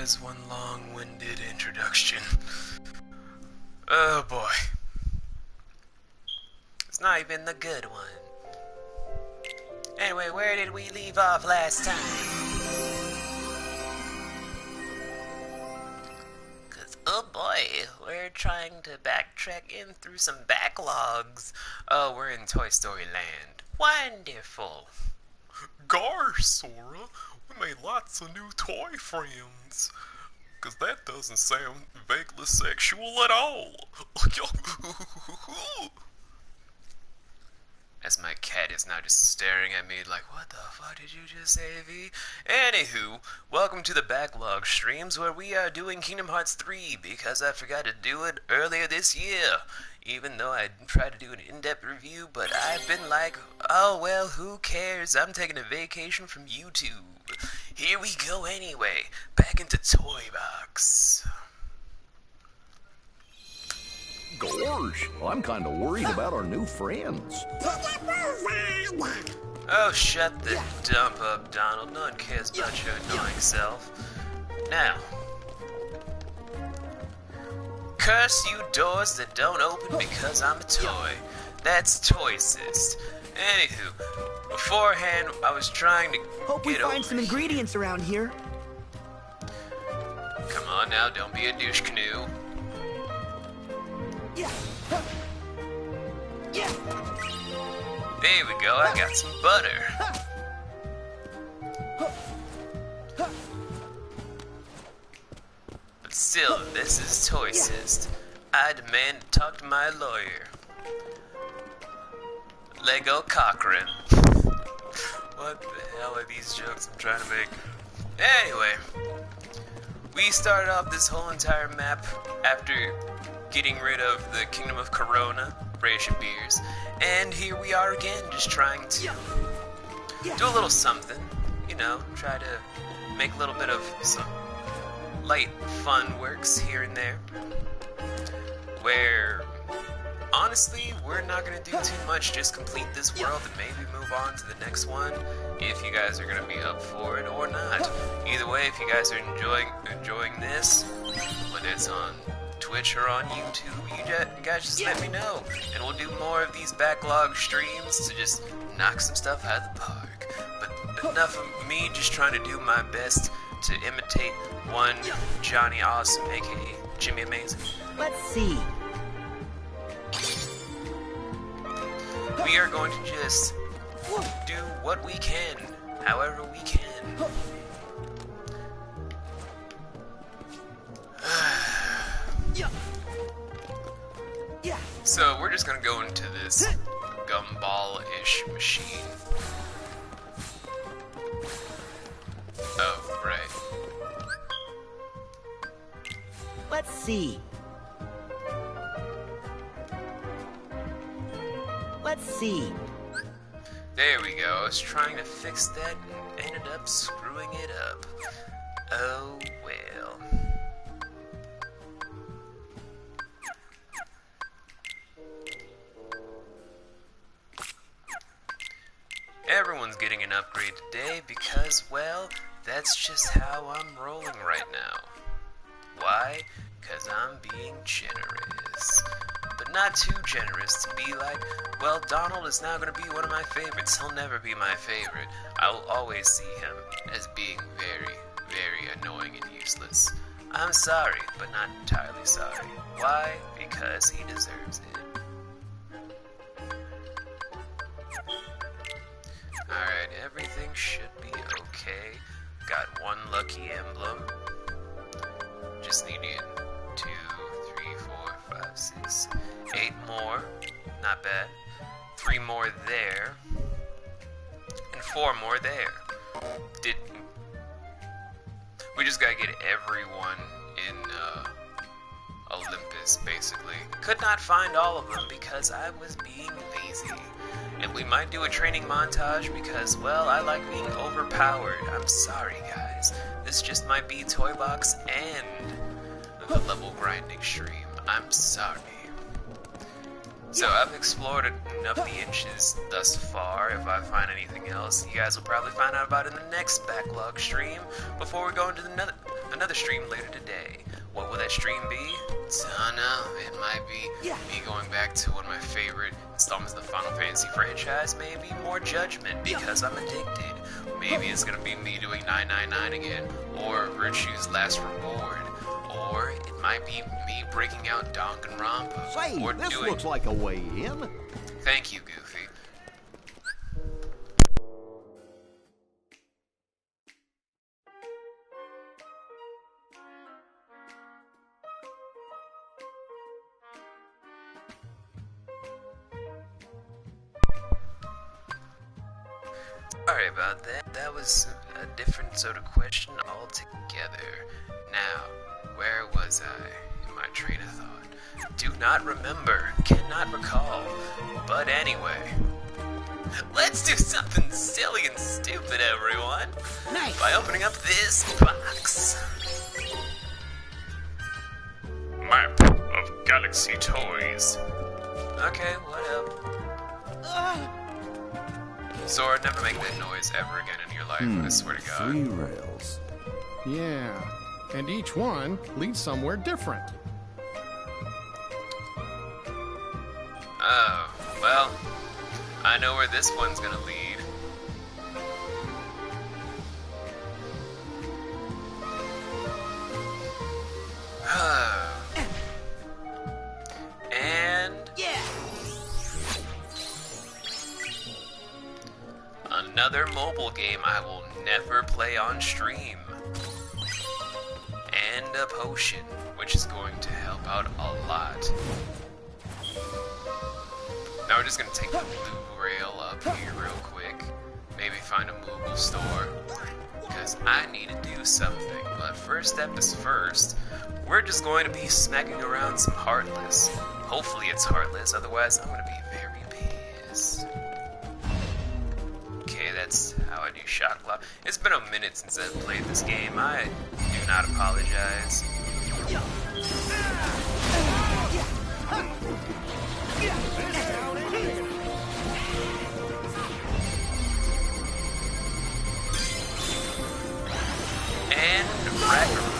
was one long-winded introduction. Oh boy. It's not even the good one. Anyway, where did we leave off last time? Cause, oh boy, we're trying to backtrack in through some backlogs. Oh, we're in Toy Story Land. Wonderful. Gosh, Sora, we made lots of new toy friends. Cause that doesn't sound vaguely sexual at all. As my cat is now just staring at me like, what the fuck did you just say, V? Anywho, welcome to the backlog streams where we are doing Kingdom Hearts 3 because I forgot to do it earlier this year. Even though I tried to do an in-depth review, but I've been like, oh well, who cares? I'm taking a vacation from YouTube. Here we go anyway, back into Toy Box. Gosh, I'm kind of worried about our new friends. Oh, shut the dump up, Donald. No one cares about your annoying self. Now, curse you doors that don't open because I'm a toy. That's Toycist. Anywho, beforehand, I was trying to Hope we find some ingredients around here. Come on now, don't be a douche canoe. Yeah. Yeah. There we go, I got some butter. But still, this is Toycist. I demand to talk to my lawyer. Lego Cochran. What the hell are these jokes I'm trying to make? Anyway, we started off this whole entire map after getting rid of the Kingdom of Corona, ration beers, and here we are again, just trying to do a little something, you know, try to make a little bit of some light fun works here and there, where honestly, we're not going to do too much, just complete this world and maybe move on to the next one, if you guys are going to be up for it or not. Either way, if you guys are enjoying this, whether it's on Twitch or on YouTube, you guys just let me know, and we'll do more of these backlog streams to just knock some stuff out of the park. But enough of me just trying to do my best to imitate one Johnny Awesome, aka Jimmy Amazing. Let's see. We are going to just do what we can, however we can. So we're just gonna go into this gumball-ish machine. Oh, right. Let's see. Let's see. There we go. I was trying to fix that and ended up screwing it up. Oh well. Everyone's getting an upgrade today because, well, that's just how I'm rolling right now. Why? Because I'm being generous. But not too generous to be like, well, Donald is now going to be one of my favorites. He'll never be my favorite. I will always see him as being very, very annoying and useless. I'm sorry, but not entirely sorry. Why? Because he deserves it. Alright, everything should be okay. Got one lucky emblem. Just needed 2, 3, 4, 5, 6, 8 more. Not bad. 3 more there. And 4 more there. We just gotta get everyone in Olympus, basically. Could not find all of them because I was being lazy. And we might do a training montage because, well, I like being overpowered. I'm sorry, guys. This just might be Toy Box and the level grinding stream. I'm sorry. So I've explored enough of the inches thus far. If I find anything else, you guys will probably find out about it in the next backlog stream before we go into another stream later today. What will that stream be? Don't know. It might be me going back to one of my favorite installments of the Final Fantasy franchise. Maybe more Judgment because I'm addicted. Maybe it's gonna be me doing 999 again, or Virtue's Last Reward, or it might be me breaking out Danganronpa. Say, or this doing... looks like a way in. Thank you, Goofy. Sorry about that. That was a different sort of question altogether. Now, where was I in my train of thought? Do not remember, cannot recall. But anyway, let's do something silly and stupid, everyone. Nice. By opening up this box. Map of Galaxy Toys. Okay, whatever. Sora, never make that noise ever again in your life, I swear to God. 3 rails. Yeah, and each one leads somewhere different. Oh, well, I know where this one's gonna lead. And... another mobile game I will never play on stream. And a potion, which is going to help out a lot. Now we're just gonna take the blue rail up here real quick. Maybe find a Moogle store. Because I need to do something. But first step is first. We're just going to be smacking around some Heartless. Hopefully it's Heartless, otherwise I'm gonna be very pissed. Okay, that's how I do Shock Block. It's been a minute since I've played this game. I do not apologize. And Ragnarok.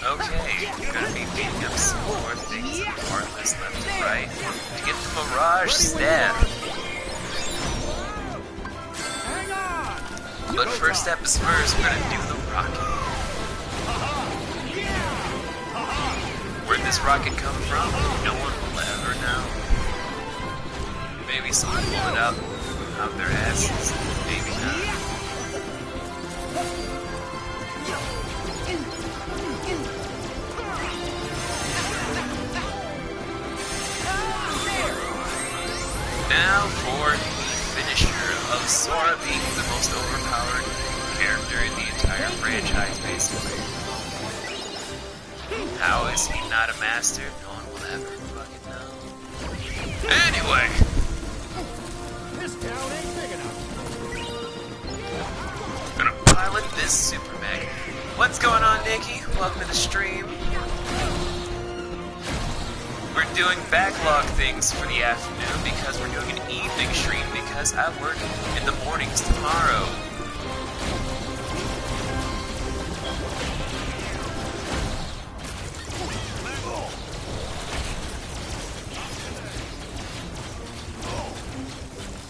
Okay, gonna be beating up some more things in Heartless left and right to get the Mirage Staff. But first step is first, we're gonna do the rocket. Where'd this rocket come from? No one will ever know. Maybe someone pulled it out their asses. Maybe not. Now for the finisher of Sora being the most overpowered character in the entire franchise, basically. How is he not a master? No one will ever fucking know. Anyway! This town ain't big enough. Gonna pilot this Super Mech. What's going on, Nikki? Welcome to the stream. We're doing backlog things for the afternoon because we're doing an evening stream because I work in the mornings tomorrow.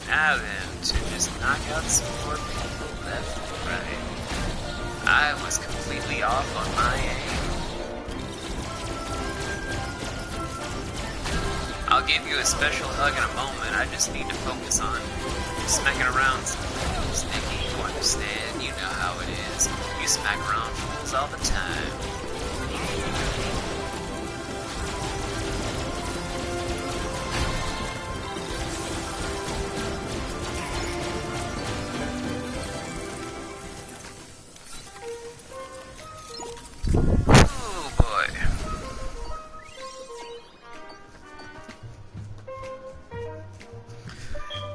Now then, to just knock out some more people left and right. I was completely off on my aim. I'll give you a special hug in a moment. I just need to focus on smacking around some fools. Nikki, you understand. You know how it is. You smack around fools all the time.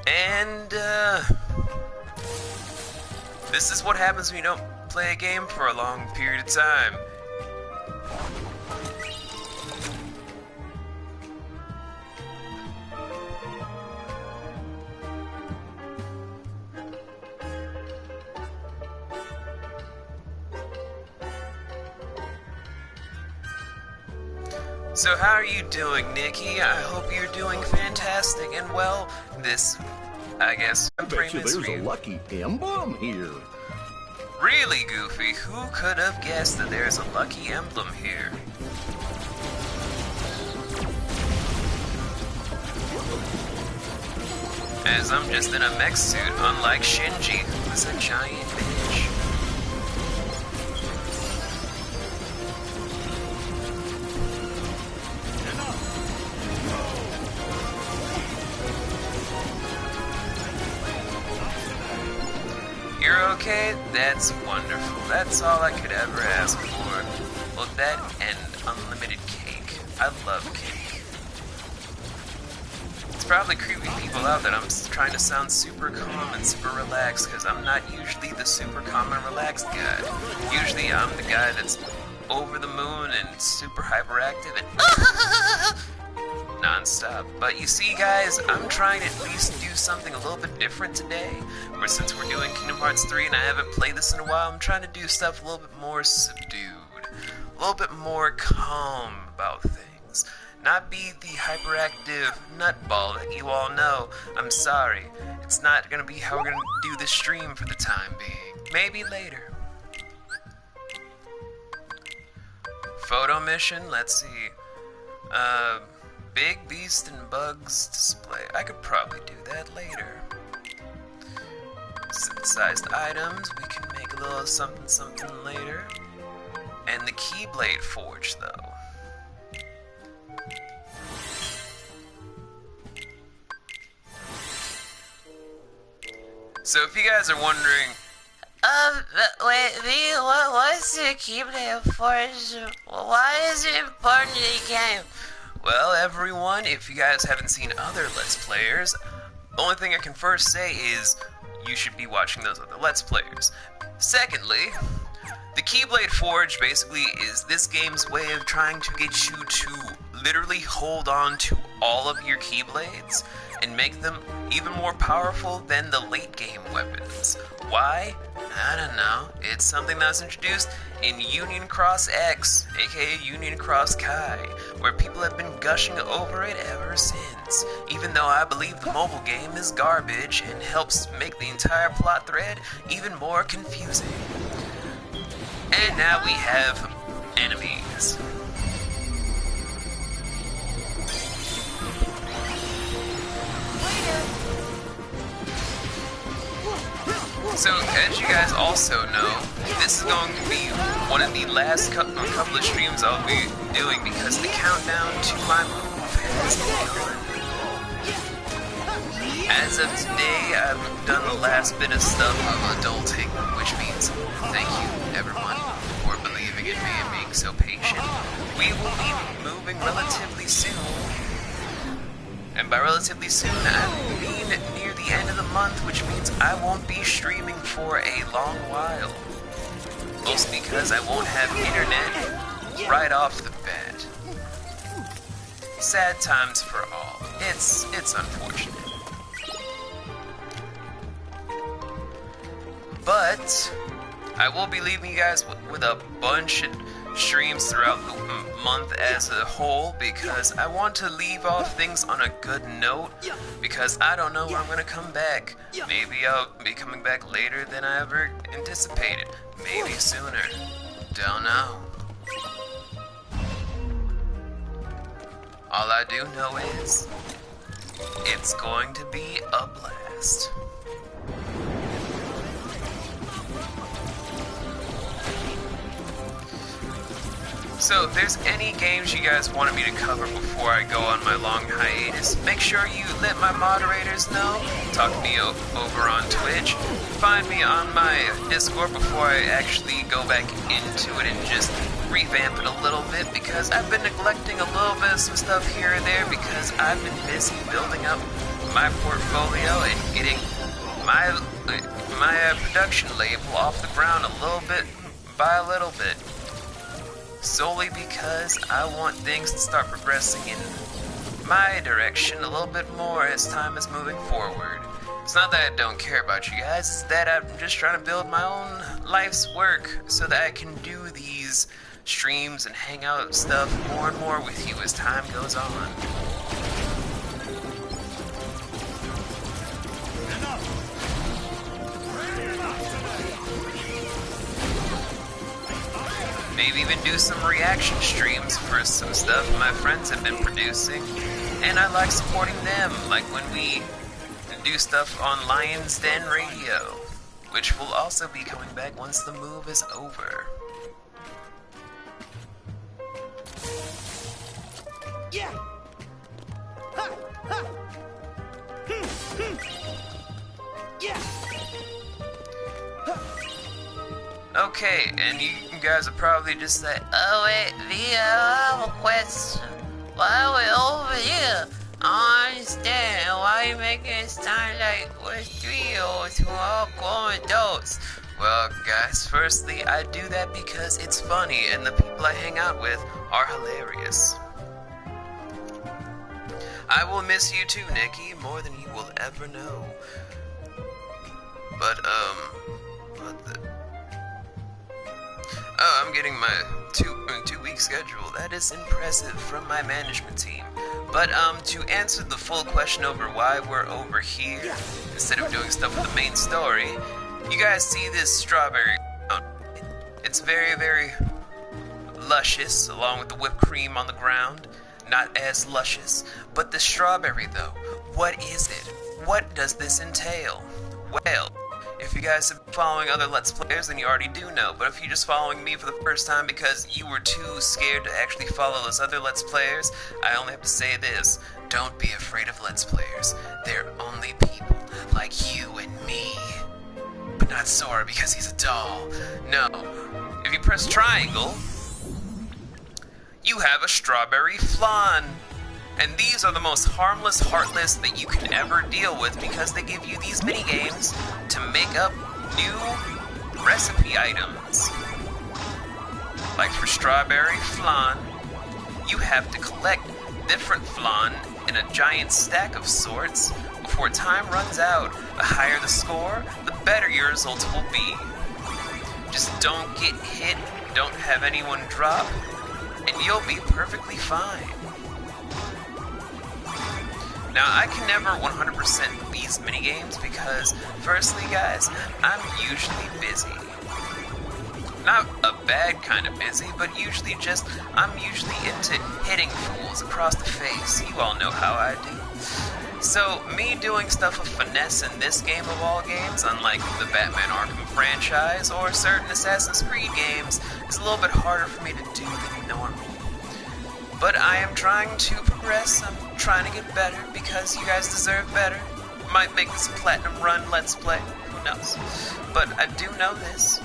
And, this is what happens when you don't play a game for a long period of time. So how are you doing, Nikki? I hope you're doing fantastic and well. This, I guess, I bet you there's a lucky emblem here. Really, Goofy? Who could have guessed that there's a lucky emblem here? As I'm just in a mech suit, unlike Shinji, who's a giant bitch. You're okay? That's wonderful. That's all I could ever ask for. Well, that and unlimited cake. I love cake. It's probably creeping people out that I'm trying to sound super calm and super relaxed, because I'm not usually the super calm and relaxed guy. Usually I'm the guy that's over the moon and super hyperactive and non-stop. But you see, guys, I'm trying to at least do something a little bit different today, where since we're doing Kingdom Hearts 3 and I haven't played this in a while, I'm trying to do stuff a little bit more subdued, a little bit more calm about things. Not be the hyperactive nutball that you all know. I'm sorry, it's not gonna be how we're gonna do this stream for the time being. Maybe later. Photo mission, let's see. Big Beast and Bugs display. I could probably do that later. Synthesized items, we can make a little something something later. And the Keyblade Forge, though. So if you guys are wondering, wait, what's the Keyblade Forge? Why is it important to the game? well, everyone, if you guys haven't seen other Let's Players, the only thing I can first say is you should be watching those other Let's Players. Secondly, the Keyblade Forge basically is this game's way of trying to get you to literally hold on to all of your Keyblades and make them even more powerful than the late game weapons. Why? I don't know. It's something that was introduced in Union Cross X, aka Union Cross Kai, where people have been gushing over it ever since, even though I believe the mobile game is garbage and helps make the entire plot thread even more confusing. And now we have enemies. So, as you guys also know, this is going to be one of the last couple of streams I'll be doing because the countdown to my move has begun. As of today, I've done the last bit of stuff of adulting, which means thank you, everyone, for believing in me and being so patient. We will be moving relatively soon. And by relatively soon, I mean near the end of the month, which means I won't be streaming for a long while. Mostly because I won't have internet right off the bat. Sad times for all. It's unfortunate. But I will be leaving you guys with a bunch of streams throughout the month as a whole because I want to leave off things on a good note because I don't know when I'm going to come back. Maybe I'll be coming back later than I ever anticipated. Maybe sooner. Don't know. All I do know is it's going to be a blast. So if there's any games you guys wanted me to cover before I go on my long hiatus, make sure you let my moderators know. Talk to me over on Twitch. Find me on my Discord before I actually go back into it and just revamp it a little bit because I've been neglecting a little bit of some stuff here and there because I've been busy building up my portfolio and getting my production label off the ground a little bit by a little bit. Solely because I want things to start progressing in my direction a little bit more as time is moving forward. It's not that I don't care about you guys, it's that I'm just trying to build my own life's work so that I can do these streams and hang out stuff more and more with you as time goes on. Maybe even do some reaction streams for some stuff my friends have been producing, and I like supporting them, like when we do stuff on Lion's Den Radio, which will also be coming back once the move is over. Yeah. Ha, ha. Yeah. Okay, and you guys are probably just like, Oh wait, Vito, I have a question. Why are we over here? I don't understand. Why are you making it sound like we're 3-year-olds who are all grown adults? well, guys, firstly, I do that because it's funny, and the people I hang out with are hilarious. I will miss you too, Nikki, more than you will ever know. But, what the... Oh, I'm getting my two-week schedule. That is impressive from my management team. But, to answer the full question over why we're over here, instead of doing stuff with the main story, you guys see this strawberry. It's very, very luscious, along with the whipped cream on the ground. Not as luscious. But the strawberry, though, what is it? What does this entail? Well, if you guys have been following other Let's Players, then you already do know. But if you're just following me for the first time because you were too scared to actually follow those other Let's Players, I only have to say this. Don't be afraid of Let's Players. They're only people like you and me. But not Sora because he's a doll. No. If you press triangle, you have a strawberry flan. And these are the most harmless, heartless that you can ever deal with because they give you these mini games to make up new recipe items. Like for strawberry flan, you have to collect different flan in a giant stack of sorts before time runs out. The higher the score, the better your results will be. Just don't get hit, don't have anyone drop, and you'll be perfectly fine. Now, I can never 100% these minigames because, firstly, guys, I'm usually busy. Not a bad kind of busy, but usually just, I'm usually into hitting fools across the face. You all know how I do. So, me doing stuff with finesse in this game of all games, unlike the Batman Arkham franchise or certain Assassin's Creed games, is a little bit harder for me to do than normal. But I am trying to progress, I'm trying to get better because you guys deserve better. Might make this a platinum run Let's Play, who knows. But I do know this,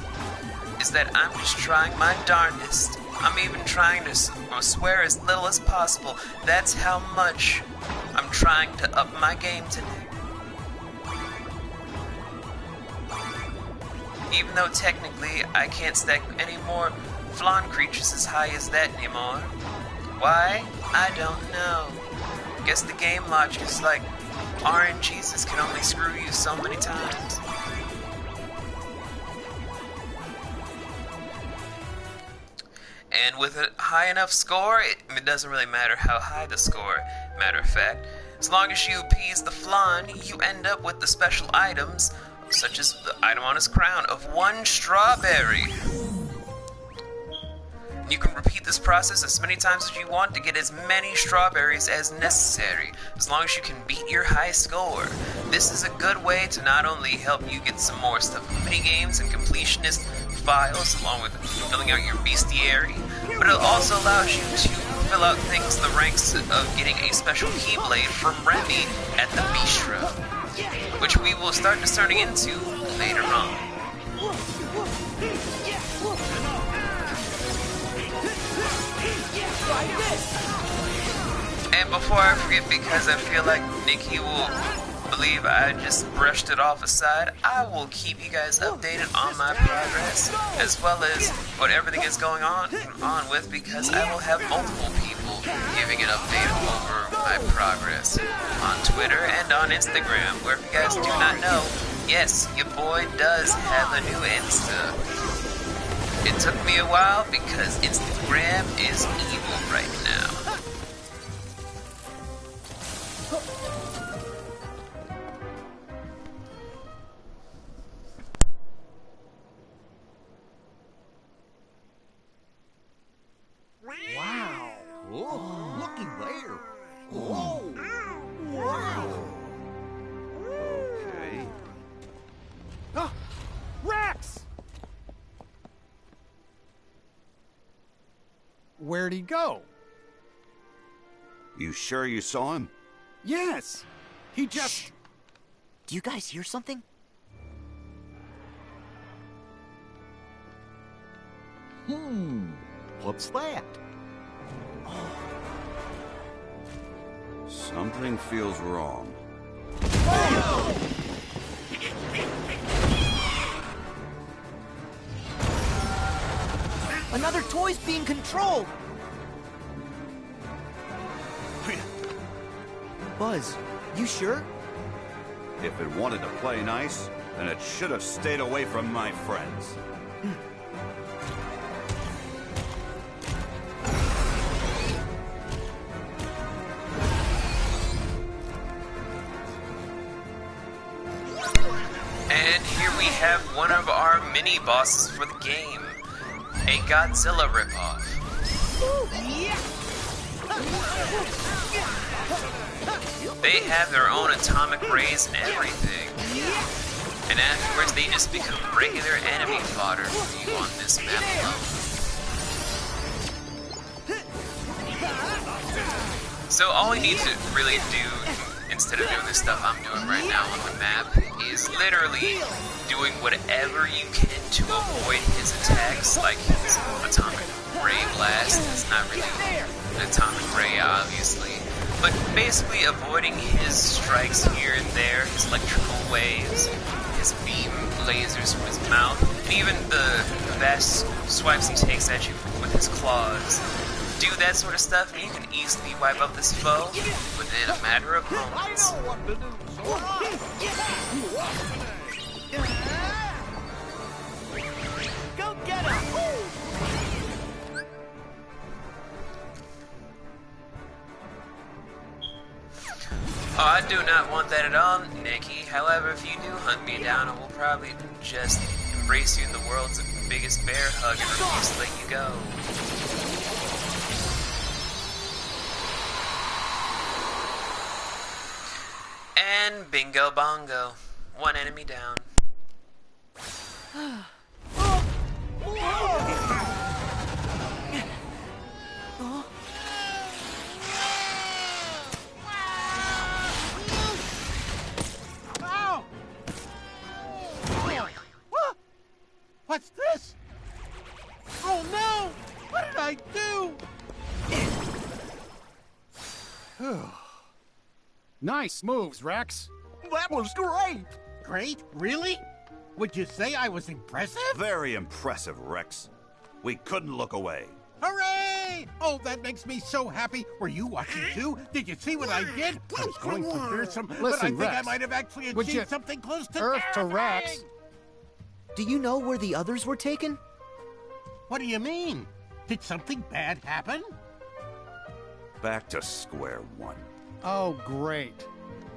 is that I'm just trying my darndest. I'm even trying to swear as little as possible. That's how much I'm trying to up my game today. Even though technically I can't stack any more flan creatures as high as that anymore. Why? I don't know. Guess the game logic is like RNGesus can only screw you so many times. And with a high enough score, it doesn't really matter how high the score. Matter of fact, as long as you appease the flan, you end up with the special items, such as the item on his crown of 1 strawberry. You can repeat this process as many times as you want to get as many strawberries as necessary, as long as you can beat your high score. This is a good way to not only help you get some more stuff in minigames and completionist files, along with filling out your bestiary, but it also allows you to fill out things the ranks of getting a special Keyblade from Remy at the Bistro, which we will start discerning into later on. Try this! And before I forget, because I feel like Nikki will believe I just brushed it off aside, I will keep you guys updated on my progress, as well as what everything is going on with, because I will have multiple people giving an update over my progress on Twitter and on Instagram, where if you guys do not know, yes, your boy does have a new Insta. It took me a while because Instagram is evil right now. Wow. Oh, looky there. Whoa. Wow. Okay. Oh, Rex! Where'd he go? You sure you saw him? Yes. He just... Do you guys hear something? What's that? Something feels wrong. Another toy's being controlled! Buzz, you sure? If it wanted to play nice, then it should have stayed away from my friends. And here we have one of our mini bosses for the game, a Godzilla ripoff. They have their own atomic rays and everything. And afterwards they just become regular enemy fodder for you on this map alone. So all we need to really do, instead of doing the stuff I'm doing right now on the map, is literally doing whatever you can to avoid his attacks, like his atomic ray blast. It's not really an atomic ray, obviously, but basically avoiding his strikes here and there, his electrical waves, his beam lasers from his mouth, and even the vast swipes he takes at you with his claws. Do that sort of stuff, and you can easily wipe up this foe within a matter of moments. Go get him! Oh, I do not want that at all, Nikki. However, if you do hunt me down, I will probably just embrace you in the world's biggest bear hug and refuse to let you go. And bingo bongo. One enemy down. Ow! What's this? Oh no! What did I do? Nice moves, Rex. That was great! Great? Really? Would you say I was impressive? Very impressive, Rex. We couldn't look away. Hooray! Oh, that makes me so happy. Were you watching too? Did you see what I did? I was going for fearsome, but I think I might have actually achieved something close to Earth to terrifying. Rex. Do you know where the others were taken? What do you mean? Did something bad happen? Back to square one. Oh, great.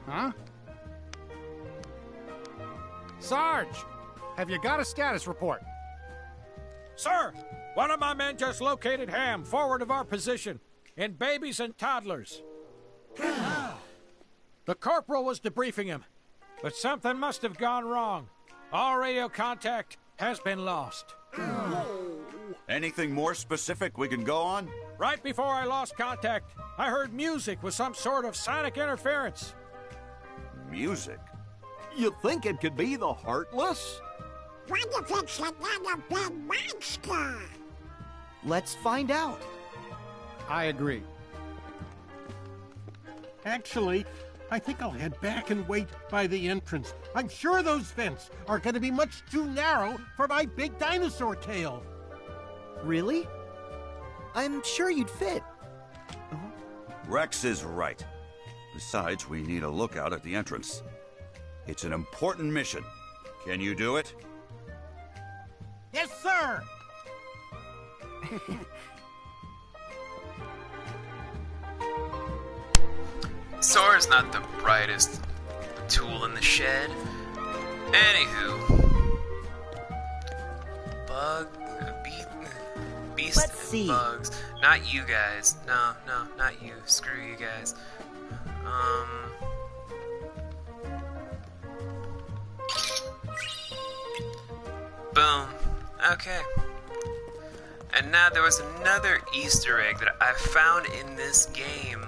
Huh? Sarge, have you got a status report? Sir, one of my men just located Ham forward of our position, in babies and toddlers. The corporal was debriefing him, but something must have gone wrong. All radio contact has been lost. Anything more specific we can go on? Right before I lost contact, I heard music with some sort of sonic interference. Music? You think it could be the Heartless? What if it's another big monster? Let's find out. I agree. Actually, I think I'll head back and wait by the entrance. I'm sure those vents are going to be much too narrow for my big dinosaur tail. Really? I'm sure you'd fit. Rex is right. Besides, we need a lookout at the entrance. It's an important mission. Can you do it? Yes, sir! Sora's not the brightest tool in the shed. Anywho, beast Let's and see. bugs. Not you guys. No, not you. Screw you guys. Boom. Okay. And now there was another Easter egg that I found in this game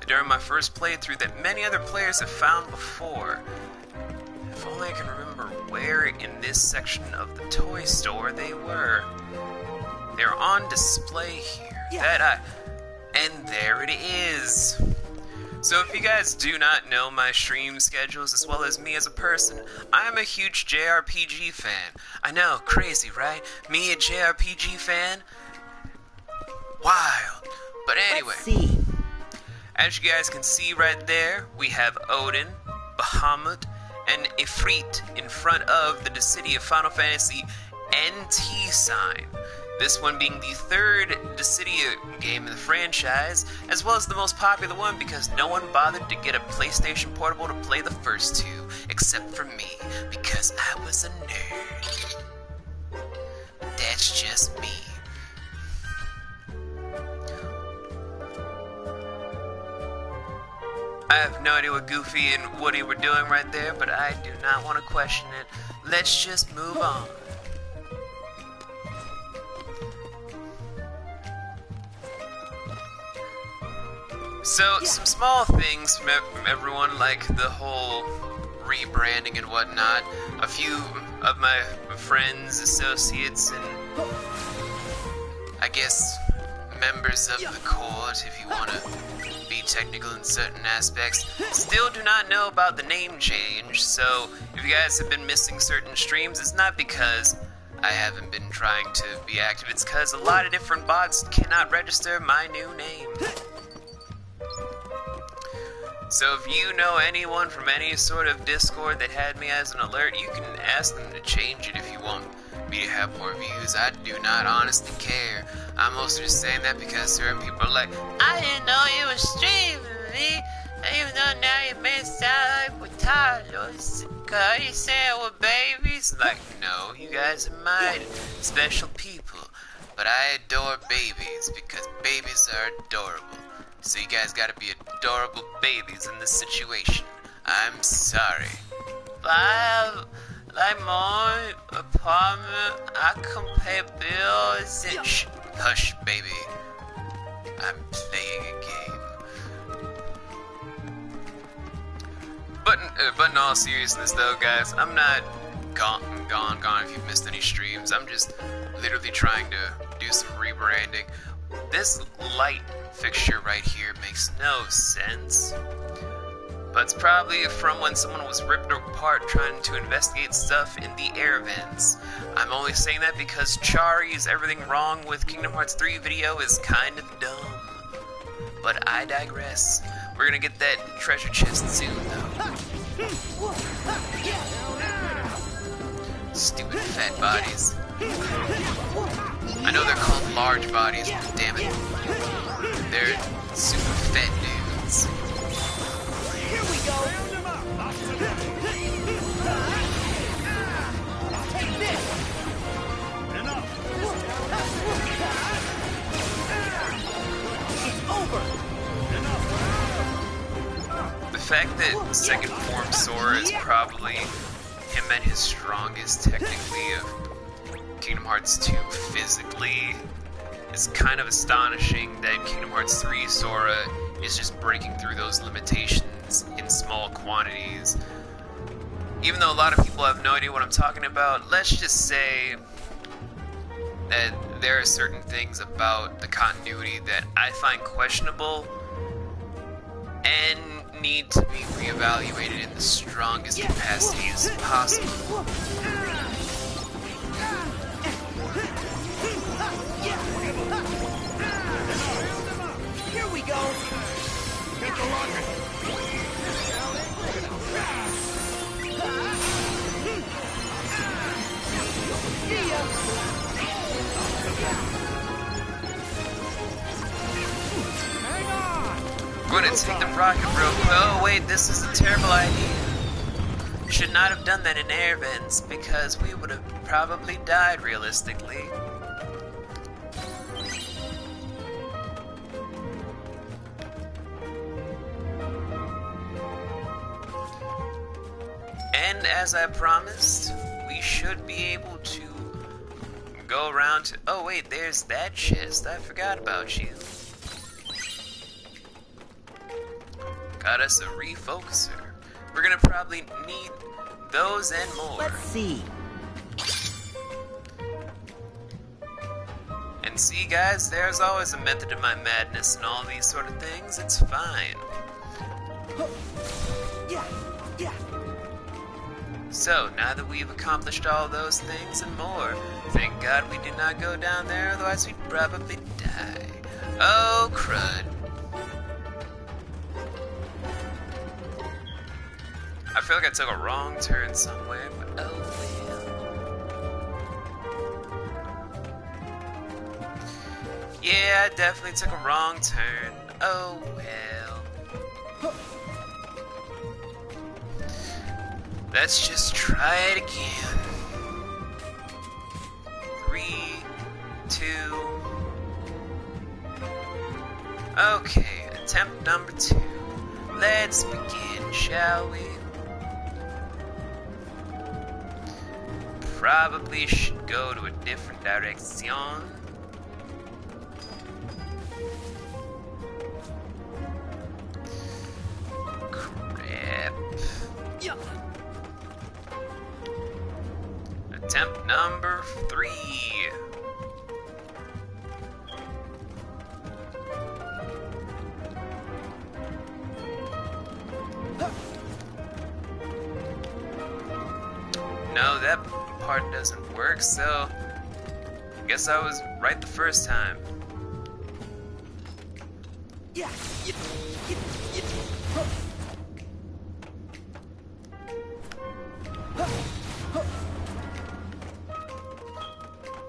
during my first playthrough that many other players have found before. If only I can remember where in this section of the toy store they were. They're on display here. And there it is. So if you guys do not know my stream schedules as well as me as a person, I am a huge JRPG fan. I know, crazy, right? Me a JRPG fan? Wild. But anyway, Let's see. as you guys can see right there, we have Odin, Bahamut, and Ifrit in front of the city of Final Fantasy NT sign. This one being the third Dissidia game in the franchise, as well as the most popular one because no one bothered to get a PlayStation Portable to play the first two, except for me, because I was a nerd. That's just me. I have no idea what Goofy and Woody were doing right there, but I do not want to question it. Let's just move on. So, some small things from everyone, like the whole rebranding and whatnot. A few of my friends, associates, and I guess members of the court, if you want to be technical in certain aspects, still do not know about the name change. So, if you guys have been missing certain streams, it's not because I haven't been trying to be active. It's because a lot of different bots cannot register my new name. So if you know anyone from any sort of Discord that had me as an alert, you can ask them to change it if you want me to have more views. I do not honestly care. I'm mostly just saying that because certain people are like, I didn't know you were streaming me, even though now you may sound like retardos. Cause you saying we're babies? Like, no, you guys are my special people. But I adore babies because babies are adorable. So you guys gotta be adorable babies in this situation. I'm sorry. But like my apartment, I can pay bills and hush, baby. I'm playing a game. But in all seriousness though, guys, I'm not gone if you've missed any streams. I'm just literally trying to do some rebranding. This light fixture right here makes no sense, but it's probably from when someone was ripped apart trying to investigate stuff in the air vents. I'm only saying that because Chari's Everything Wrong with Kingdom Hearts 3 video is kind of dumb, but I digress. We're gonna get that treasure chest soon though. Stupid fat bodies. I know they're called large bodies, but damn it. They're super fat dudes. Here we go. Take this. Enough. It's over. The fact that second form Sora is probably him at his strongest technically of Kingdom Hearts 2 physically is kind of astonishing. That Kingdom Hearts 3 Sora is just breaking through those limitations in small quantities. Even though a lot of people have no idea what I'm talking about, let's just say that there are certain things about the continuity that I find questionable and need to be reevaluated in the strongest capacities possible. Here we go. Get the rocket. See ya. We're gonna take the rocket real quick. Oh wait, this is a terrible idea. Should not have done that in air vents because we would have probably died realistically. And as I promised, we should be able to go around to... Oh wait, there's that chest. I forgot about you. Got us a refocuser. We're gonna probably need those and more. Let's see. And see guys, there's always a method to my madness and all these sort of things. It's fine. Yeah. So, now that we've accomplished all those things and more, thank God we did not go down there, otherwise we'd probably die. Oh, crud. I feel like I took a wrong turn somewhere, but oh well. Yeah, I definitely took a wrong turn. Oh well. Let's just try it again. 3, 2. Okay, attempt number 2. Let's begin, shall we? Probably should go to a different direction. Crap. Yeah. Attempt number 3. No, that part doesn't work, so I guess I was right the first time. Yeah.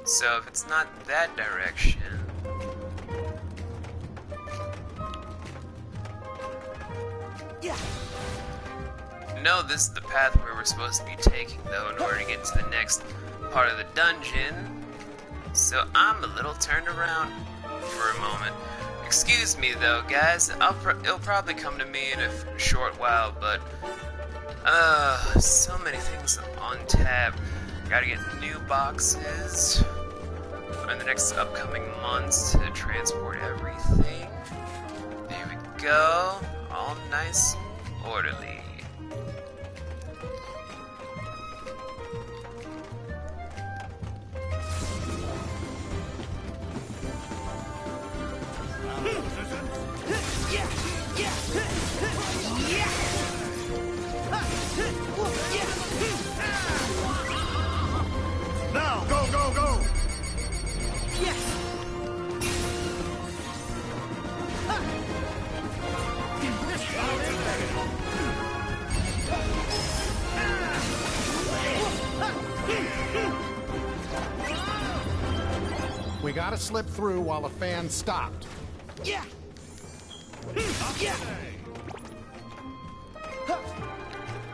So if it's not that direction... Yeah. No, this is the path where we're supposed to be taking, though, in order to get to the next part of the dungeon. So I'm a little turned around for a moment. Excuse me, though, guys. It'll probably come to me in a short while, but... so many things on tap. Gotta get new boxes in the next upcoming months to transport everything. There we go. All nice and orderly. Now, go! We gotta slip through while the fan stopped. Yeah.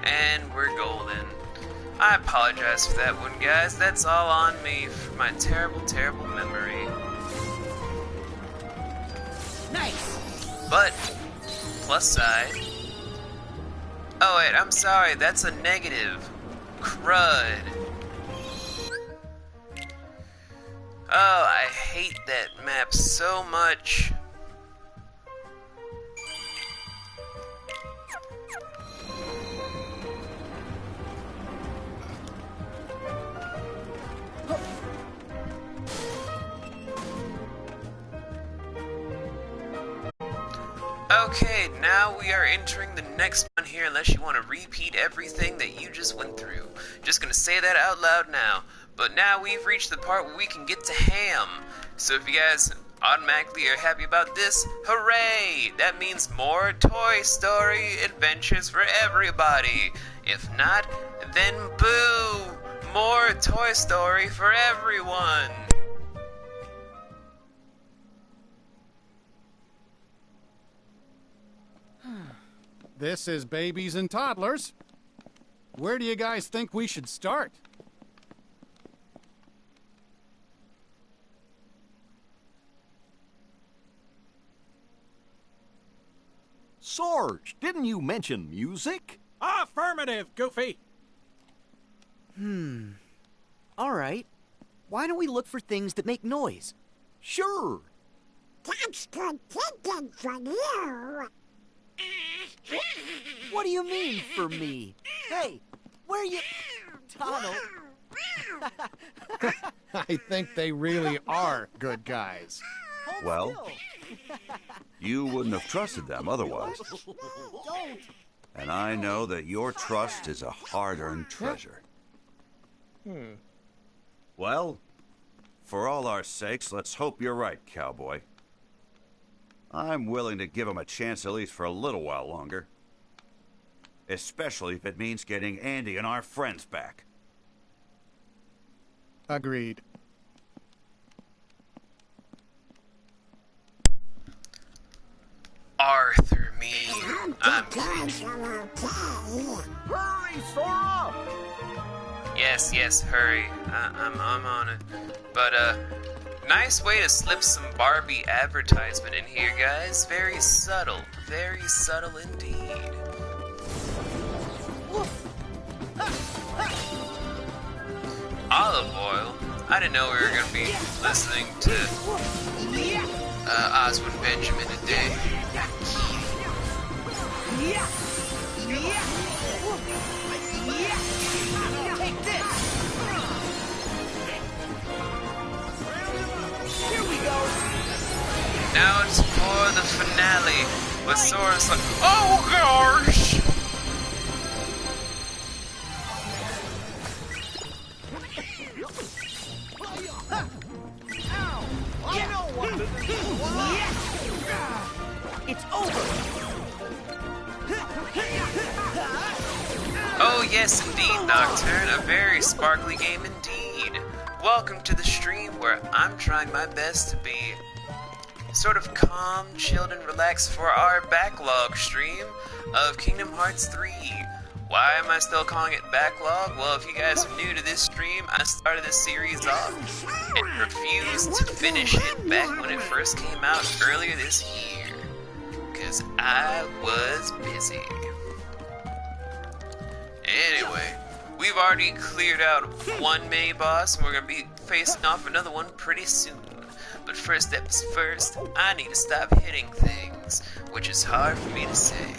And we're golden. I apologize for that one, guys. That's all on me for my terrible, terrible memory. Nice. But, plus side... Oh wait, I'm sorry, that's a negative. Crud. Oh, I hate that map so much. Okay, now we are entering the next one here, unless you want to repeat everything that you just went through. Just gonna say that out loud now. But now we've reached the part where we can get to ham. So if you guys automatically are happy about this, hooray! That means more Toy Story adventures for everybody. If not, then boo! More Toy Story for everyone! This is Babies and Toddlers. Where do you guys think we should start? Sarge, didn't you mention music? Affirmative, Goofy. All right. Why don't we look for things that make noise? Sure. That's good thinking from you. What do you mean, for me? Hey, where you... Donald. I think they really are good guys. Well, you wouldn't have trusted them otherwise. Don't. And I know that your trust is a hard-earned treasure. Well, for all our sakes, let's hope you're right, cowboy. I'm willing to give him a chance at least for a little while longer. Especially if it means getting Andy and our friends back. Agreed. Arthur, me. Hurry, Sora! Yes, hurry. I'm on it. But, nice way to slip some Barbie advertisement in here, guys. Very subtle indeed. Olive oil? I didn't know we were gonna be listening to Oswald Benjamin today. Take this! Here we go! Now it's for the finale, with Sora's like, oh gosh! It's over! Oh yes, indeed, Nocturne. A very sparkly game indeed. Welcome to the stream where I'm trying my best to be sort of calm, chilled, and relaxed for our backlog stream of Kingdom Hearts 3. Why am I still calling it backlog? Well, if you guys are new to this stream, I started this series off and refused to finish it back when it first came out earlier this year. Because I was busy. Anyway, we've already cleared out one mini boss, and we're going to be facing off another one pretty soon. But first steps first, I need to stop hitting things, which is hard for me to say.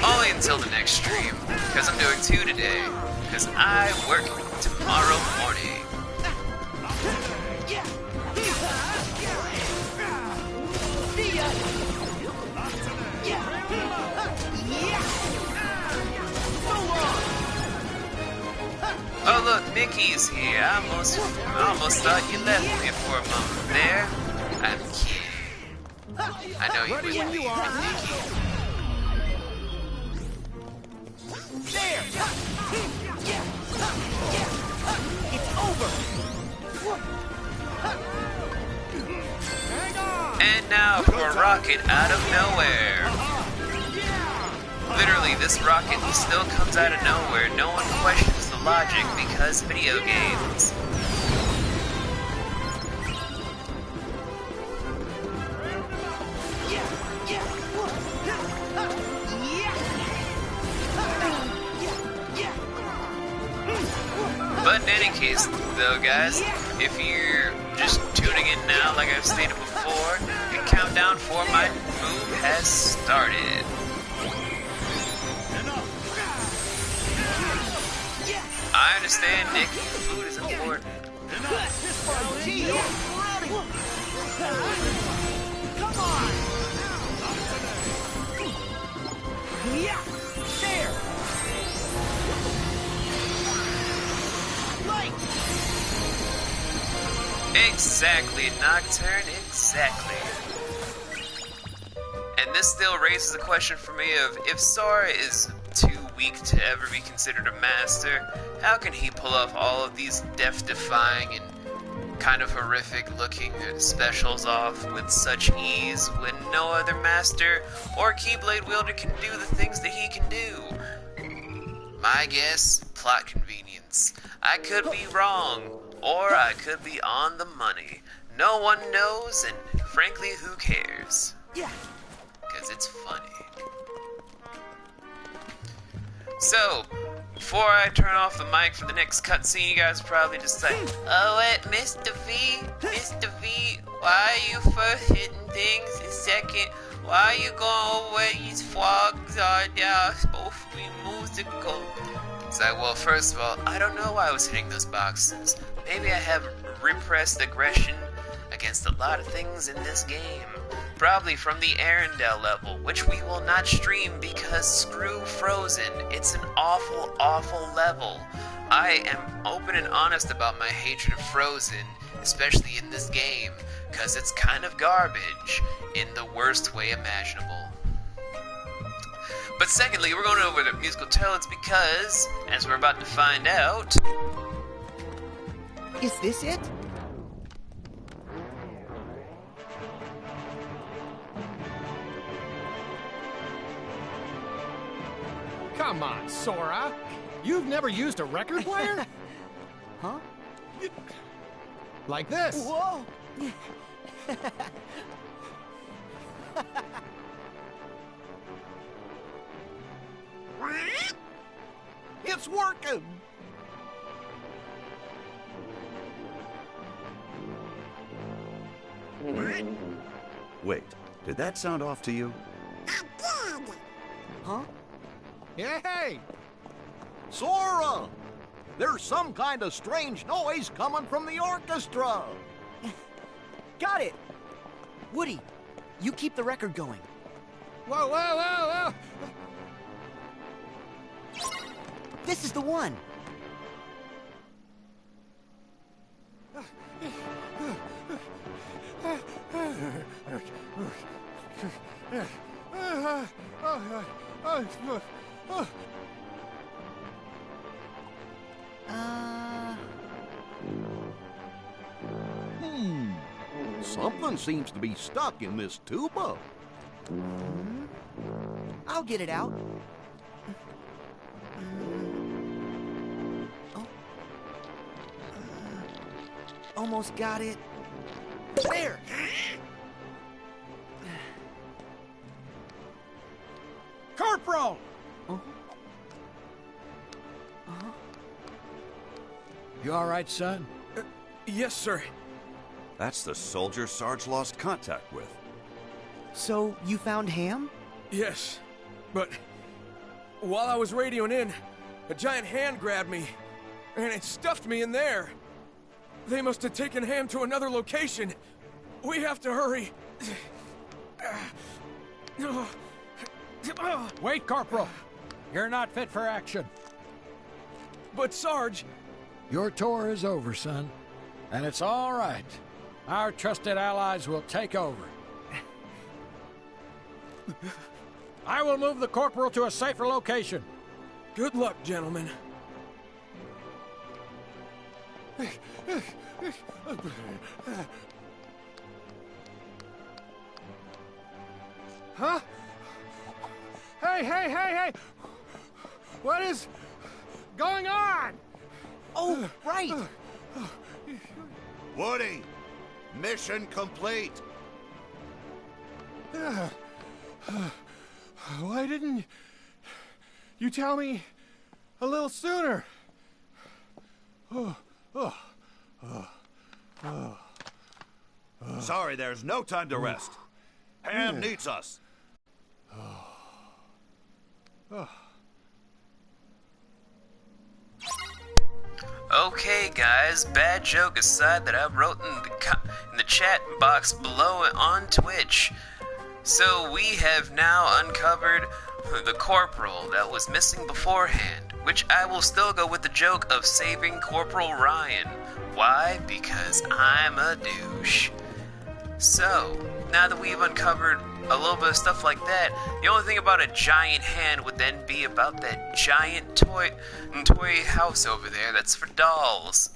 Only until the next stream, because I'm doing 2 today, because I work tomorrow morning. Oh look, Mickey's here. I almost thought you left me for a moment there. I'm kidding. I know you wouldn't leave me, Mickey. There! It's over! And now for a rocket out of nowhere. Literally, this rocket still comes out of nowhere. No one questions the logic because video games. But in any case, though, guys, if you're just tuning in now, like I've stated before, the countdown for my move has started. I understand, Nick, food is important. Exactly, Nocturne, exactly. And this still raises the question for me of, if Sora is too weak to ever be considered a master, how can he pull off all of these death-defying and kind of horrific-looking specials off with such ease when no other master or Keyblade wielder can do the things that he can do? My guess, plot convenience. I could be wrong, or I could be on the money. No one knows, and frankly, who cares? Yeah. Because it's funny. So, before I turn off the mic for the next cutscene, you guys are probably just like, Oh, wait, Mr. V? Mr. V, why are you first hitting things and second, why are you going over where these frogs are that are supposed to be musical? it's like, well, first of all, I don't know why I was hitting those boxes. Maybe I have repressed aggression against a lot of things in this game. Probably from the Arendelle level, which we will not stream because screw Frozen. It's an awful, awful level. I am open and honest about my hatred of Frozen, especially in this game, because it's kind of garbage in the worst way imaginable. But secondly, we're going over to musical talents because, as we're about to find out... Is this it? Come on, Sora. You've never used a record player? Huh? Like this. Whoa! It's working! Wait, did that sound off to you? Huh? Hey! Sora! There's some kind of strange noise coming from the orchestra! Got it! Woody, you keep the record going. Whoa, whoa, whoa, whoa! This is the one. Something seems to be stuck in this tuba. I'll get it out. Oh. Almost got it. There! Corporal! You all right, son? Yes, sir. That's the soldier Sarge lost contact with. So, you found Ham? Yes, but while I was radioing in, a giant hand grabbed me, and it stuffed me in there. They must have taken Ham to another location. We have to hurry. Wait, Corporal. You're not fit for action. But Sarge... Your tour is over, son. And it's all right. Our trusted allies will take over. I will move the Corporal to a safer location. Good luck, gentlemen. Huh? Hey! What is going on? Oh, right! Woody! Mission complete! Why didn't you tell me a little sooner? Sorry, there's no time to rest. Ham needs us. Okay, guys, bad joke aside that I wrote in the chat box below on Twitch. So we have now uncovered the Corporal that was missing beforehand, which I will still go with the joke of saving Corporal Ryan. Why? Because I'm a douche. So, now that we've uncovered a little bit of stuff like that, the only thing about a giant hand would then be about that giant toy house over there that's for dolls.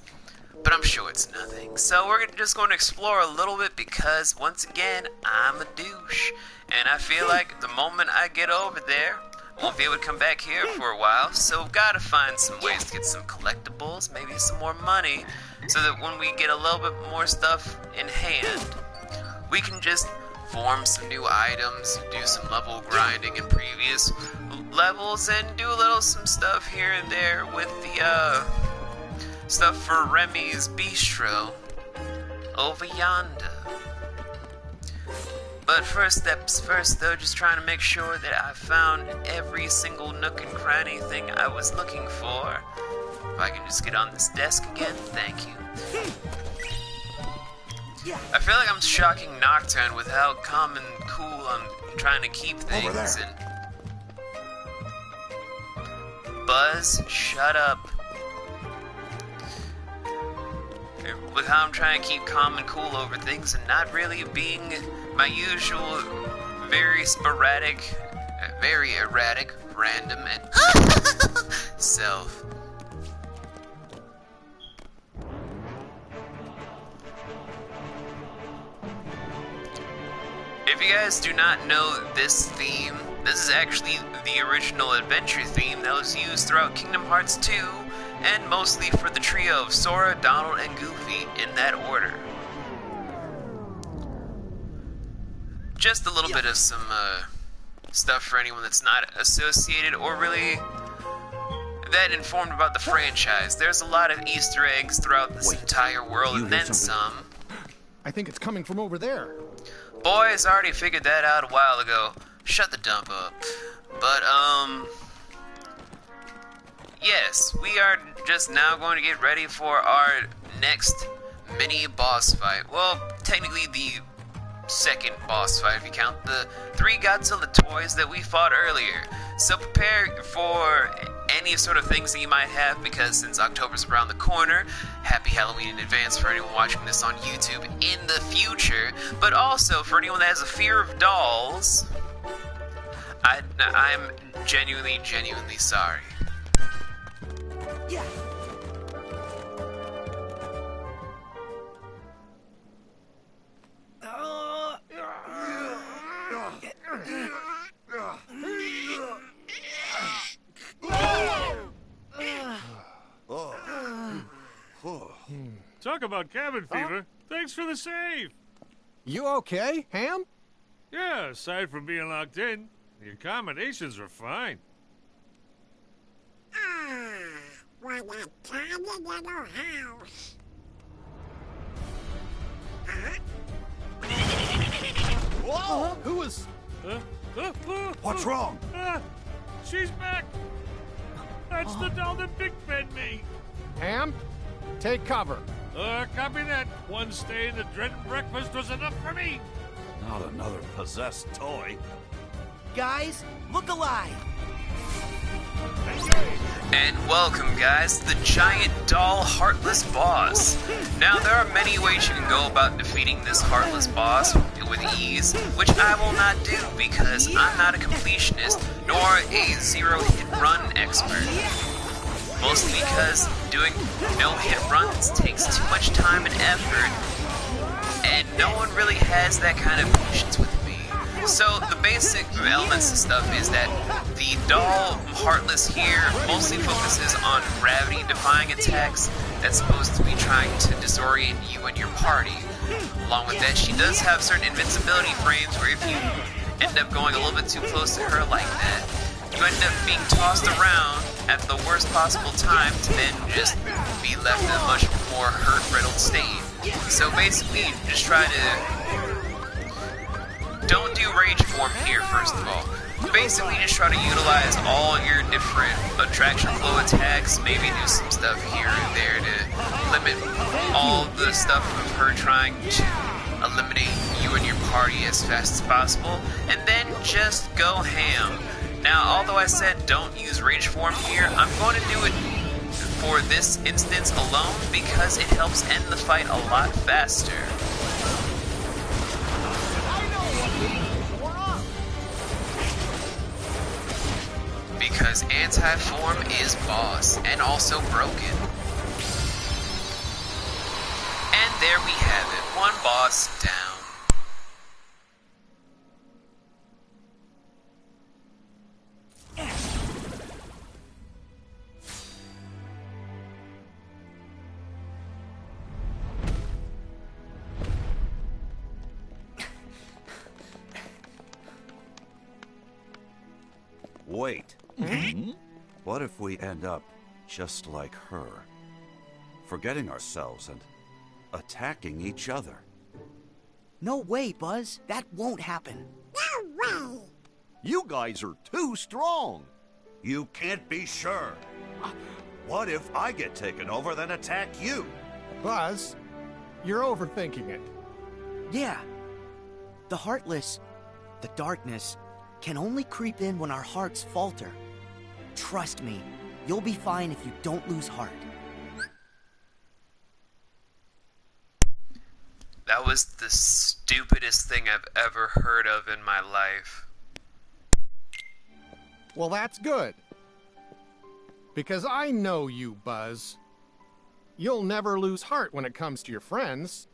But I'm sure it's nothing. So we're just going to explore a little bit because, once again, I'm a douche. And I feel like the moment I get over there, I won't be able to come back here for a while. So we've got to find some ways to get some collectibles, maybe some more money, so that when we get a little bit more stuff in hand, we can just form some new items, do some level grinding in previous levels, and do some stuff here and there with the stuff for Remy's Bistro over yonder. But first things first, though, just trying to make sure that I found every single nook and cranny thing I was looking for. If I can just get on this desk again, thank you. I feel like I'm shocking Nocturne with how calm and cool I'm trying to keep things. And Buzz, shut up. With how I'm trying to keep calm and cool over things and not really being my usual very sporadic, very erratic, random, and self. If you guys do not know this theme, this is actually the original adventure theme that was used throughout Kingdom Hearts 2, and mostly for the trio of Sora, Donald, and Goofy in that order. Just a little bit of some stuff for anyone that's not associated or really that informed about the franchise. There's a lot of Easter eggs throughout this entire world, and then some. I think it's coming from over there. Boys, I already figured that out a while ago. Shut the dump up. But, yes, we are just now going to get ready for our next mini boss fight. Well, technically the second boss fight if you count the 3 Godzilla toys that we fought earlier. So prepare for any sort of things that you might have, because since October's around the corner, happy Halloween in advance for anyone watching this on YouTube in the future, but also for anyone that has a fear of dolls, I'm genuinely sorry. Yeah. Talk about cabin fever. Thanks for the save. You okay, Ham? Yeah, aside from being locked in, the accommodations were fine. What a tiny little house. Whoa! Who was... What's wrong? She's back. That's the doll that Big fed me. Ham, take cover. Copy that. One stay in the dreaded breakfast was enough for me. Not another possessed toy. Guys, look alive. And welcome, guys, to the giant doll Heartless boss. Now, there are many ways you can go about defeating this Heartless boss with ease, which I will not do because I'm not a completionist nor a zero-hit run expert. Mostly because doing no-hit runs takes too much time and effort, and no one really has that kind of patience with me. So the basic elements and stuff is that the doll Heartless here mostly focuses on gravity-defying attacks that's supposed to be trying to disorient you and your party. Along with that, she does have certain invincibility frames where if you end up going a little bit too close to her like that, you end up being tossed around at the worst possible time to then just be left in a much more hurt-riddled state. So basically, just try to... Don't do rage form here, first of all. Basically, just try to utilize all your different attraction flow attacks, maybe do some stuff here and there to limit all the stuff of her trying to eliminate you and your party as fast as possible, and then just go ham. Now, although I said don't use rage form here, I'm going to do it for this instance alone because it helps end the fight a lot faster. Because anti-form is boss and also broken. And there we have it, one boss down. Wait. What if we end up just like her? Forgetting ourselves and attacking each other. No way, Buzz. That won't happen. No way. You guys are too strong. You can't be sure. What if I get taken over, then attack you? Buzz, you're overthinking it. Yeah. The Heartless, the darkness, can only creep in when our hearts falter. Trust me, you'll be fine if you don't lose heart. That was the stupidest thing I've ever heard of in my life. Well, that's good. Because I know you, Buzz. You'll never lose heart when it comes to your friends.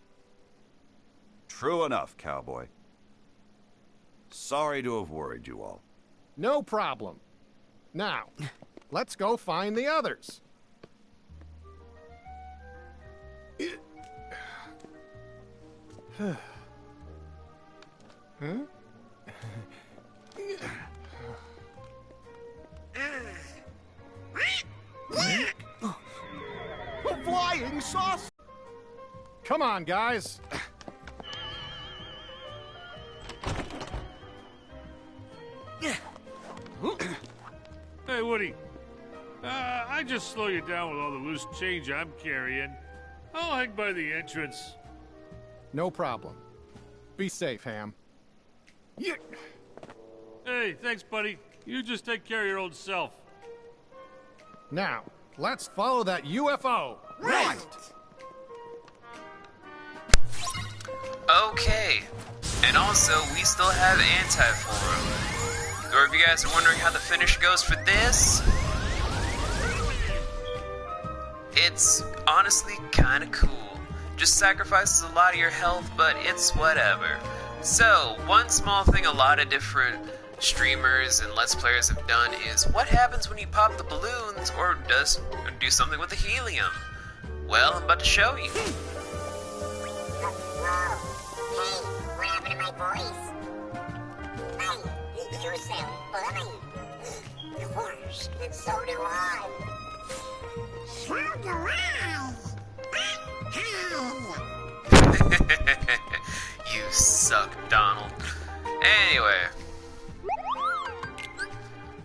True enough, cowboy. Sorry to have worried you all. No problem. Now, let's go find the others. Huh? A flying saucer! Come on, guys. Hey, Woody. I just slow you down with all the loose change I'm carrying. I'll hang by the entrance. No problem. Be safe, Ham. Yeah. Hey, thanks, buddy. You just take care of your old self. Now, let's follow that UFO. Right! Okay. And also, we still have anti-form. Or if you guys are wondering how the finish goes for this, it's honestly kind of cool. Just sacrifices a lot of your health, but it's whatever. So, one small thing a lot of different streamers and Let's Players have done is, what happens when you pop the balloons or do something with the helium? Well, I'm about to show you. Hey, what happened to my voice? Hey, you sound funny. Of course, and so do I. So do I. You suck, Donald. Anyway.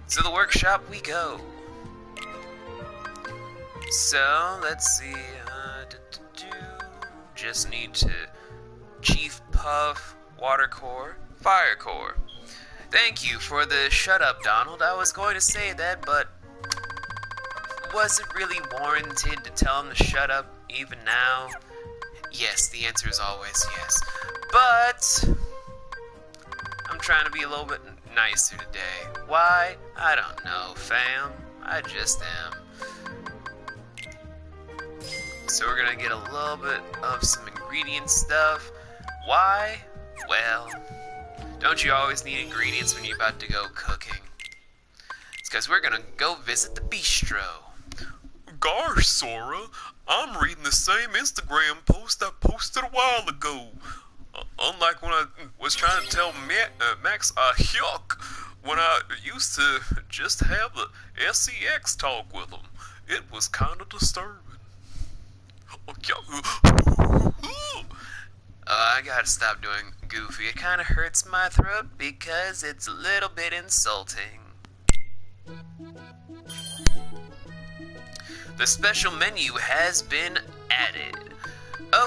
To the workshop we go. So, let's see. Just need to Chief Puff, Water Core, Fire Core. Thank you for the shut up, Donald. I was going to say that, but was it really warranted to tell him to shut up even now? Yes, the answer is always yes. But I'm trying to be a little bit nicer today. Why? I don't know, fam. I just am. So we're gonna get a little bit of some ingredient stuff. Why? Well, don't you always need ingredients when you're about to go cooking? It's because we're gonna go visit the bistro. Gosh, Sora, I'm reading the same Instagram post I posted a while ago. Unlike when I was trying to tell Max yuck when I used to just have the SEX talk with him. It was kind of disturbing. I gotta stop doing Goofy. It kind of hurts my throat because it's a little bit insulting. The special menu has been added.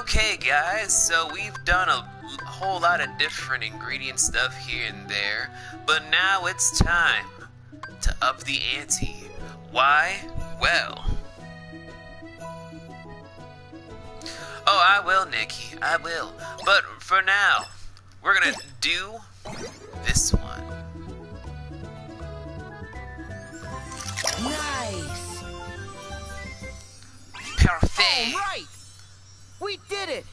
Okay, guys, so we've done a whole lot of different ingredient stuff here and there, but now it's time to up the ante. Why? Well, Oh, I will, Nikki. I will. But for now, we're gonna do this one. Nice. Perfect. All right. We did it.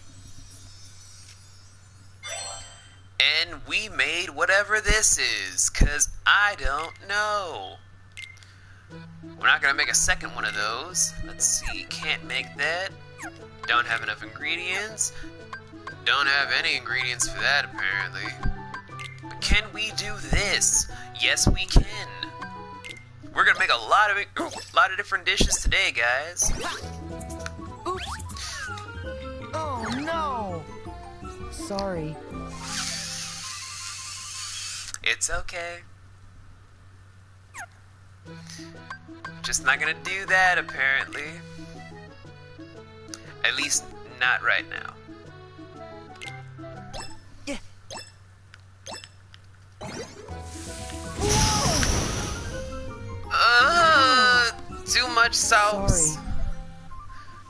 And we made whatever this is, 'cause I don't know. We're not gonna make a second one of those. Let's see, can't make that. Don't have enough ingredients. Don't have any ingredients for that, apparently. But can we do this? Yes, we can. We're gonna make a lot of different dishes today, guys. Oops. Oh no. Sorry. It's okay. Just not gonna do that, apparently. At least not right now. Yeah. Too much sauce. Sorry.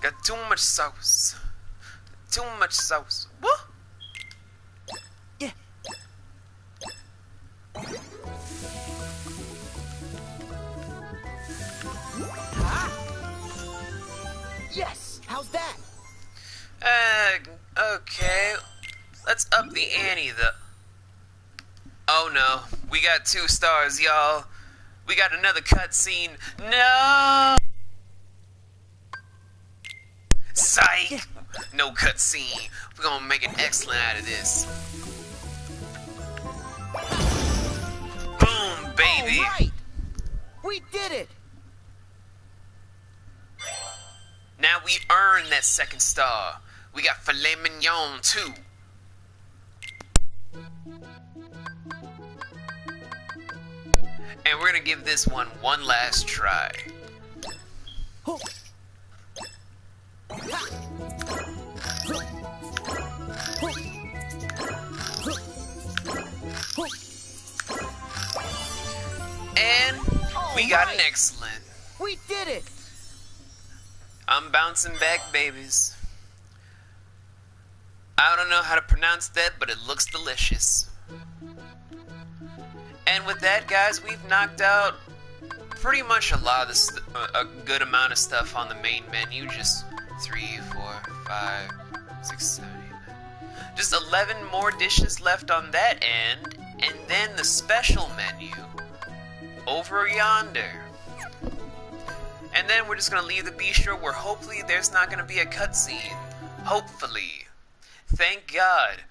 Got too much sauce. Too much sauce. What? Yeah. Yes. How's that? Okay. Let's up the ante, Oh no, we got 2 stars, y'all. We got another cutscene. No! Psych! No cutscene. We're gonna make an excellent out of this. Boom, baby! All right. We did it. Now we earn that 2nd star. We got filet mignon, too. And we're gonna give this one last try. And we got an excellent. We did it. I'm bouncing back, babies. I don't know how to pronounce that, but it looks delicious. And with that, guys, we've knocked out pretty much a good amount of stuff on the main menu. Just 3, 4, 5, 6, 7, 8, 9. Just 11 more dishes left on that end, and then the special menu over yonder. And then we're just gonna leave the bistro where hopefully there's not gonna be a cutscene. Hopefully. Thank God.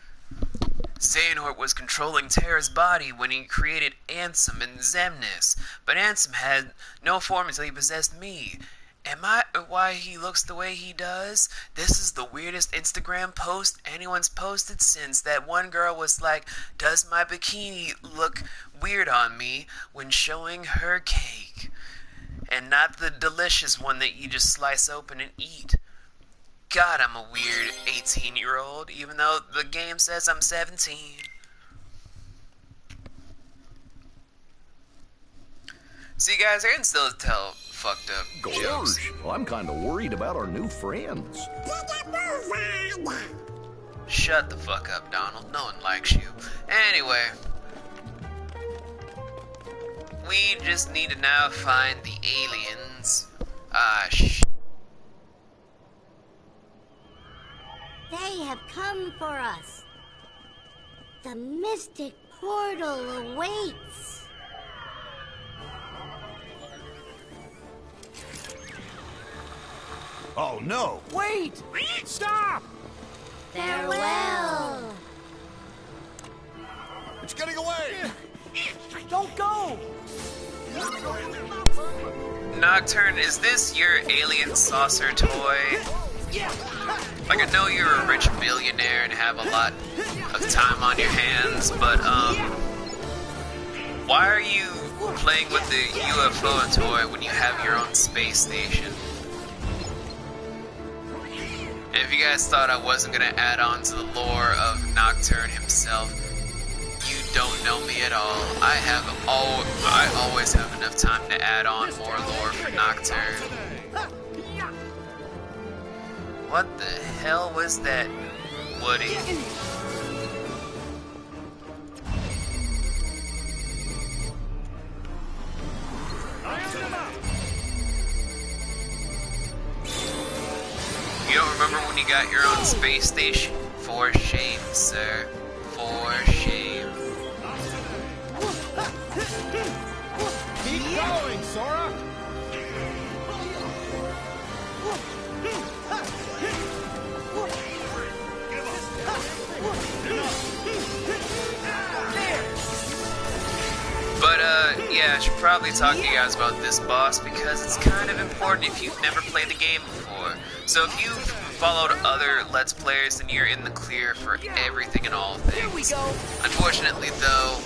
Xehanort was controlling Terra's body when he created Ansem and Xemnas, but Ansem had no form until he possessed me. Am I why he looks the way he does? This is the weirdest Instagram post anyone's posted since that one girl was like, "Does my bikini look weird on me?" when showing her cake. And not the delicious one that you just slice open and eat. God, I'm a weird 18-year-old, even though the game says I'm 17. See, guys, I can still tell fucked up jokes. Gorge, well, I'm kind of worried about our new friends. Shut the fuck up, Donald. No one likes you. Anyway, we just need to now find the aliens. Ah, They have come for us. The mystic portal awaits. Oh no! Wait! Stop! Farewell. It's getting away! Don't go! Nocturne, is this your alien saucer toy? Like, I know you're a rich billionaire and have a lot of time on your hands, but, why are you playing with the UFO toy when you have your own space station? And if you guys thought I wasn't gonna add on to the lore of Nocturne himself, you don't know me at all. I always have enough time to add on more lore for Nocturne. What the hell was that, Woody? You don't remember when you got your own space station? For shame, sir. For shame. Keep going, Sora! But, yeah, I should probably talk to you guys about this boss because it's kind of important if you've never played the game before. So if you've followed other Let's Players, then you're in the clear for everything and all things. Here we go. Unfortunately, though,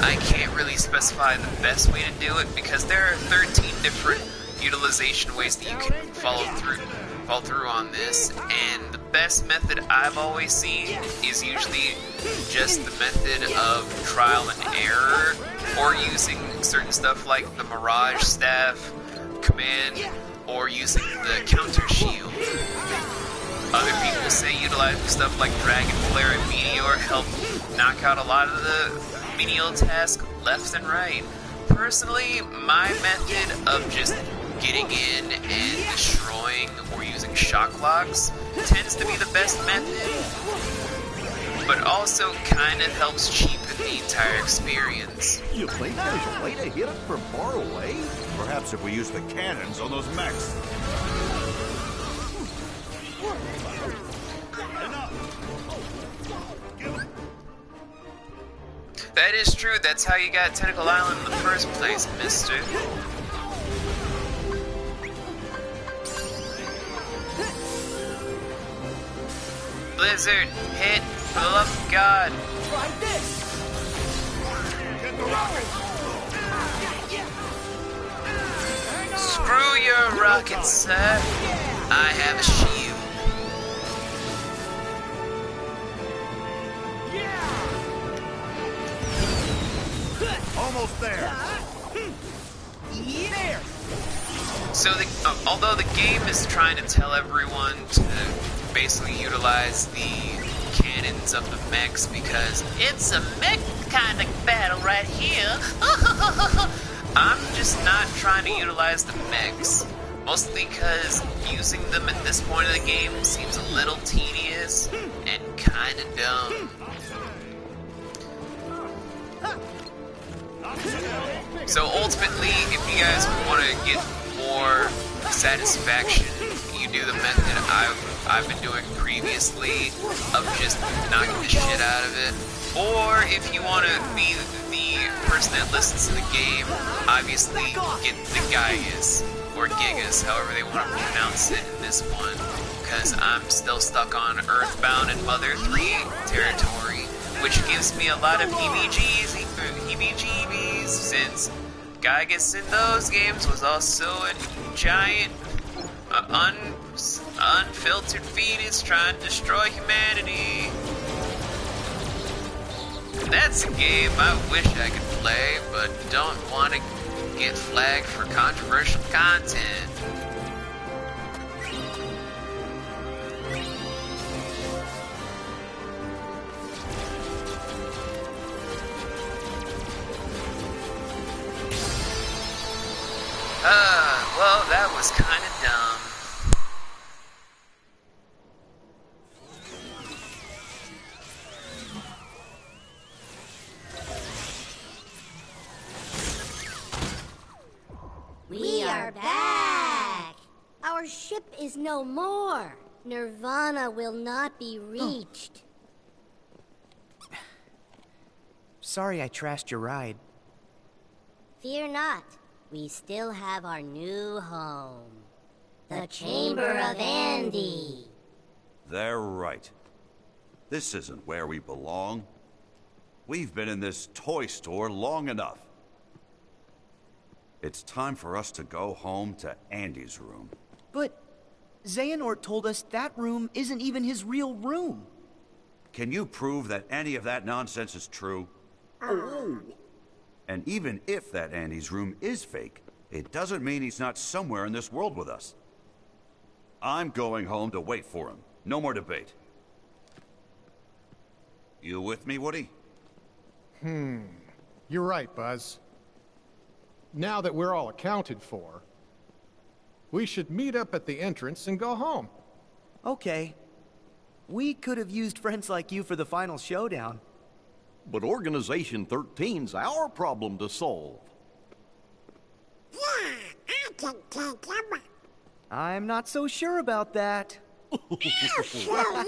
I can't really specify the best way to do it because there are 13 different utilization ways that you can follow through on this, and the best method I've always seen is usually just the method of trial and error, or using certain stuff like the Mirage Staff command, or using the counter shield. Other people say utilizing stuff like Dragon Flare and Meteor help knock out a lot of the menial tasks left and right. Personally, my method of just getting in and destroying or using shock locks tends to be the best method, but also kind of helps cheapen the entire experience. You think there's a way to hit it from far away? Perhaps if we use the cannons on those mechs. That is true, that's how you got Tentacle Island in the first place, mister. Blizzard, hit, for the love of God. Try this! Get the rocket! Screw your rocket, sir. I have a shield. Almost there. There! So, although the game is trying to tell everyone to basically utilize the cannons of the mechs because it's a mech kind of battle right here, I'm just not trying to utilize the mechs. Mostly because using them at this point of the game seems a little tedious and kind of dumb. So ultimately, if you guys want to get more satisfaction, you do the method I've been doing previously of just knocking the shit out of it. Or if you want to be the person that listens to the game, obviously get the Gigas, or Gigas, however they want to pronounce it in this one, because I'm still stuck on Earthbound and Mother 3 territory, which gives me a lot of heebie-jeebies, since Gigas in those games was also a giant, unfiltered fetus trying to destroy humanity. That's a game I wish I could play, but don't want to get flagged for controversial content. Well, that was kind of dumb. We are back! Our ship is no more. Nirvana will not be reached. Sorry I trashed your ride. Fear not. We still have our new home. The Chamber of Andy. They're right. This isn't where we belong. We've been in this toy store long enough. It's time for us to go home to Andy's room. But Xehanort told us that room isn't even his real room. Can you prove that any of that nonsense is true? Oh. And even if that Andy's room is fake, it doesn't mean he's not somewhere in this world with us. I'm going home to wait for him. No more debate. You with me, Woody? You're right, Buzz. Now that we're all accounted for, we should meet up at the entrance and go home. Okay. We could have used friends like you for the final showdown. But Organization 13's our problem to solve. Yeah, I can take him. I'm not so sure about that. Sure,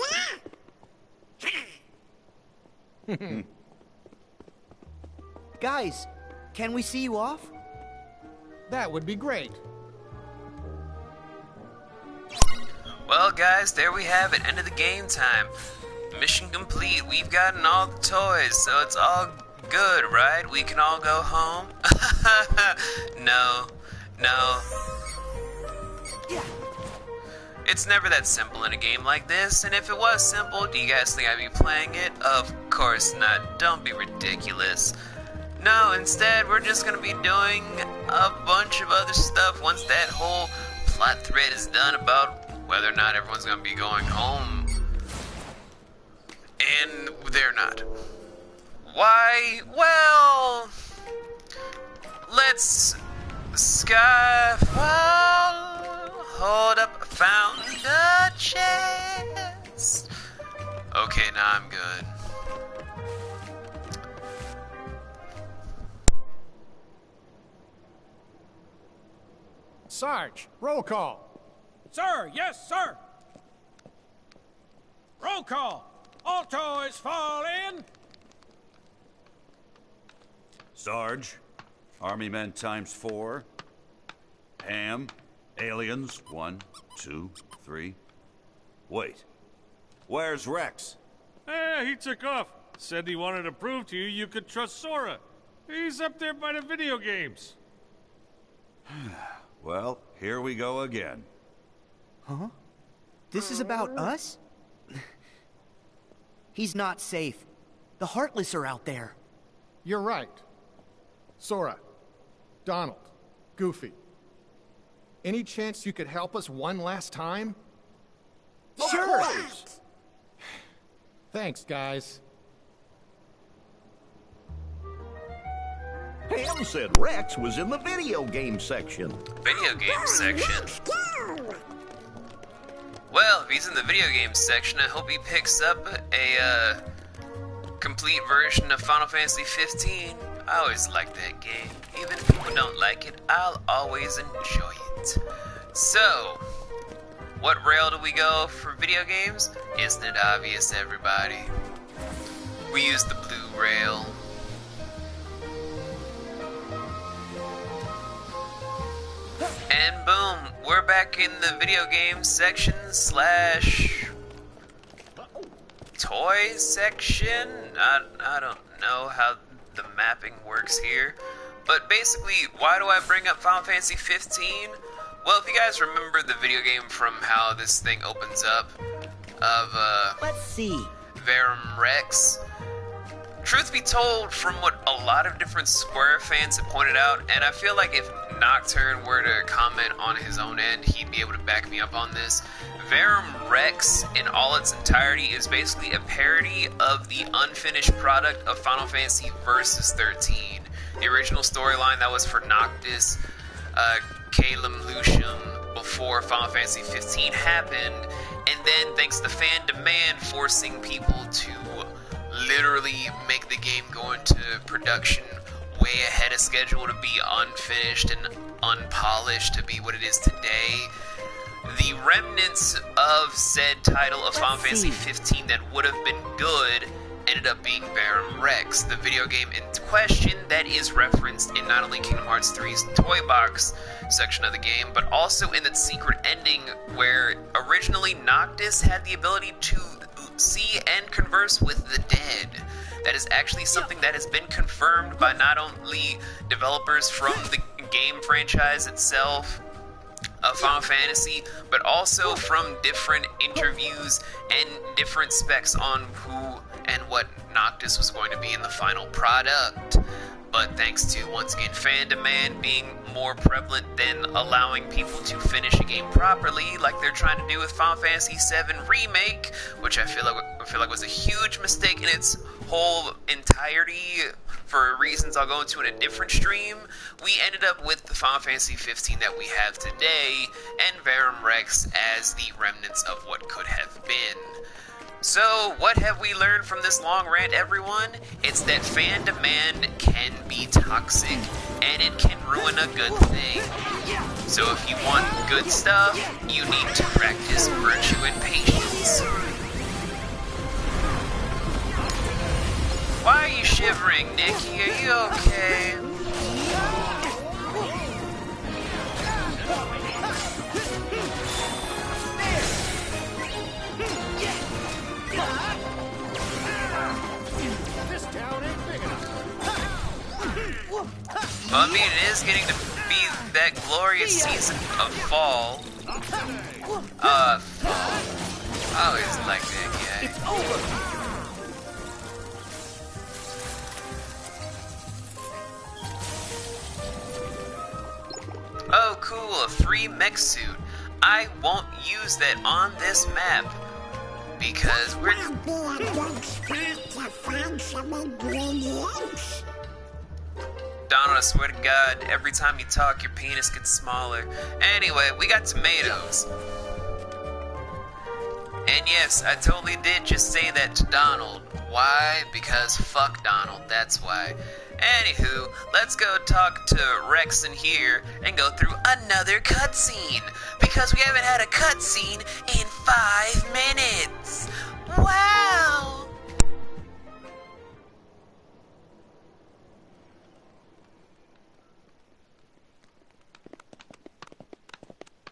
yeah. Guys, can we see you off? That would be great. Well, guys, there we have it. End of the game time. Mission complete. We've gotten all the toys, so it's all good, right? We can all go home? No. It's never that simple in a game like this, and if it was simple, do you guys think I'd be playing it? Of course not. Don't be ridiculous. No, instead, we're just gonna be doing a bunch of other stuff once that whole plot thread is done about whether or not everyone's gonna be going home. And they're not. Why? Well, let's skyfall. Hold up, I found a chest. Okay, now I'm good. Sarge, roll call. Sir, yes, sir. Roll call. All toys fall in. Sarge, Army men ×4. Ham, aliens, 1, 2, 3. Wait, where's Rex? He took off. Said he wanted to prove to you you could trust Sora. He's up there by the video games. Well, here we go again. Huh? This is about us? He's not safe. The Heartless are out there. You're right. Sora, Donald, Goofy. Any chance you could help us one last time? Sure. Thanks, guys. Ham said Rex was in the video game section. Video game section? Well, if he's in the video game section, I hope he picks up a complete version of Final Fantasy 15. I always like that game. Even if people don't like it, I'll always enjoy it. So, what rail do we go for video games? Isn't it obvious, everybody? We use the blue rail. And boom, we're back in the video game section / toy section. I don't know how the mapping works here, but basically, why do I bring up Final Fantasy 15? Well, if you guys remember the video game from how this thing opens up of Let's see. Verum Rex. Truth be told, from what a lot of different Square fans have pointed out, and I feel like if Nocturne were to comment on his own end, he'd be able to back me up on this. Verum Rex, in all its entirety, is basically a parody of the unfinished product of Final Fantasy Versus 13. The original storyline that was for Noctis, Calum Lucium, before Final Fantasy 15 happened, and then thanks to fan demand forcing people to literally make the game go into production way ahead of schedule to be unfinished and unpolished to be what it is today. The remnants of said title of Final Fantasy 15 that would have been good ended up being Verum Rex, the video game in question that is referenced in not only Kingdom Hearts 3's Toy Box section of the game, but also in its secret ending where originally Noctis had the ability to see and converse with the dead. That is actually something that has been confirmed by not only developers from the game franchise itself of Final Fantasy, but also from different interviews and different specs on who and what Noctis was going to be in the final product. but thanks to, once again, fan demand being more prevalent than allowing people to finish a game properly, like they're trying to do with Final Fantasy VII Remake, which I feel like was a huge mistake in its whole entirety for reasons I'll go into in a different stream. We ended up with the Final Fantasy 15 that we have today, and Verum Rex as the remnants of what could have been. So, what have we learned from this long rant, everyone? It's that fan demand can be toxic, and it can ruin a good thing. So if you want good stuff, you need to practice virtue and patience. Why are you shivering, Nikki? Are you okay? This town ain't big enough. Well, I mean, it is getting to be that glorious season of fall. Fall. I always like that guy. It's over! Oh, cool, a free mech suit. I won't use that on this map. Because we're... Donald, I swear to God, every time you talk, your penis gets smaller. Anyway, we got tomatoes. And yes, I totally did just say that to Donald. Why? Because fuck Donald, that's why. Anywho, let's go talk to Rex in here and go through another cutscene. Because we haven't had a cutscene in 5 minutes. Wow!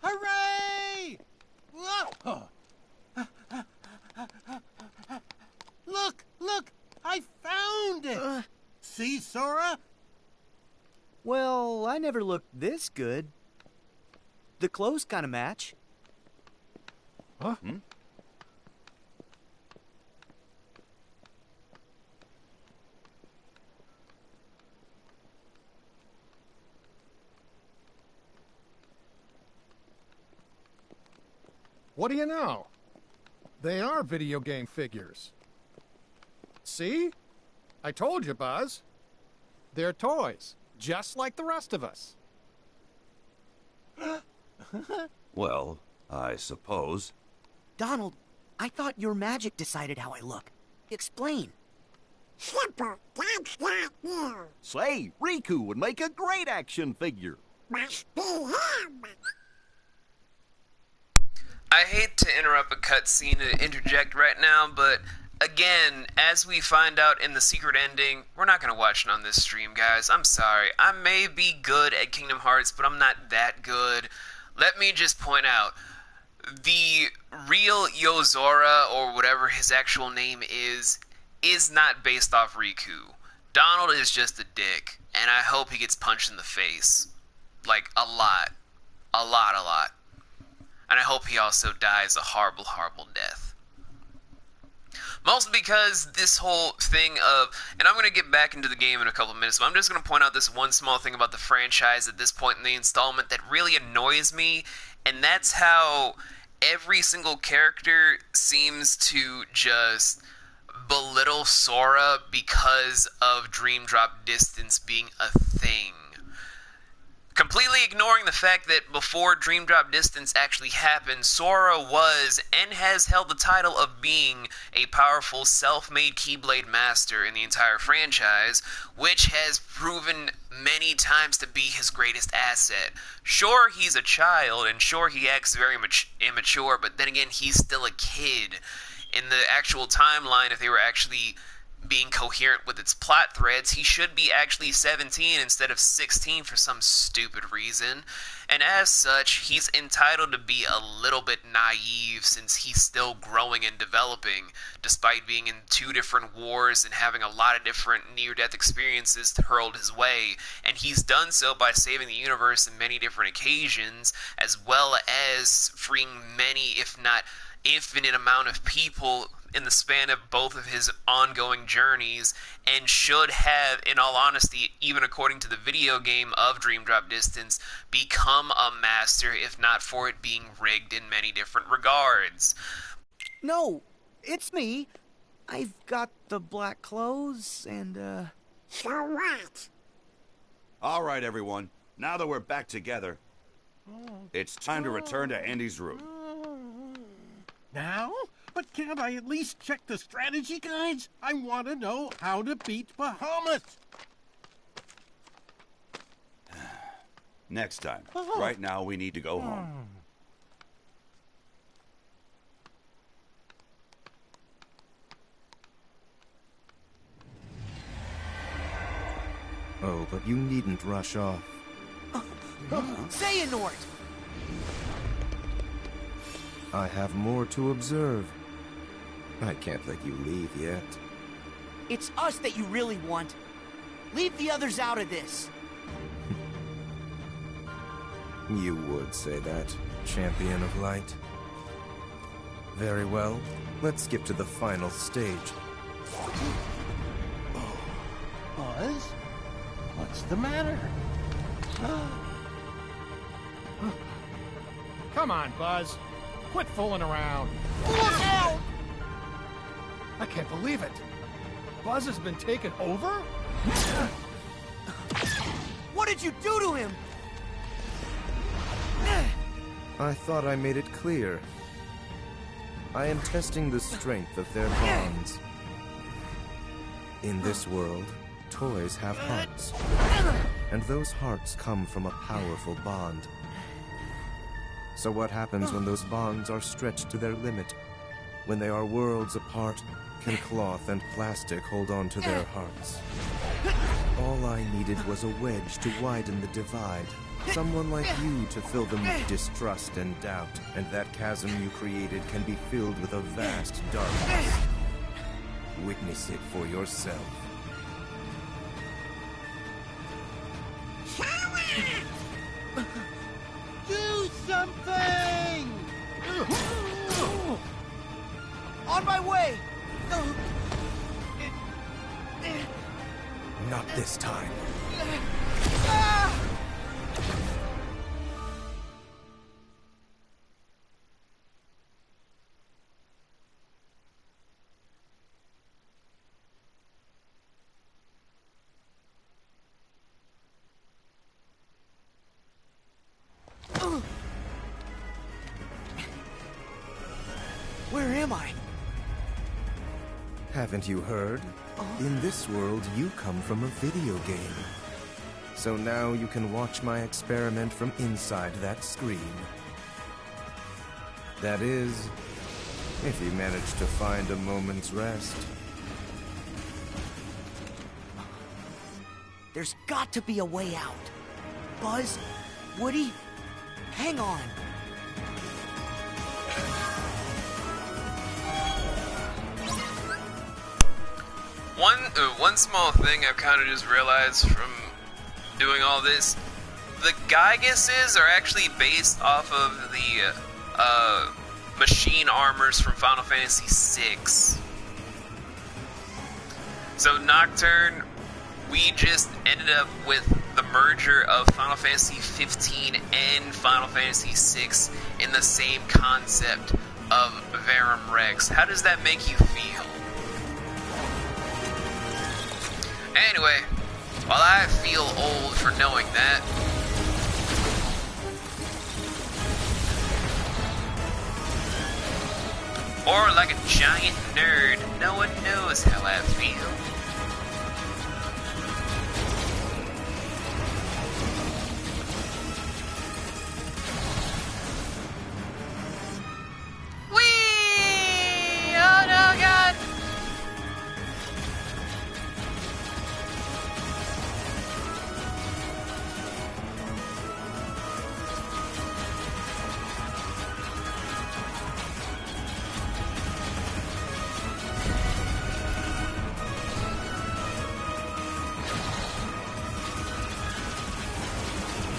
Hooray! Whoa. Look! I found it! See, Sora? Well, I never looked this good. The clothes kind of match. Huh? What do you know? They are video game figures. See? I told you, Buzz. They're toys, just like the rest of us. Well, I suppose. Donald, I thought your magic decided how I look. Explain. Simple, that's not you. Say, Riku would make a great action figure. Must be him. I hate to interrupt a cutscene and interject right now, but again, as we find out in the secret ending, we're not going to watch it on this stream, guys. I'm sorry. I may be good at Kingdom Hearts, but I'm not that good. Let me just point out, the real Yozora, or whatever his actual name is not based off Riku. Donald is just a dick, and I hope he gets punched in the face. Like, a lot. A lot. And I hope he also dies a horrible, horrible death. Mostly because this whole thing of, and I'm going to get back into the game in a couple of minutes, but I'm just going to point out this one small thing about the franchise at this point in the installment that really annoys me, and that's how every single character seems to just belittle Sora because of Dream Drop Distance being a thing. Completely ignoring the fact that before Dream Drop Distance actually happened, Sora was and has held the title of being a powerful self-made Keyblade master in the entire franchise, which has proven many times to be his greatest asset. Sure, he's a child, and sure, he acts very immature, but then again, he's still a kid. In the actual timeline, if they were actually being coherent with its plot threads, he should be actually 17 instead of 16 for some stupid reason, and as such, he's entitled to be a little bit naive since he's still growing and developing, despite being in 2 different wars and having a lot of different near-death experiences hurled his way, and he's done so by saving the universe in many different occasions, as well as freeing many, if not infinite amount of people in the span of both of his ongoing journeys, and should have, in all honesty, even according to the video game of Dream Drop Distance, become a master, if not for it being rigged in many different regards. No, it's me. I've got the black clothes and, So what? All right, everyone. Now that we're back together, it's time to return to Andy's room. Now? But can't I at least check the strategy guides? I want to know how to beat Bahamut. Next time. Right now, we need to go home. Oh, but you needn't rush off. Xehanort! I have more to observe. I can't let you leave yet. It's us that you really want. Leave the others out of this. You would say that, champion of light. Very well. Let's skip to the final stage. Buzz? What's the matter? Come on, Buzz. Quit fooling around. Look out! I can't believe it. Buzz has been taken over? What did you do to him? I thought I made it clear. I am testing the strength of their bonds. In this world, toys have hearts. And those hearts come from a powerful bond. So what happens when those bonds are stretched to their limit? When they are worlds apart, can cloth and plastic hold on to their hearts? All I needed was a wedge to widen the divide. Someone like you to fill them with distrust and doubt. And that chasm you created can be filled with a vast darkness. Witness it for yourself. Do something! On my way! Not this time. Where am I? Haven't you heard? In this world, you come from a video game. So now you can watch my experiment from inside that screen. That is, if you manage to find a moment's rest. There's got to be a way out. Buzz, Woody, hang on. One small thing I've kind of just realized from doing all this, the Gyguses are actually based off of the machine armors from Final Fantasy VI. So Nocturne, we just ended up with the merger of Final Fantasy 15 and Final Fantasy VI in the same concept of Verum Rex. How does that make you feel? Anyway, while I feel old for knowing that, or like a giant nerd, no one knows how I feel. Whee! Oh no, God!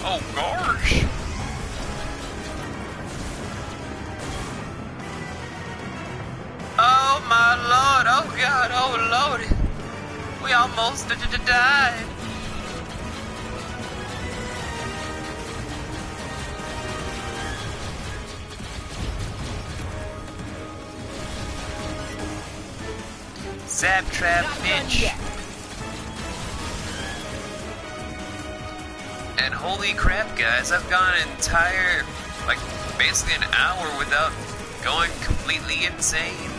Oh gosh! Oh my almost died. Zap trap, bitch. And holy crap, guys, I've gone an entire, like, basically an hour without going completely insane.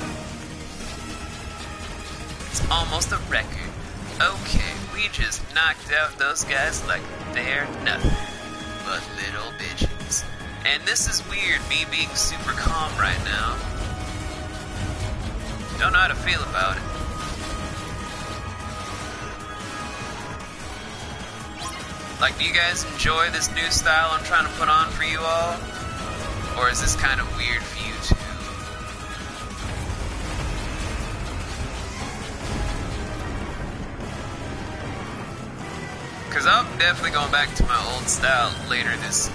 It's almost a record. Okay, we just knocked out those guys like they're nothing but little bitches. And this is weird, me being super calm right now. Don't know how to feel about it. Like, do you guys enjoy this new style I'm trying to put on for you all? Or is this kind of weird for you too? Because I'm definitely going back to my old style later this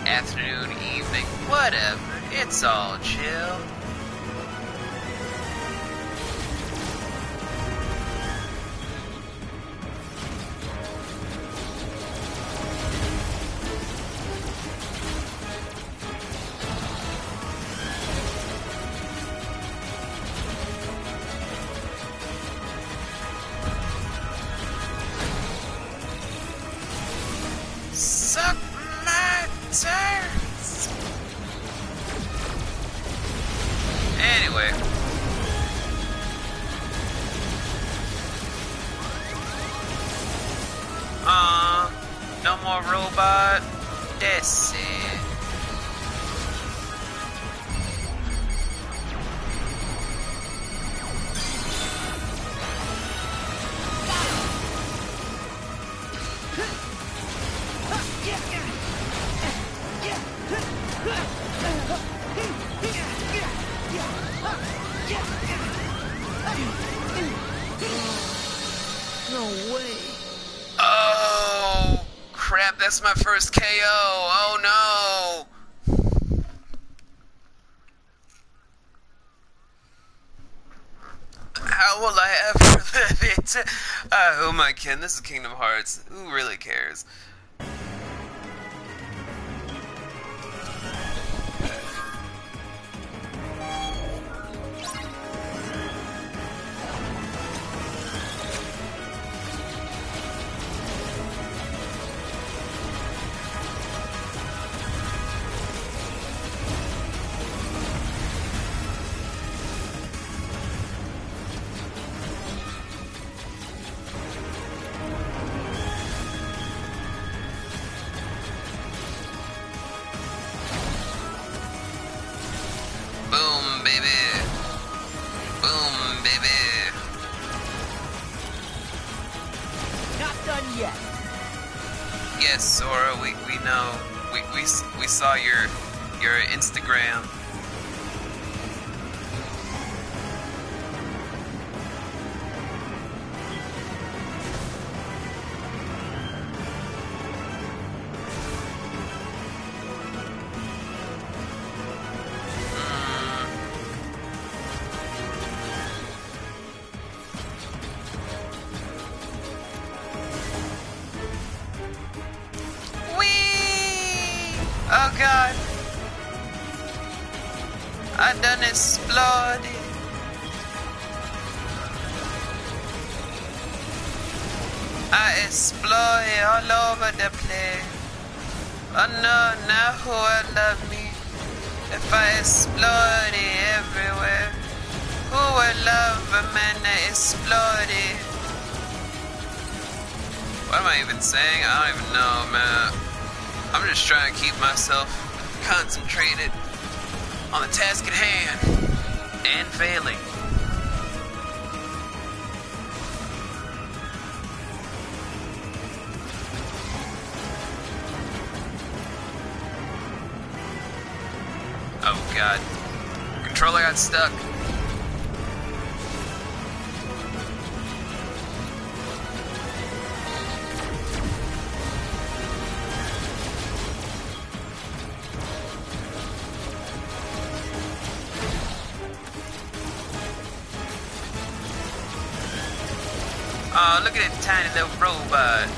afternoon, evening, whatever. It's all chill. Suck my turds. Anyway. No more robot. That's it. No way. Oh, crap, that's my first KO. Oh, no. How will I ever live it? Who am I kidding? This is Kingdom Hearts. Who really cares? Boom, baby. Boom, baby. Not done yet. Yes, Sora, we know. We saw your Instagram. Oh god. I done exploded. I exploded all over the place. Oh no, now who will love me? If I exploded everywhere. Who will love a man that exploded? What am I even saying? I don't even know, man. I'm just trying to keep myself concentrated on the task at hand and failing. Oh god. Controller got stuck. Oh, look at that tiny little robot.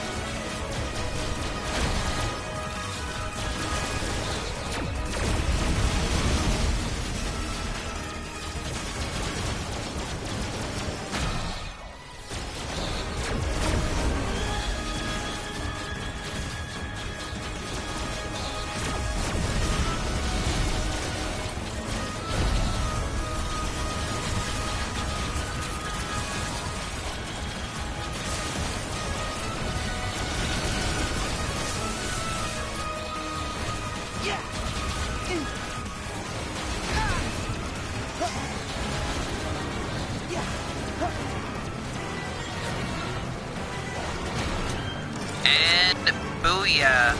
And booyah.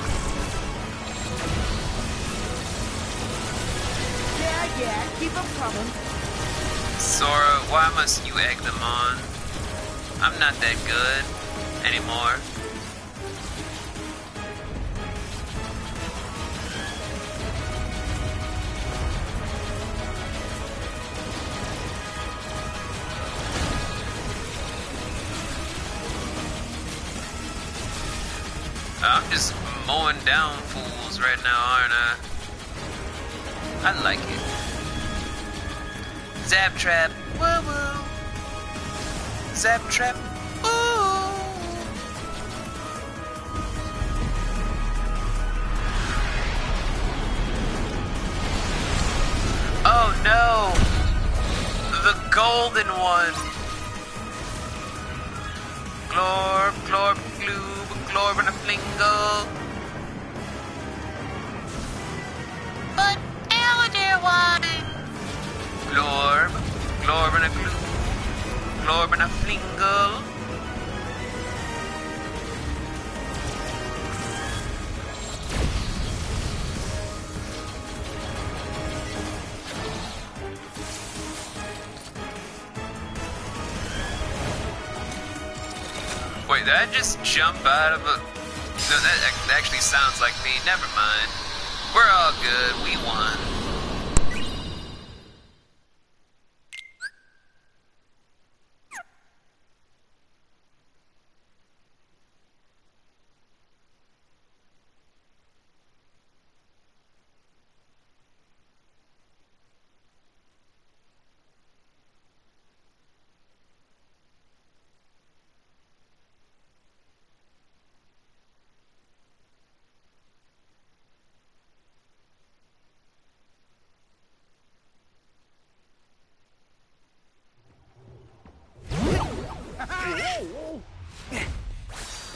Yeah, keep them coming. Sora, why must you egg them on? I'm not that good anymore. I'm just mowing down fools right now, aren't I? I like it. Zap trap, woo woo. Zap trap, ooh. Oh no! The golden one! Glorb, glorb, gloob, glorb and a flingle. But elder one. Glorb, glorb and a gloob, glorb and a flingle. Wait, did I just jump out of a... No, that actually sounds like me. Never mind. We're all good. We won.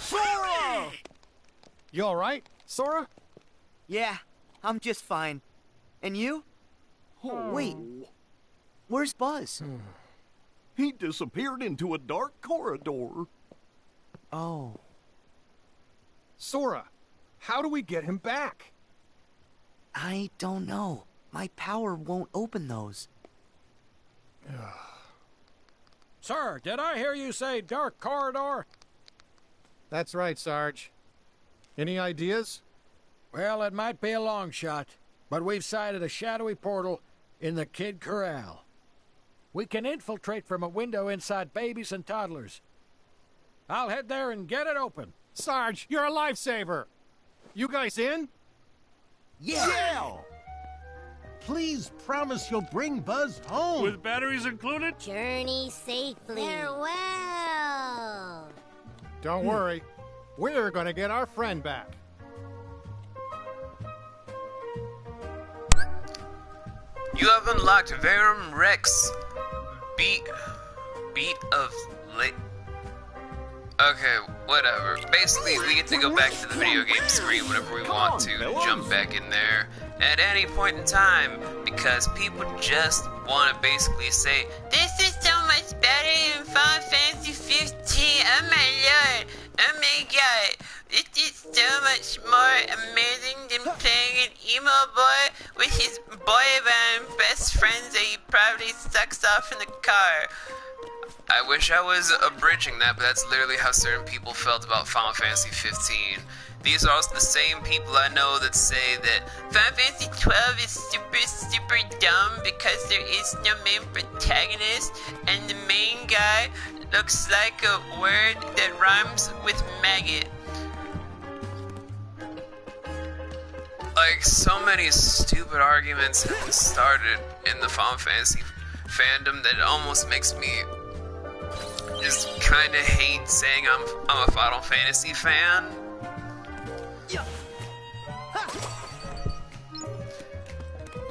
Sora! You alright, Sora? Yeah, I'm just fine. And you? Oh, wait. Where's Buzz? He disappeared into a dark corridor. Oh. Sora, how do we get him back? I don't know. My power won't open those. Sir, did I hear you say dark corridor? That's right, Sarge. Any ideas? Well, it might be a long shot, but we've sighted a shadowy portal in the Kid Corral. We can infiltrate from a window inside babies and toddlers. I'll head there and get it open. Sarge, you're a lifesaver. You guys in? Yeah! Please promise you'll bring Buzz home. With batteries included? Journey safely. Farewell. Don't worry. We're gonna get our friend back. You have unlocked Verum Rex. Beat of late. Okay, whatever. Basically, we get to go back to the video game screen whenever we want to, jump back in there at any point in time, because people just want to basically say, This is so much better than Final Fantasy 15. Oh my lord. Oh my god. This is so much more amazing than playing an emo boy with his boy band best friends that he probably sucks off in the car. I wish I was abridging that, but that's literally how certain people felt about Final Fantasy 15. These are also the same people I know that say that Final Fantasy 12 is super dumb because there is no main protagonist and the main guy looks like a word that rhymes with maggot. Like, so many stupid arguments have started in the Final Fantasy fandom that it almost makes me just kind of hate saying I'm a Final Fantasy fan.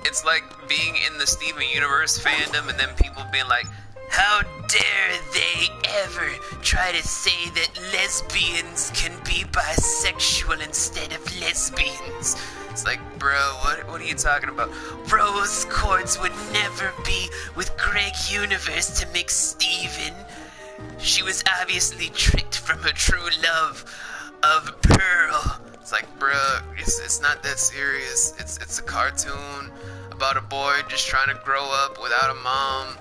It's like being in the Steven Universe fandom and then people being like, how dare they ever try to say that lesbians can be bisexual instead of lesbians? It's like, bro, what are you talking about? Rose Quartz would never be with Greg Universe to mix Steven. She was obviously tricked from her true love of Pearl. It's like, bro, it's not that serious. It's a cartoon about a boy just trying to grow up without a mom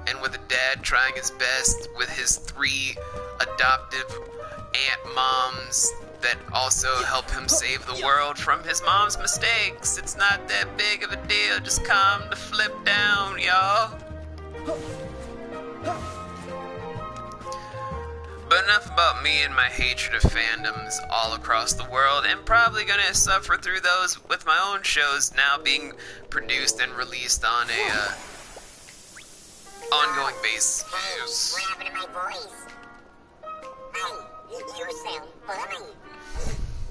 and with a dad trying his best with his 3 adoptive aunt moms that also help him save the world from his mom's mistakes. It's not that big of a deal. Just calm the flip down, y'all. But enough about me and my hatred of fandoms all across the world, and probably gonna suffer through those with my own shows now being produced and released on a ongoing basis. What happened to my voice? Hey, you sound funny.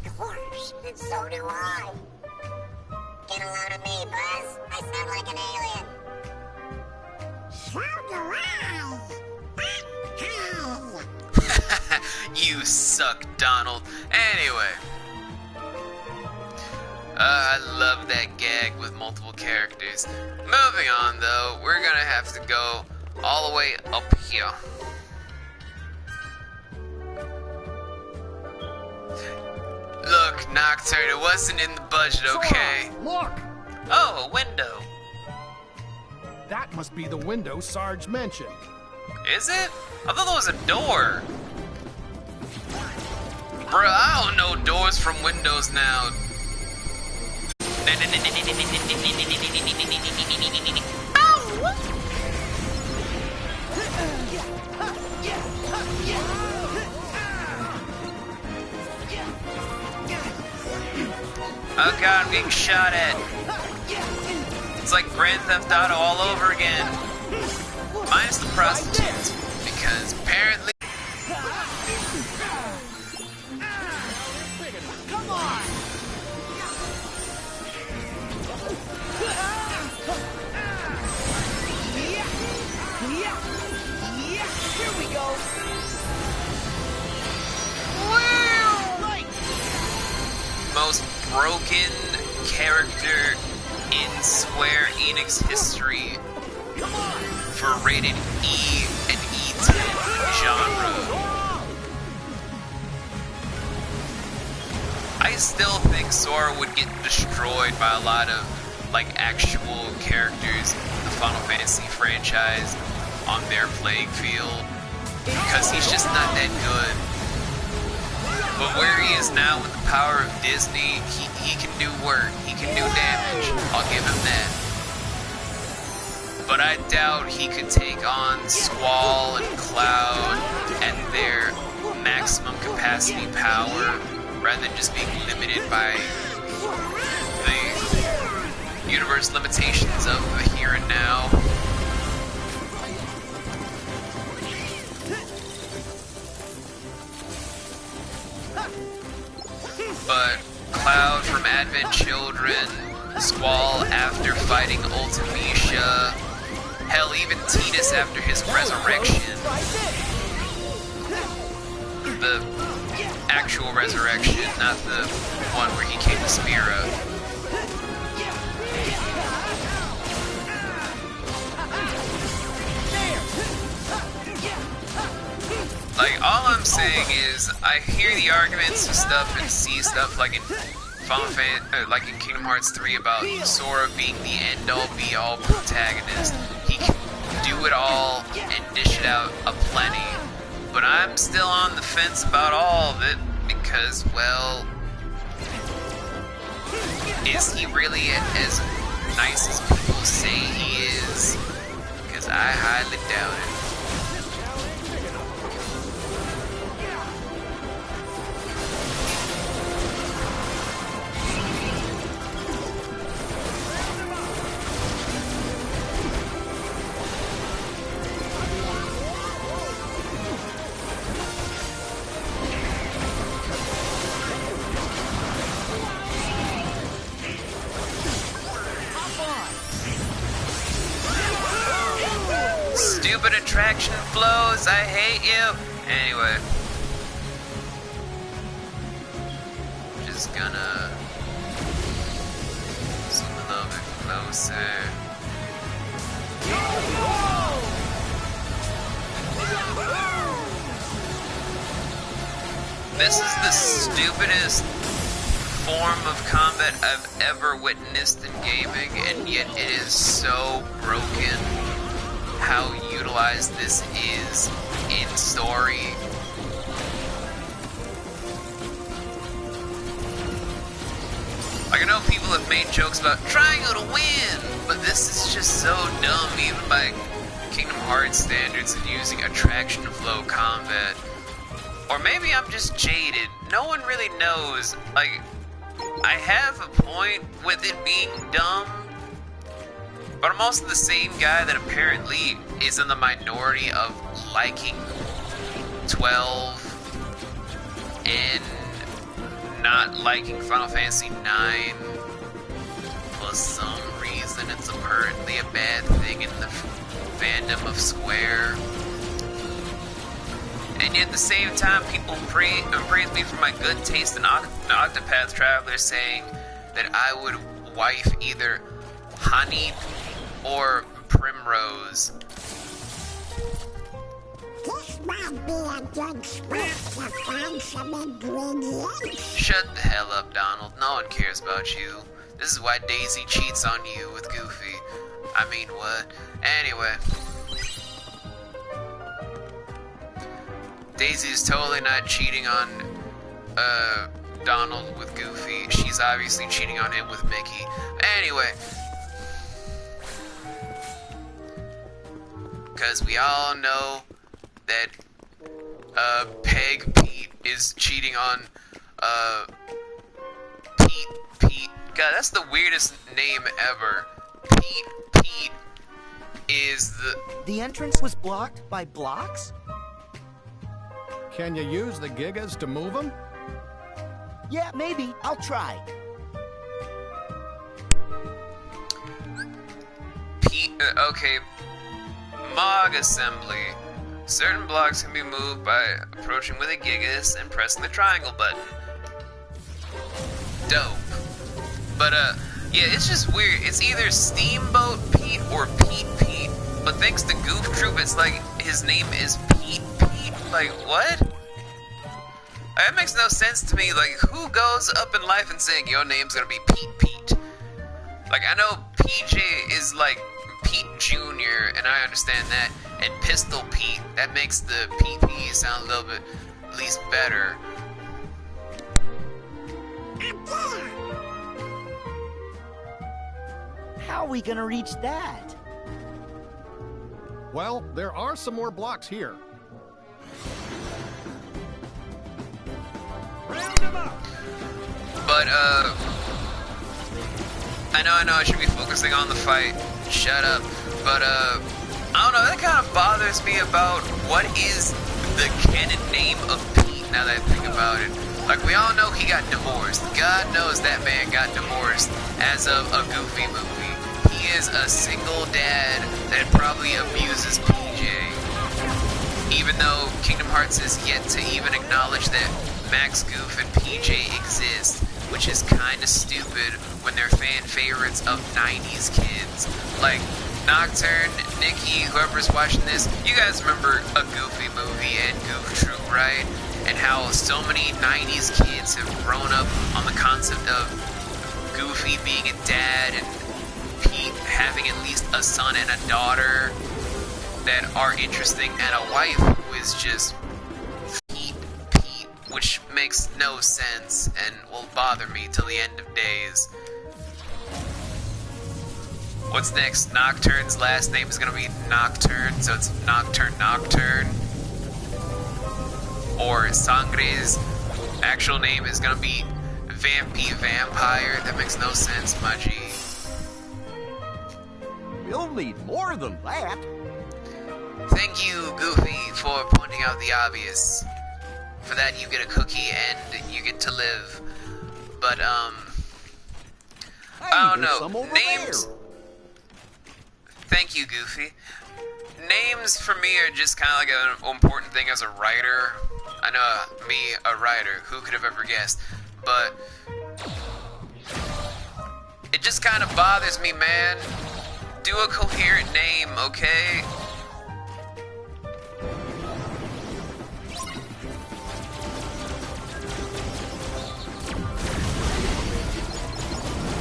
Of course, and so do I. Get a load of me, Buzz. I sound like an alien. So do I. You suck, Donald. Anyway. I love that gag with multiple characters. Moving on, though, we're gonna have to go all the way up here. Look, Nocturne, it wasn't in the budget, okay? Look! Oh, a window. That must be the window Sarge mentioned. Is it? I thought that was a door. Bruh, I don't know doors from windows now. Oh god, I'm getting shot at. It's like Grand Theft Auto all over again. Minus the prostitutes, because apparently... Come on! Here we go! Most broken character in Square Enix history for rated E and E10 genre. I still think Sora would get destroyed by a lot of like actual characters in the Final Fantasy franchise on their playing field because he's just not that good. But where he is now with the power of Disney, he can do work, he can do damage, I'll give him that. But I doubt he could take on Squall and Cloud at their maximum capacity power, rather than just being limited by the universe limitations of the here and now. But Cloud from Advent Children, Squall after fighting Ultimecia, hell, even Tidus after his resurrection. The actual resurrection, not the one where he came to Spira. Like, all I'm saying is, I hear the arguments and stuff and see stuff like in like in Kingdom Hearts 3 about Sora being the end-all be-all protagonist. He can do it all and dish it out aplenty. But I'm still on the fence about all of it because, well, is he really as nice as people say he is? Because I highly doubt it. stupid attraction flows. I hate you. Anyway. Just gonna zoom a little bit closer. This is the stupidest form of combat I've ever witnessed in gaming, and yet it is so broken how utilized this is in story. Like, I know people have made jokes about triangle to win, but this is just so dumb, even by Kingdom Hearts standards, and using attraction flow combat. Or maybe I'm just jaded. No one really knows. Like, I have a point with it being dumb, but I'm also the same guy that apparently is in the minority of liking 12 and not liking Final Fantasy 9 for some reason. It's apparently a bad thing in the fandom of Square. And yet at the same time, people praise me for my good taste in Octopath Traveler, saying that I would wife either Honey or Primrose. This might be a good spot to find some ingredients. Shut the hell up, Donald. No one cares about you. This is why Daisy cheats on you with Goofy. I mean, what? Anyway. Daisy is totally not cheating on Donald with Goofy. She's obviously cheating on him with Mickey. Anyway. Because we all know that Peg Pete is cheating on Pete. God, that's the weirdest name ever. Pete is The entrance was blocked by blocks? Can you use the Gigas to move them? Yeah, maybe. I'll try. Okay. Mog assembly. Certain blocks can be moved by approaching with a Gigas and pressing the triangle button. Dope. But, yeah, it's just weird. It's either Steamboat Pete or Pete. But thanks to Goof Troop, it's like his name is Pete. Like, what? That makes no sense to me. Like, who goes up in life and saying your name's gonna be Pete? Like, I know PJ is like Pete Jr., and I understand that. And Pistol Pete, that makes the PP sound a little bit, at least better. How are we gonna reach that? Well, there are some more blocks here. But, I know I should be focusing on the fight. Shut up. But, I don't know, that kind of bothers me about what is the canon name of Pete, now that I think about it. Like, we all know he got divorced. God knows that man got divorced as of a Goofy movie. He is a single dad that probably abuses PJ. Even though Kingdom Hearts is yet to even acknowledge that Max Goof and PJ exist, which is kinda stupid when they're fan favorites of 90s kids. Like, Nocturne, Nikki, whoever's watching this, you guys remember a Goofy movie and Goof Troop, right? And how so many 90s kids have grown up on the concept of Goofy being a dad and Pete having at least a son and a daughter that are interesting, and a wife who is just Pete, which makes no sense and will bother me till the end of days. What's next? Nocturne's last name is gonna be Nocturne, so it's Nocturne. Or Sangre's actual name is gonna be Vampire. That makes no sense, my G. You'll need more than that. Thank you, Goofy, for pointing out the obvious. For that, you get a cookie and you get to live. But, I don't know. Names. Thank you, Goofy. names for me are just kind of like an important thing as a writer. I know me, a writer, who could have ever guessed? But it just kind of bothers me, man. Do a coherent name, okay?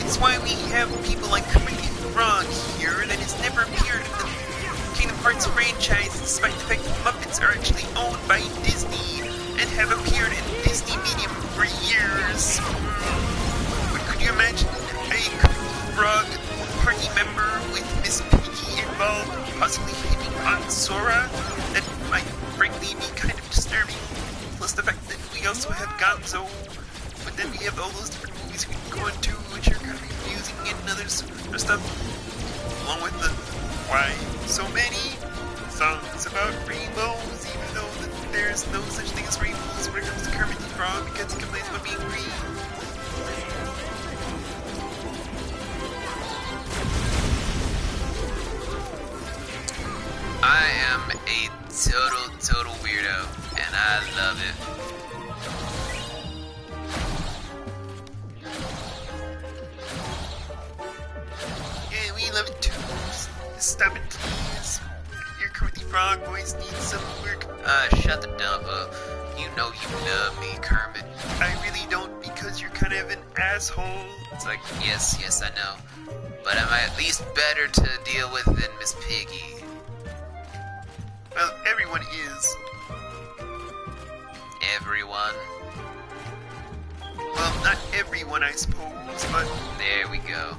It's why we have people like Kermit the Frog here that has never appeared in the Kingdom Hearts franchise, despite the fact that Muppets are actually owned by Disney and have appeared in Disney medium for years. But could you imagine a Kermit the Frog party member with Miss Piggy involved, possibly hitting on Sora? That might frankly be kind of disturbing. Plus the fact that we also have Gonzo, but then we have all those different movies we can go into, which are kind of confusing and other stuff. Along with the why so many songs about rainbows, even though there's no such thing as rainbows when it comes to Kermit the Frog because he complains about being green. I am a total weirdo, and I love it. Yeah, we love it too. Stop it, please. Your Kermit the Frog voice needs some work. Shut the dump up. You know you love me, Kermit. I really don't because you're kind of an asshole. It's like, yes, I know. But am I at least better to deal with than Miss Piggy? Well, everyone is. Everyone? Well, not everyone, I suppose, but... There we go.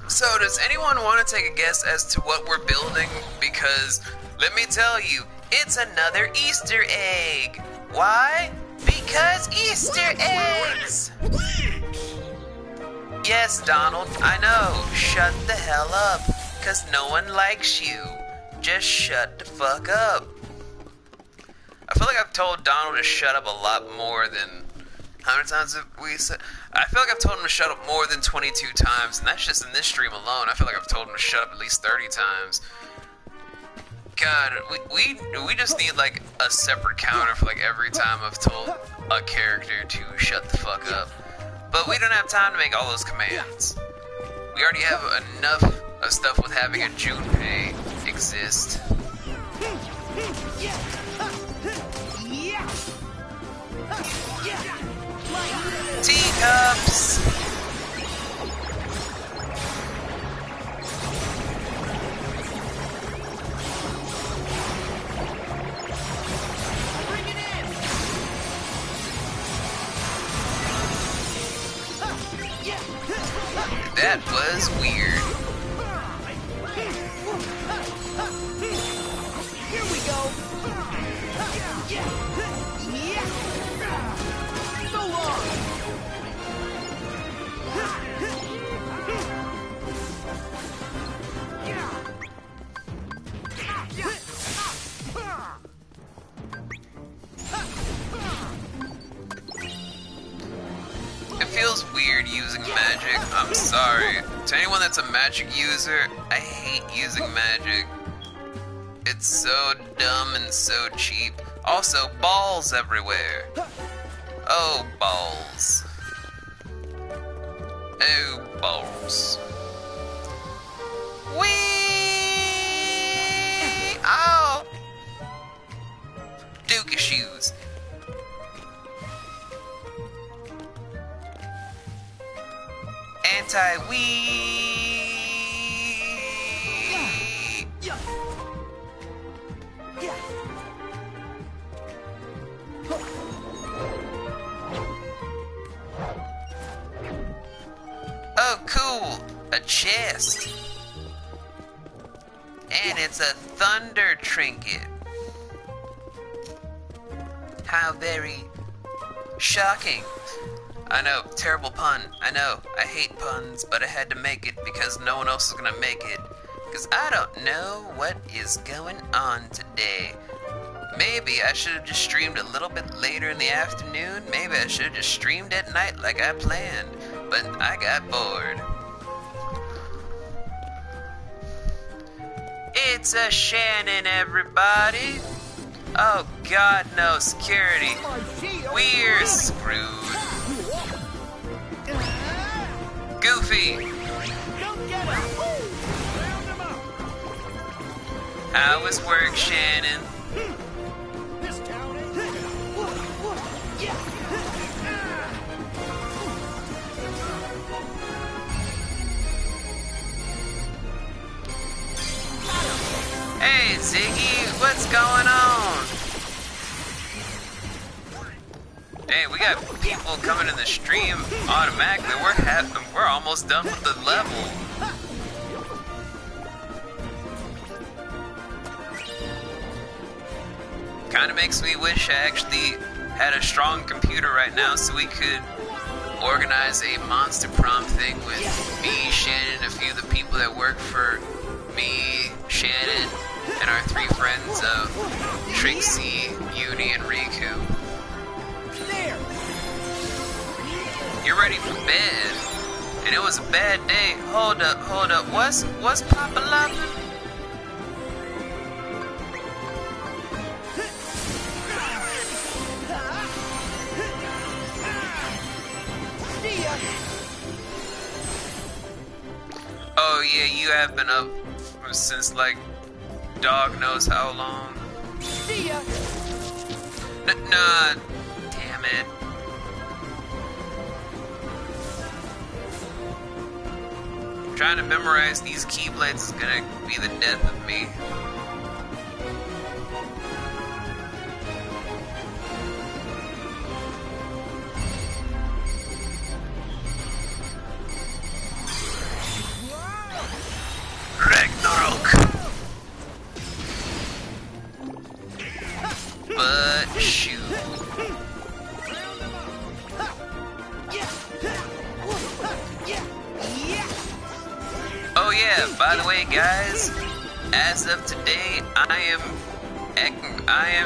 So, does anyone want to take a guess as to what we're building? Because, let me tell you, it's another Easter egg. Why? Because Easter eggs! Yes, Donald, I know. Shut the hell up. Because no one likes you. Just shut the fuck up. I feel like I've told Donald to shut up a lot more than... How many times have we said... I feel like I've told him to shut up more than 22 times, and that's just in this stream alone. I feel like I've told him to shut up at least 30 times. God, we just need, like, a separate counter for, like, every time I've told a character to shut the fuck up. But we don't have time to make all those commands. We already have enough of stuff with having a Junpei exist. Teacups! That was weird. Here we go. So long. It feels weird using magic. I'm sorry. To anyone that's a magic user, I hate using magic. It's so dumb and so cheap. Also, balls everywhere. Oh, balls. Oh, balls. Whee! Ow! Dookie shoes. Anti-wee! Oh, cool! A chest! And it's a thunder trinket. How very shocking. I know, terrible pun. I know, I hate puns, but I had to make it because no one else is gonna make it. Because I don't know what is going on today. Maybe I should have just streamed a little bit later in the afternoon. Maybe I should have just streamed at night like I planned. But I got bored. It's a Shannon, everybody. Oh God, no security. We're screwed. Goofy. How was work, Shannon? Hey, Ziggy, what's going on? Hey, we got people coming in the stream automatically. We're almost done with the level. Kind of makes me wish I actually had a strong computer right now so we could organize a monster prom thing with me, Shannon, a few of the people that work for me, Shannon, and our 3 friends of Trixie, Uni, and Riku. You're ready for bed, and it was a bad day. Hold up, what's Papa loving? Oh yeah, you have been up since like dog knows how long. See ya. Nah, damn it. Trying to memorize these keyblades is gonna be the death of me. Ragnarok! But shoot. Oh yeah, by the way guys, as of today, I am,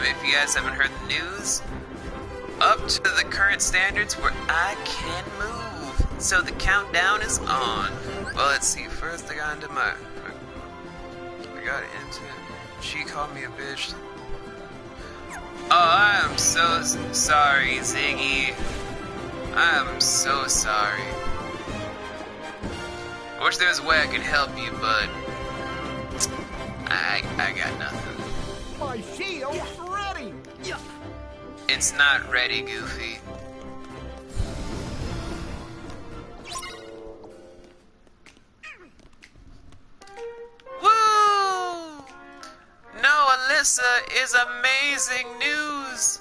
if you guys haven't heard the news, up to the current standards where I can move. So the countdown is on. Well, let's see, first I got into she called me a bitch. Oh, I am so sorry, Ziggy. I am so sorry. I wish there was a way I could help you, but I got nothing. My shield's ready. It's not ready, Goofy. Woo! No, Alyssa is amazing news.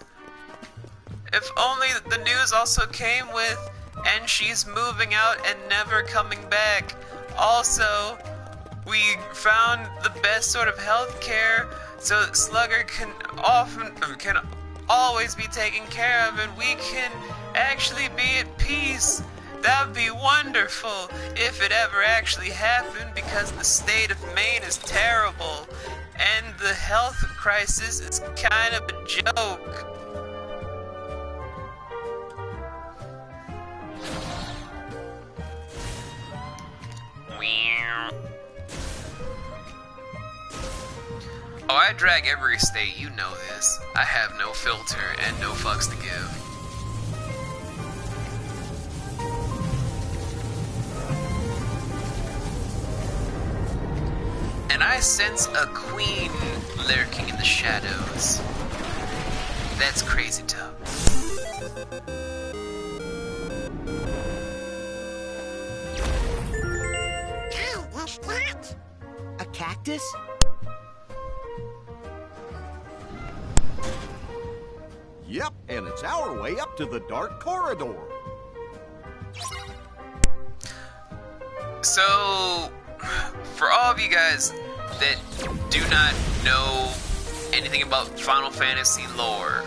If only the news also came with, and she's moving out and never coming back. Also, we found the best sort of health care so that Slugger can always be taken care of and we can actually be at peace. That would be wonderful if it ever actually happened, because the state of Maine is terrible and the health crisis is kind of a joke. Oh, I drag every state, you know this. I have no filter and no fucks to give. And I sense a queen lurking in the shadows. That's crazy tough. Hey, what's that? A cactus? Yep, and it's our way up to the dark corridor. So, for all of you guys that do not know anything about Final Fantasy lore,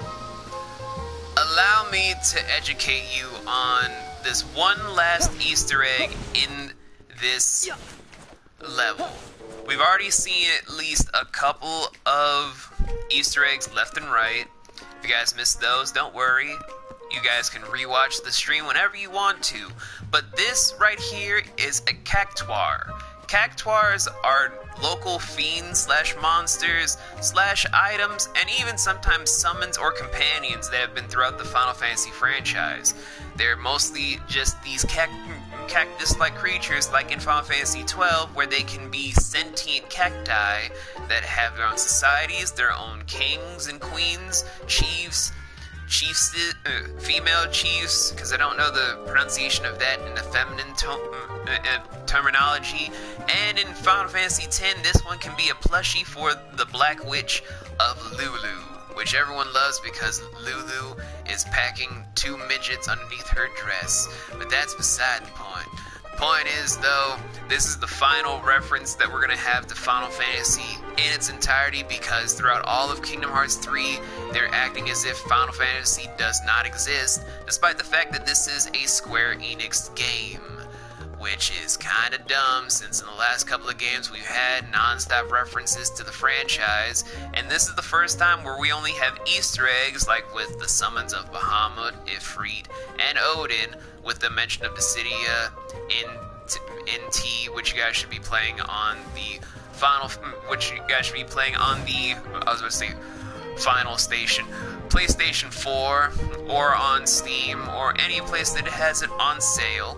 allow me to educate you on this one last Easter egg in this level. We've already seen at least a couple of Easter eggs left and right. If you guys missed those, don't worry. You guys can rewatch the stream whenever you want to. But this right here is a cactuar. Cactuars are local fiends slash monsters slash items and even sometimes summons or companions that have been throughout the Final Fantasy franchise. They're mostly just these cactus-like creatures like in Final Fantasy XII, where they can be sentient cacti that have their own societies, their own kings and queens, chiefs, female chiefs, because I don't know the pronunciation of that in the feminine terminology. And in Final Fantasy X, this one can be a plushie for the Black Witch of Lulu, which everyone loves because Lulu is packing 2 midgets underneath her dress. But that's beside the point. The point is, though, this is the final reference that we're going to have to Final Fantasy in its entirety, because throughout all of Kingdom Hearts 3, they're acting as if Final Fantasy does not exist, despite the fact that this is a Square Enix game. Which is kinda dumb, since in the last couple of games we've had non-stop references to the franchise, and this is the first time where we only have Easter eggs, like with the summons of Bahamut, Ifrit, and Odin, with the mention of Dissidia in T, which you guys should be playing on the final station, PlayStation 4, or on Steam, or any place that has it on sale.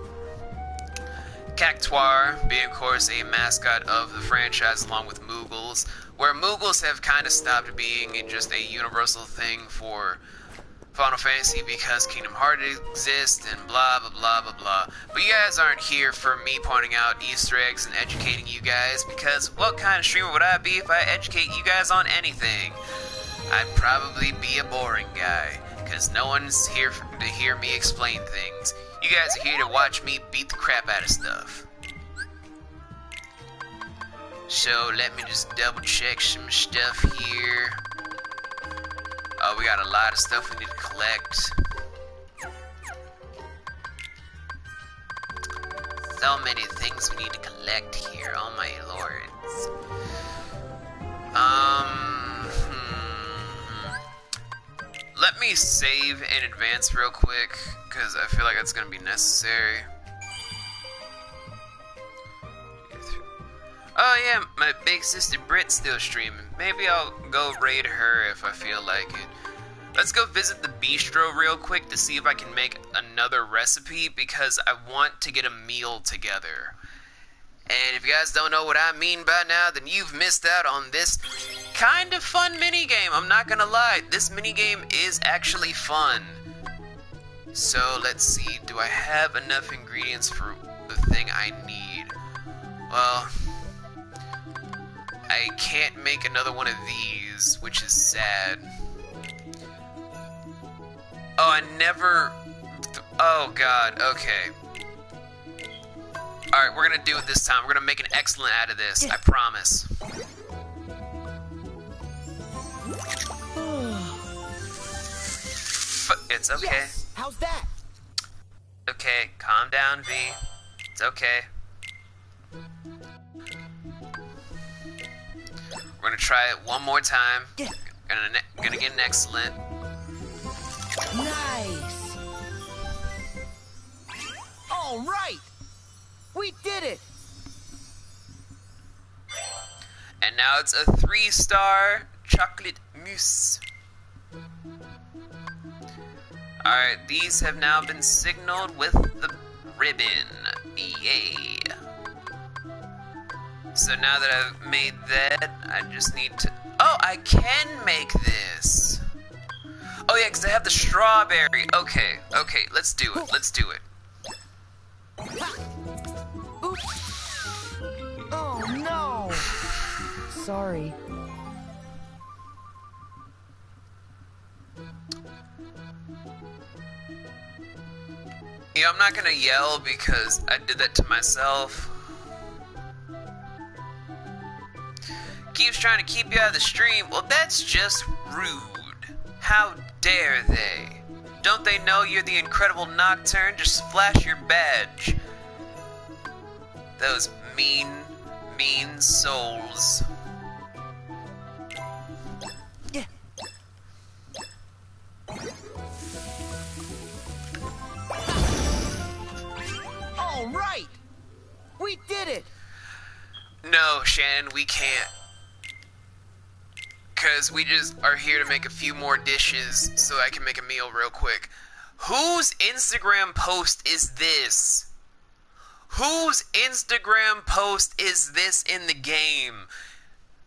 Cactuar being, of course, a mascot of the franchise along with Moogles, where Moogles have kind of stopped being just a universal thing for Final Fantasy because Kingdom Hearts exists and blah blah blah blah blah. But you guys aren't here for me pointing out Easter eggs and educating you guys, because what kind of streamer would I be if I educate you guys on anything? I'd probably be a boring guy, because no one's here to hear me explain things. You guys are here to watch me beat the crap out of stuff. So let me just double check some stuff here. Oh, we got a lot of stuff we need to collect. So many things we need to collect here, oh my lords. Let me save in advance real quick, because I feel like that's going to be necessary. Oh yeah, my big sister Brit's still streaming. Maybe I'll go raid her if I feel like it. Let's go visit the bistro real quick to see if I can make another recipe, because I want to get a meal together. And if you guys don't know what I mean by now, then you've missed out on this kind of fun minigame. I'm not gonna lie, this minigame is actually fun. So let's see, do I have enough ingredients for the thing I need? Well, I can't make another one of these, which is sad. Oh, I never... Oh god, okay. Alright, we're gonna do it this time. We're gonna make an excellent out of this, I promise. It's okay. Yes. How's that? Okay, calm down, V. It's okay. We're gonna try it one more time. Gonna get an excellent. Nice. All right. We did it. And now it's a 3-star chocolate mousse. Alright, these have now been signaled with the ribbon. Yay. So now that I've made that, I just need to... Oh, I can make this! Oh yeah, because I have the strawberry. Okay, let's do it. Let's do it. Oh no! Sorry. Yeah, I'm not gonna yell because I did that to myself. Keeps trying to keep you out of the stream. Well, that's just rude. How dare they? Don't they know you're the incredible Nocturne? Just flash your badge. Those mean souls. Yeah. All right! We did it! No, Shannon, we can't. Because we just are here to make a few more dishes so I can make a meal real quick. Whose Instagram post is this? Whose Instagram post is this in the game?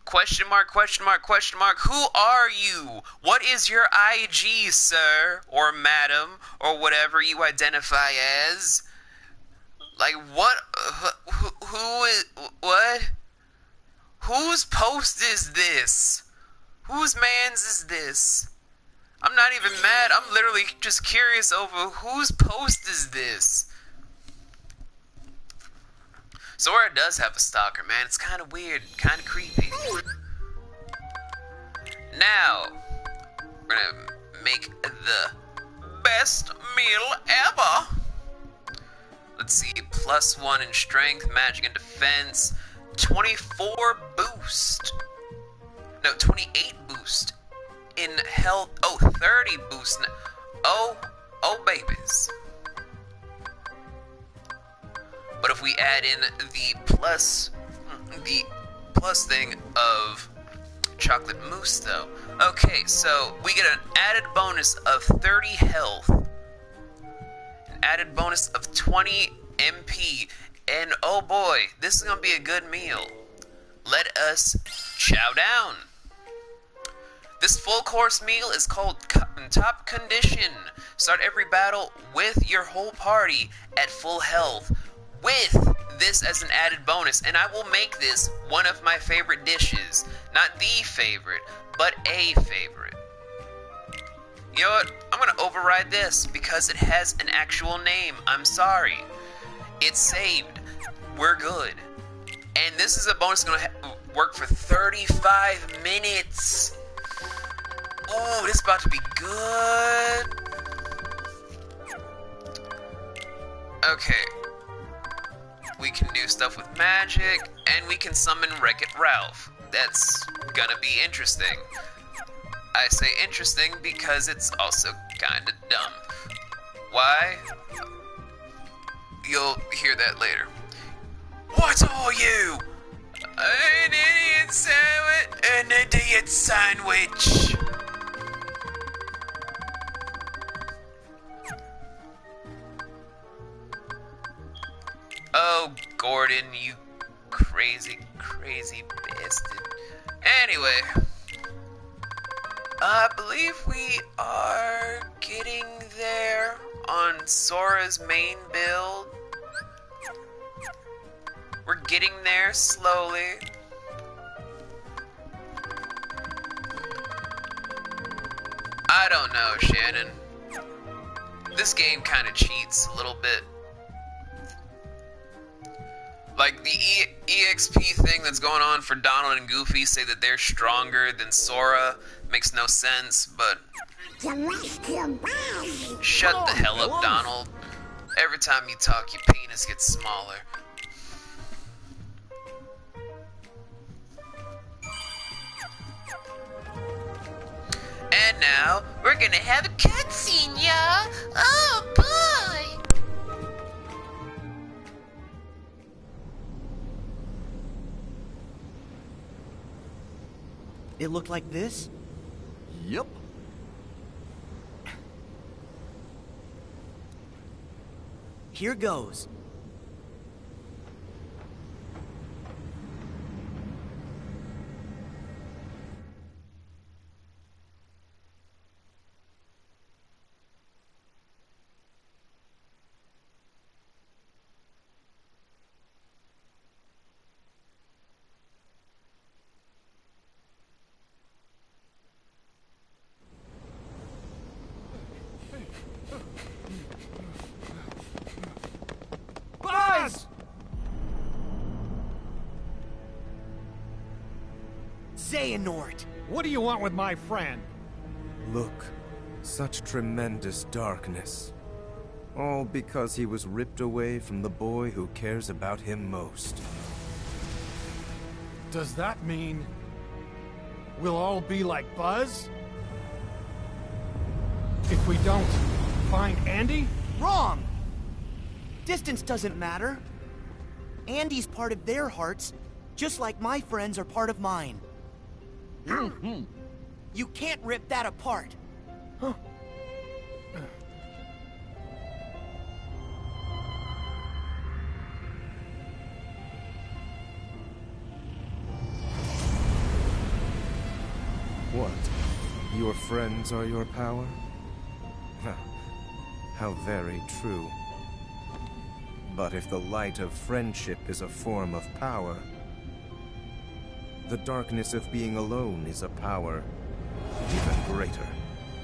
Question mark, question mark, question mark. Who are you? What is your IG, sir? Or madam? Or whatever you identify as? Like, what? Who is... What? Whose post is this? Whose man's is this? I'm not even mad. I'm literally just curious over whose post is this? Sora does have a stalker, man. It's kind of weird, kind of creepy. Now, we're gonna make the best meal ever. Let's see, +1 in strength, magic, and defense. 24 boost. No, 28 boost in health. Oh, 30 boost. Oh, babies. But if we add in the plus thing of chocolate mousse, though. Okay, so we get an added bonus of 30 health, an added bonus of 20 MP, and oh boy, this is gonna be a good meal. Let us chow down. This full course meal is called Top Condition. Start every battle with your whole party at full health, with this as an added bonus, and I will make this one of my favorite dishes. Not the favorite, but a favorite. You know what? I'm gonna override this because it has an actual name. I'm sorry. It's saved. We're good. And this is a bonus gonna work for 35 minutes. Ooh, this is about to be good. Okay. We can do stuff with magic, and we can summon Wreck-It Ralph. That's gonna be interesting. I say interesting because it's also kinda dumb. Why? You'll hear that later. What are you? An idiot sandwich? An idiot sandwich. Oh, Gordon, you crazy, crazy bastard. Anyway, I believe we are getting there on Sora's main build. We're getting there slowly. I don't know, Shannon. This game kind of cheats a little bit. Like, the EXP thing that's going on for Donald and Goofy say that they're stronger than Sora. Makes no sense, but... Shut the hell up, Donald. Every time you talk, your penis gets smaller. And now, we're gonna have a cutscene, y'all! Oh, boy! It looked like this? Yep. Here goes. Buzz! Xehanort! What do you want with my friend? Look, Such tremendous darkness. All because he was ripped away from the boy who cares about him most. Does that mean we'll all be like Buzz? If we don't find Andy? Wrong! Distance doesn't matter. Andy's part of their hearts, just like my friends are part of mine. You can't rip that apart. What? Your friends are your power? How very true. But if the light of friendship is a form of power, the darkness of being alone is a power even greater.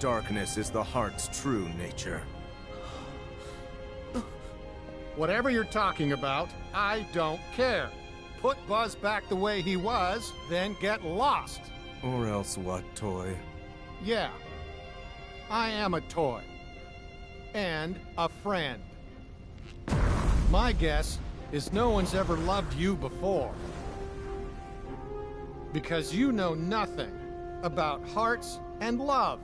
Darkness is the heart's true nature. Whatever you're talking about, I don't care. Put Buzz back the way he was, then get lost. Or else what, Toy? Yeah, I am a toy. And a friend. My guess is no one's ever loved you before. Because you know nothing about hearts and love.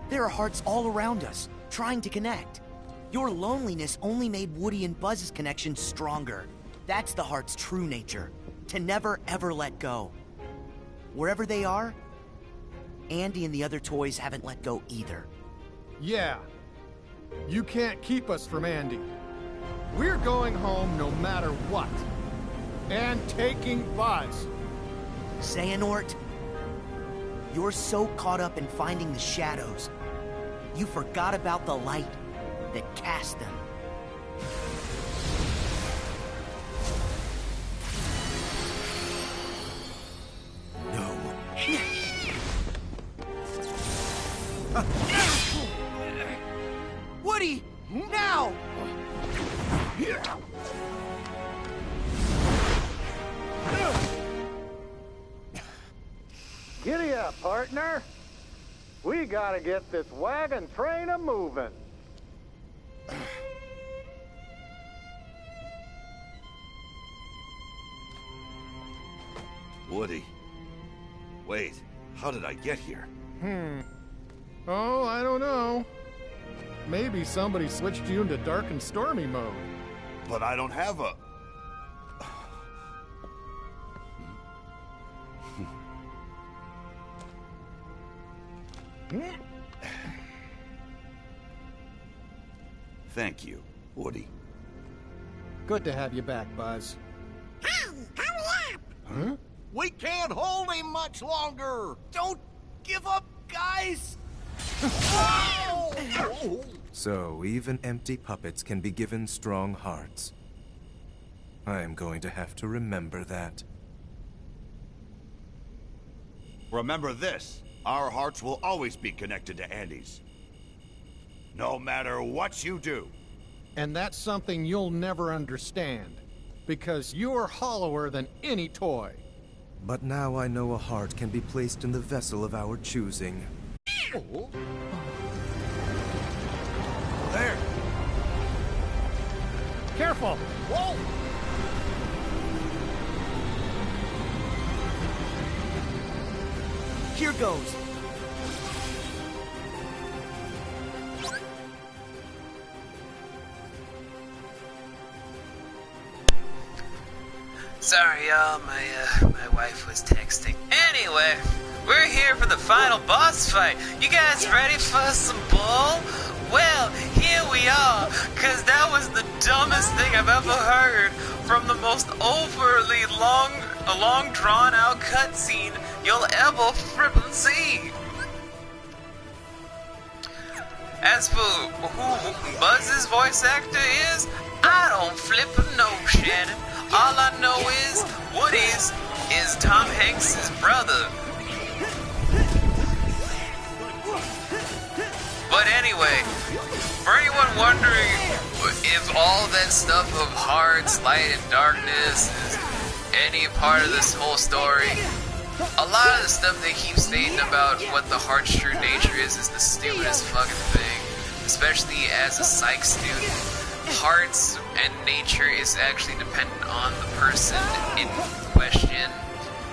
There are hearts all around us, trying to connect. Your loneliness only made Woody and Buzz's connection stronger. That's the heart's true nature, to never ever let go. Wherever they are, Andy and the other toys haven't let go either. Yeah, you can't keep us from Andy. We're going home no matter what. And taking Buzz. Xehanort, you're so caught up in finding the shadows, you forgot about the light that cast them. No. Woody! Now! Giddy up, partner. We gotta get this wagon train a-moving. Woody. Wait, how did I get here? Oh, I don't know. Maybe somebody switched you into dark and stormy mode. But I don't have a... Thank you, Woody. Good to have you back, Buzz. Hurry up! Huh? We can't hold him much longer! Don't give up, guys! So, even empty puppets can be given strong hearts. I am going to have to remember that. Remember this, our hearts will always be connected to Andy's. No matter what you do. And that's something you'll never understand. Because you're hollower than any toy. But now I know a heart can be placed in the vessel of our choosing. There! Careful! Whoa! Here goes. Sorry, y'all. My wife was texting. Anyway, we're here for the final boss fight. You guys ready for some bull? Well, here we are, cause that was the dumbest thing I've ever heard from the most overly long drawn out cutscene you'll ever frippin' see. As for who Buzz's voice actor is, I don't flippin' know, Shannon. All I know is Woody's is Tom Hanks' brother. But anyway, for anyone wondering if all that stuff of hearts, light, and darkness is any part of this whole story, A lot of the stuff they keep stating about what the heart's true nature is the stupidest fucking thing. Especially as a psych student. Hearts and nature is actually dependent on the person in question.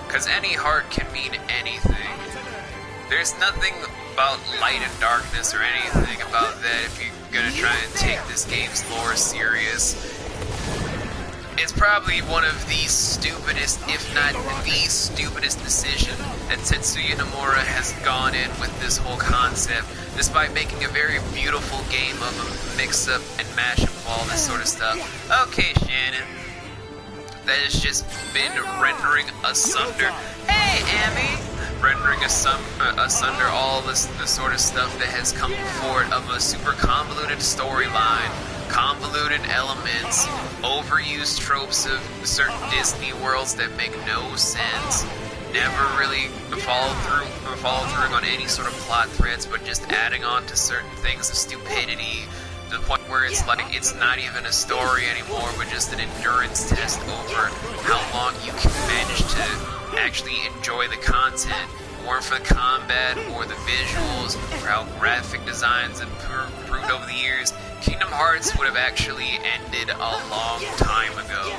Because any heart can mean anything. There's nothing about light and darkness or anything about that if you're gonna try and take this game's lore serious. It's probably one of the stupidest, if not the stupidest decision that Tetsuya Nomura has gone in with this whole concept, despite making a very beautiful game of a mix-up and mash-up of all this sort of stuff. Okay, Shannon. That has just been rendering asunder. Hey, Amy! Rendering asunder all the sort of stuff that has come forward of a super convoluted storyline, convoluted elements, overused tropes of certain Disney worlds that make no sense, never really follow through on any sort of plot threads, but just adding on to certain things of stupidity, to the point where it's like it's not even a story anymore, but just an endurance test over how long you can manage to actually enjoy the content, or for the combat, or the visuals, or how graphic designs have improved over the years. Kingdom Hearts would have actually ended a long time ago.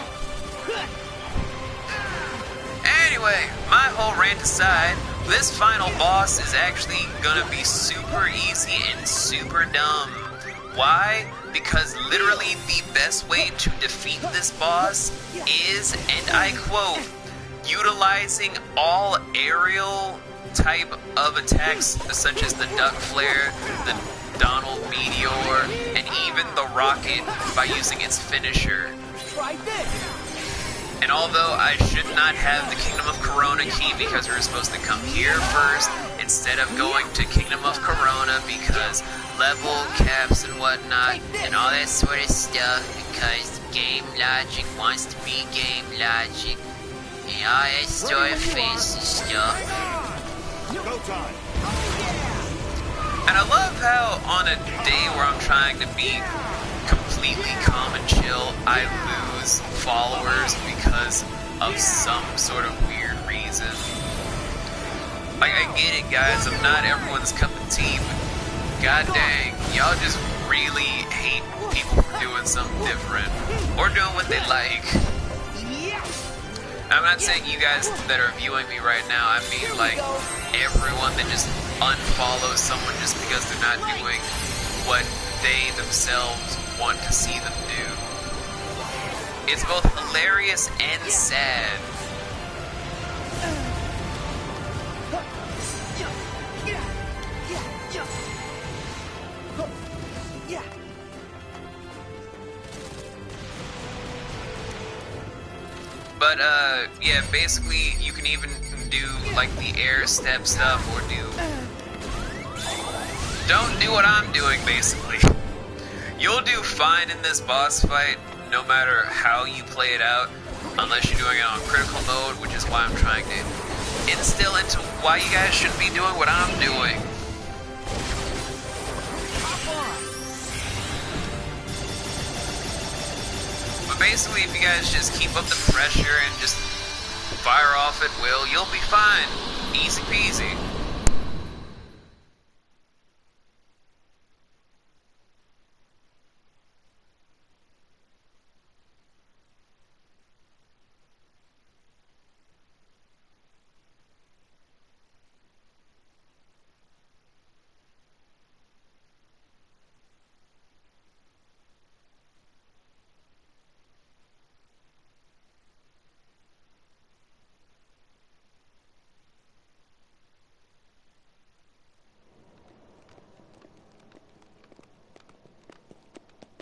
Anyway, my whole rant aside, this final boss is actually gonna be super easy and super dumb. Why? Because literally the best way to defeat this boss is, and I quote, utilizing all aerial type of attacks such as the duck flare, the Donald meteor, and even the rocket by using its finisher. Try this. And although I should not have the Kingdom of Corona key because we were supposed to come here first instead of going to Kingdom of Corona because level caps and whatnot and all that sort of stuff, because game logic wants to be game logic and all that sort of fancy stuff. Go time. And I love how on a day where I'm trying to be completely calm and chill, I lose followers because of some sort of weird reason. Like, I get it, guys, I'm not everyone's cup of tea, but god dang, y'all just really hate people for doing something different, or doing what they like. I'm not saying you guys that are viewing me right now, I mean like everyone that just unfollows someone just because they're not doing what they themselves want to see them do. It's both hilarious and sad. But, yeah, basically, you can even do, like, the air step stuff, or don't do what I'm doing, basically. You'll do fine in this boss fight, no matter how you play it out, unless you're doing it on critical mode, which is why I'm trying to instill into why you guys shouldn't be doing what I'm doing. Basically, if you guys just keep up the pressure and just fire off at will, you'll be fine. Easy peasy.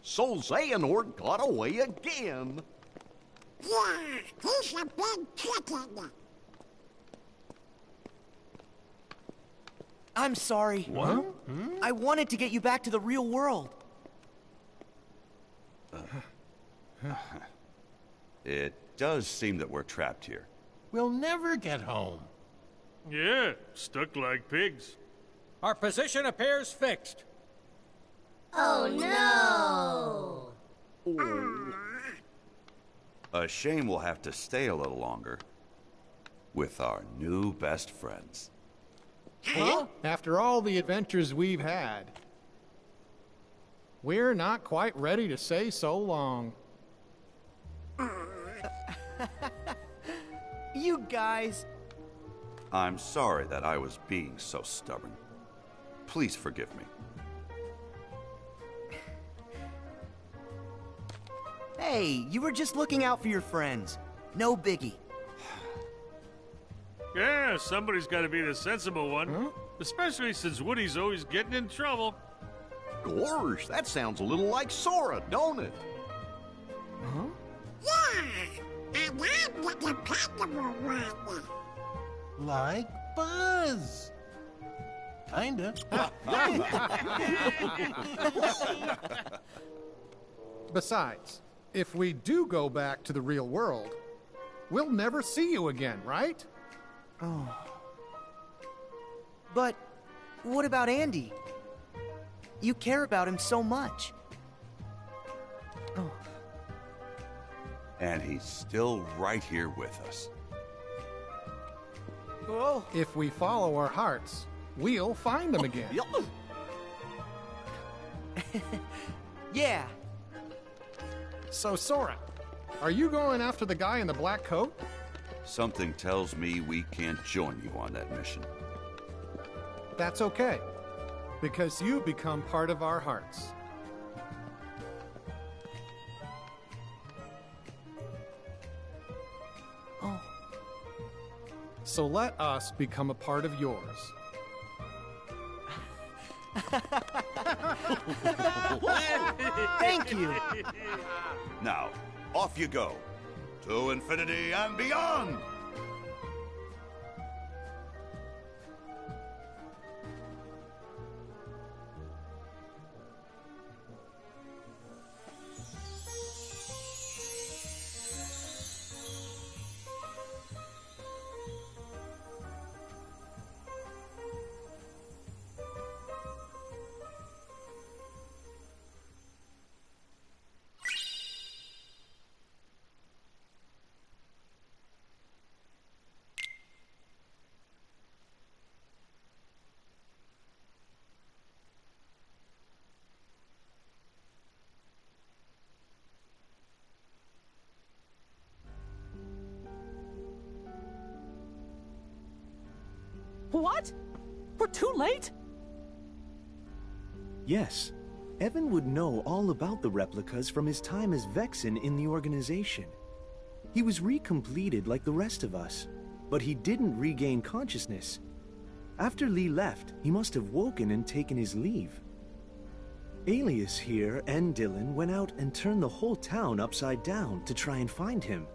So Xehanort got away again. Yeah, he's a big chicken. I'm sorry. What? I wanted to get you back to the real world. It does seem that we're trapped here. We'll never get home. Yeah, stuck like pigs. Our position appears fixed. Oh no! A shame we'll have to stay a little longer. with our new best friends. Huh? After all the adventures we've had, we're not quite ready to say so long. You guys. I'm sorry that I was being so stubborn. Please forgive me. Hey, you were just looking out for your friends. No biggie. Yeah, somebody's got to be the sensible one. Huh? Especially since Woody's always getting in trouble. Gosh, that sounds a little like Sora, don't it? Huh? Yeah, and I'm the dependable one. Like Buzz. Kinda. Besides, if we do go back to the real world, we'll never see you again, right? Oh. But what about Andy? You care about him so much. Oh. And he's still right here with us. Oh. If we follow our hearts, we'll find him again. Yeah. So, Sora, are you going after the guy in the black coat? Something tells me we can't join you on that mission. That's okay, because you become part of our hearts. Oh. So let us become a part of yours. Thank you. Now, off you go. To infinity and beyond! What? We're too late? Yes. Evan would know all about the replicas from his time as Vexen in the organization. He was recompleted like the rest of us, but he didn't regain consciousness. After Lee left, he must have woken and taken his leave. Alias here and Dylan went out and turned the whole town upside down to try and find him.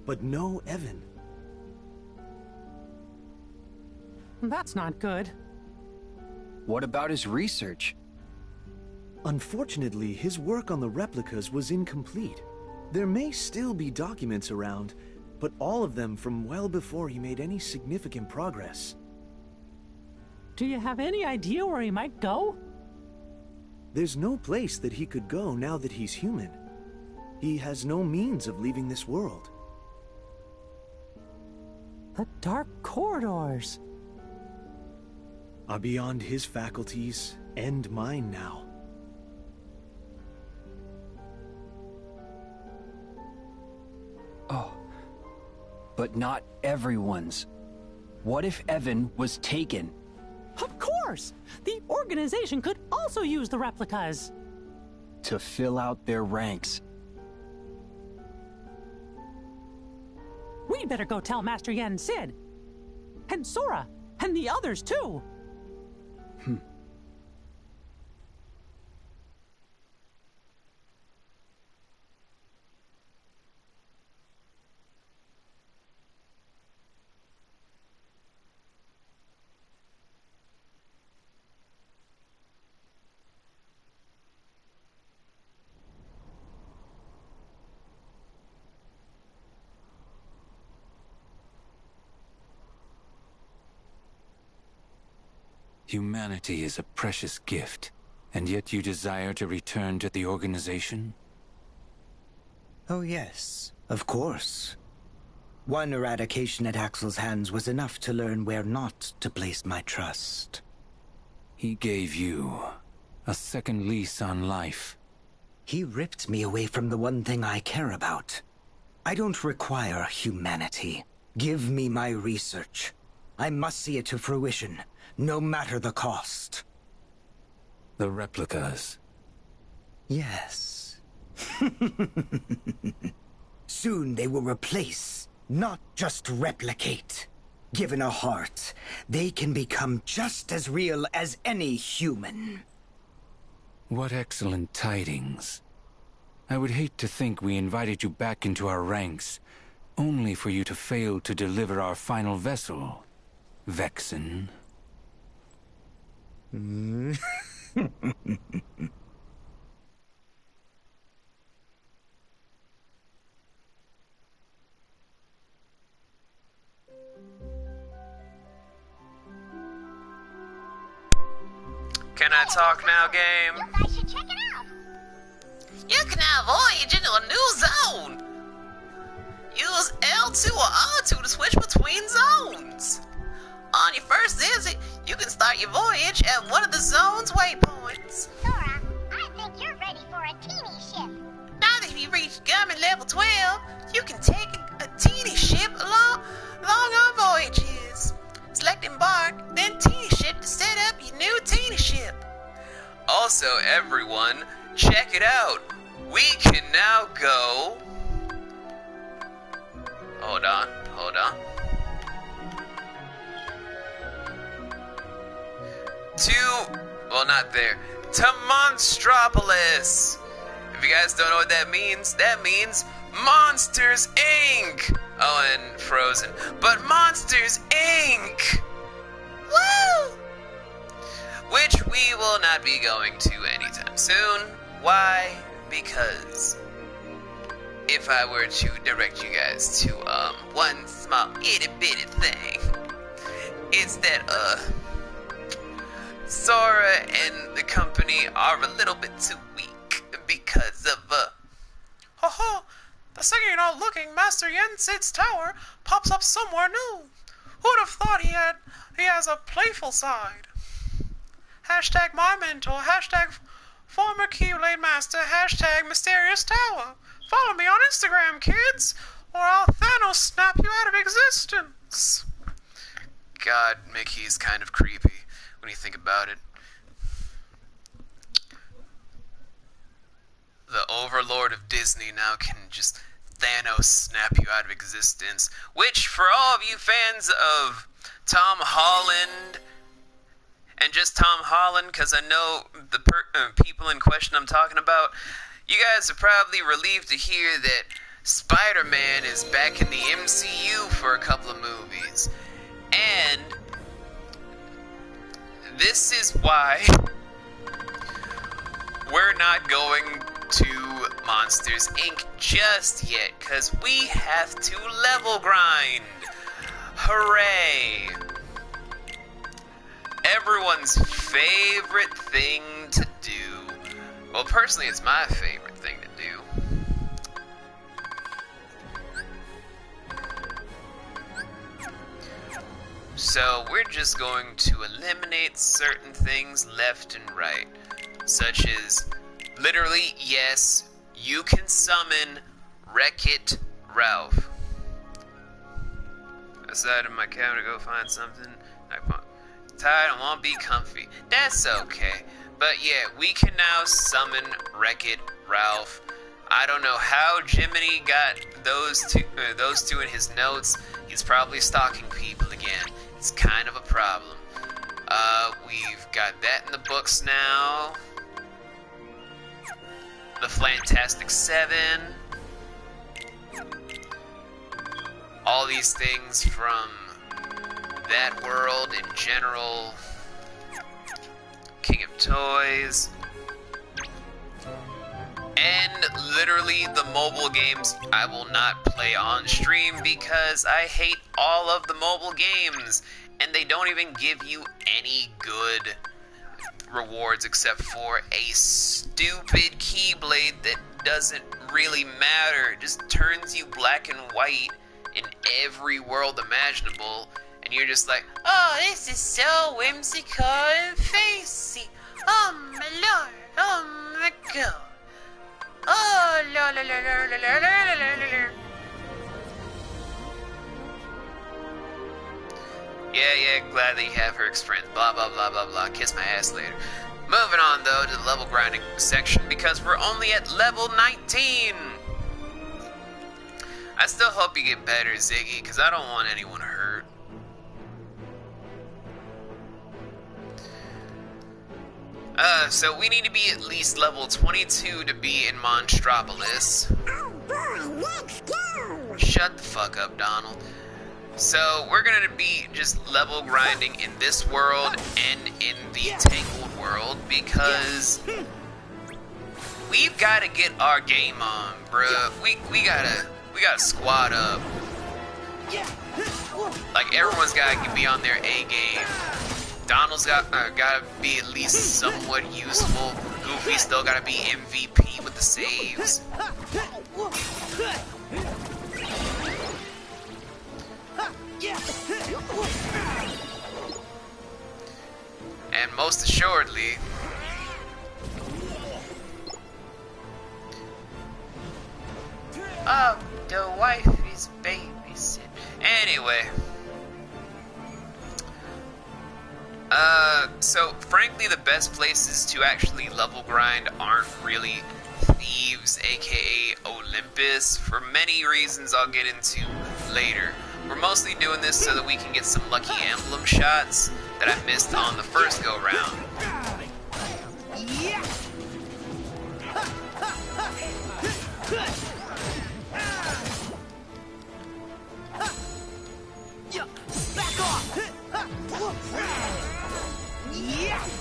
But no Evan. That's not good. What about his research? Unfortunately, his work on the replicas was incomplete. There may still be documents around, but all of them from well before he made any significant progress. Do you have any idea where he might go? There's no place that he could go now that he's human. He has no means of leaving this world. The dark corridors are beyond his faculties and mine now. Oh, but not everyone's. What if Evan was taken? Of course! The organization could also use the replicas. To fill out their ranks. We'd better go tell Master Yen Sid. And Sora. And the others, too. Humanity is a precious gift, and yet you desire to return to the organization? Oh yes, of course. One eradication at Axel's hands was enough to learn where not to place my trust. He gave you a second lease on life. He ripped me away from the one thing I care about. I don't require humanity. Give me my research. I must see it to fruition, no matter the cost. The replicas. Yes. Soon they will replace, not just replicate. Given a heart, they can become just as real as any human. What excellent tidings. I would hate to think we invited you back into our ranks, only for you to fail to deliver our final vessel, Vexen. Can I talk now, game? You guys should check it out. You can now voyage into a new zone. Use L2 or R2 to switch between zones. On your first visit, you can start your voyage at one of the zone's waypoints. Sora, I think you're ready for a teeny ship. Now that you've reached Garmin level 12, you can take a teeny ship along our voyages. Select embark, then teeny ship to set up your new teeny ship. Also, everyone, check it out. We can now go... Hold on. Well, not there. To Monstropolis. If you guys don't know what that means Monsters, Inc. Oh, and Frozen. But Monsters, Inc. Woo! Which we will not be going to anytime soon. Why? Because if I were to direct you guys to one small itty bitty thing, it's that Sora and the company are a little bit too weak because of the singing out looking Master Yensid's tower pops up somewhere new. Who'd have thought he has a playful side? Hashtag my mentor, hashtag former Keyblade Master, hashtag mysterious tower. Follow me on Instagram, kids, or I'll Thanos snap you out of existence. God, Mickey's kind of creepy when you think about it. The overlord of Disney now can just Thanos snap you out of existence. Which, for all of you fans of Tom Holland, and just Tom Holland, because I know the people in question I'm talking about, you guys are probably relieved to hear that Spider-Man is back in the MCU for a couple of movies. And this is why we're not going to Monsters, Inc. just yet, because we have to level grind. Hooray! Everyone's favorite thing to do. Well, personally, it's my favorite thing to do. So, we're just going to eliminate certain things left and right. Such as, literally, yes, you can summon Wreck-It Ralph. Aside of my cabin to go find something. Tired, I won't be comfy. That's okay. But yeah, we can now summon Wreck-It Ralph. I don't know how Jiminy got those two in his notes. He's probably stalking people again. It's kind of a problem. We've got that in the books now. The Fantastic Seven. All these things from that world in general. King of Toys. And literally the mobile games I will not play on stream because I hate all of the mobile games. And they don't even give you any good rewards except for a stupid Keyblade that doesn't really matter. It just turns you black and white in every world imaginable, and you're just like, oh, this is so whimsical and fancy. Oh my lord, oh my god. Oh, la la la la la la la la la. Yeah, glad that you have her friends. Blah, blah, blah, blah, blah. Kiss my ass later. Moving on, though, to the level grinding section, because we're only at level 19. I still hope you get better, Ziggy, because I don't want anyone hurt. So we need to be at least level 22 to be in Monstropolis. Oh boy, let's go! Shut the fuck up, Donald. So we're gonna be just level grinding in this world and in the Tangled world because we've got to get our game on, bruh. We gotta squad up. Like everyone's gotta be on their A game. Donald's gotta be at least somewhat useful. Goofy's still gotta be MVP with the saves. And most assuredly, the wife is babysitting. Anyway. So frankly, the best places to actually level grind aren't really Thieves, aka Olympus, for many reasons I'll get into later. We're mostly doing this so that we can get some lucky emblem shots that I missed on the first go round.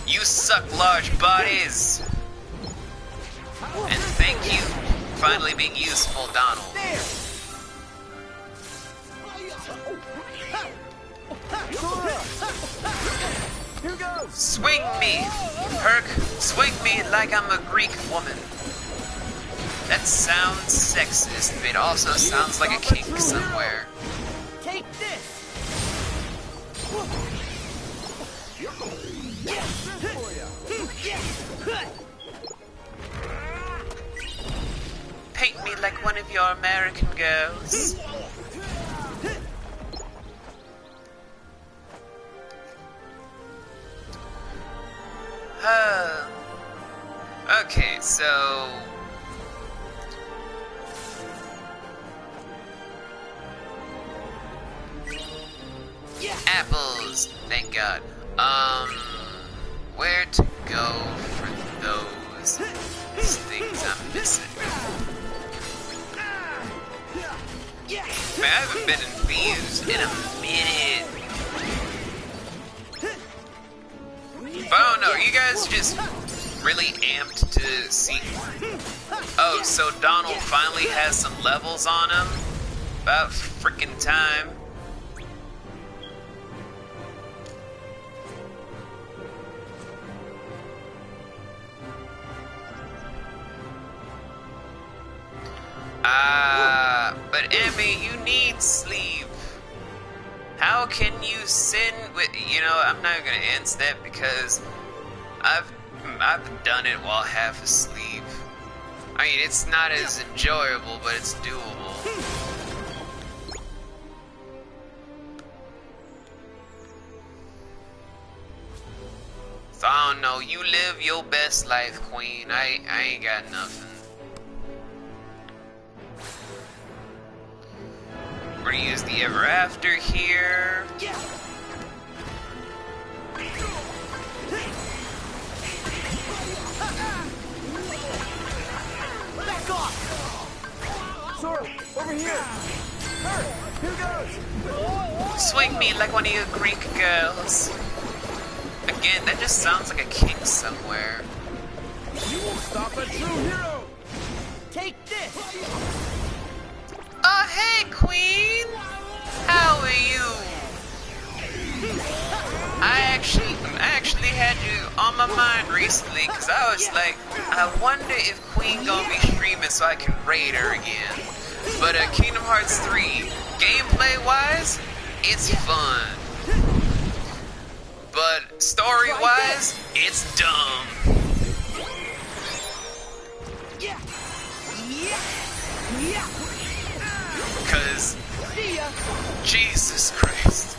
You suck, large bodies! And thank you for finally being useful, Donald. Swing me, Herc. Swing me like I'm a Greek woman. That sounds sexist, but it also sounds like a kink somewhere. Take this. Paint me like one of your American girls. Okay, so apples, thank God. Where to go for those things I'm missing? Man, I haven't been in Thieves in a minute. But I don't know, are you guys just really amped to see? Oh, so Donald finally has some levels on him? About freaking time. But Emmy, you need sleep. How can you sin with, you know, I'm not gonna answer that because I've done it while half asleep. I mean, it's not as enjoyable, but it's doable. So I don't know, you live your best life, Queen. I ain't got nothing. We're gonna use the Ever After here. Back off! Sora, over here! Hurry! Here goes! Swing me like one of your Greek girls. Again, that just sounds like a kink somewhere. You won't stop a true hero! Take this! Oh, hey, Queen! How are you? I actually had you on my mind recently, because I was like, I wonder if Queen gonna be streaming so I can raid her again. But Kingdom Hearts 3, game it's fun. But story-wise, it's dumb. Cause Jesus Christ.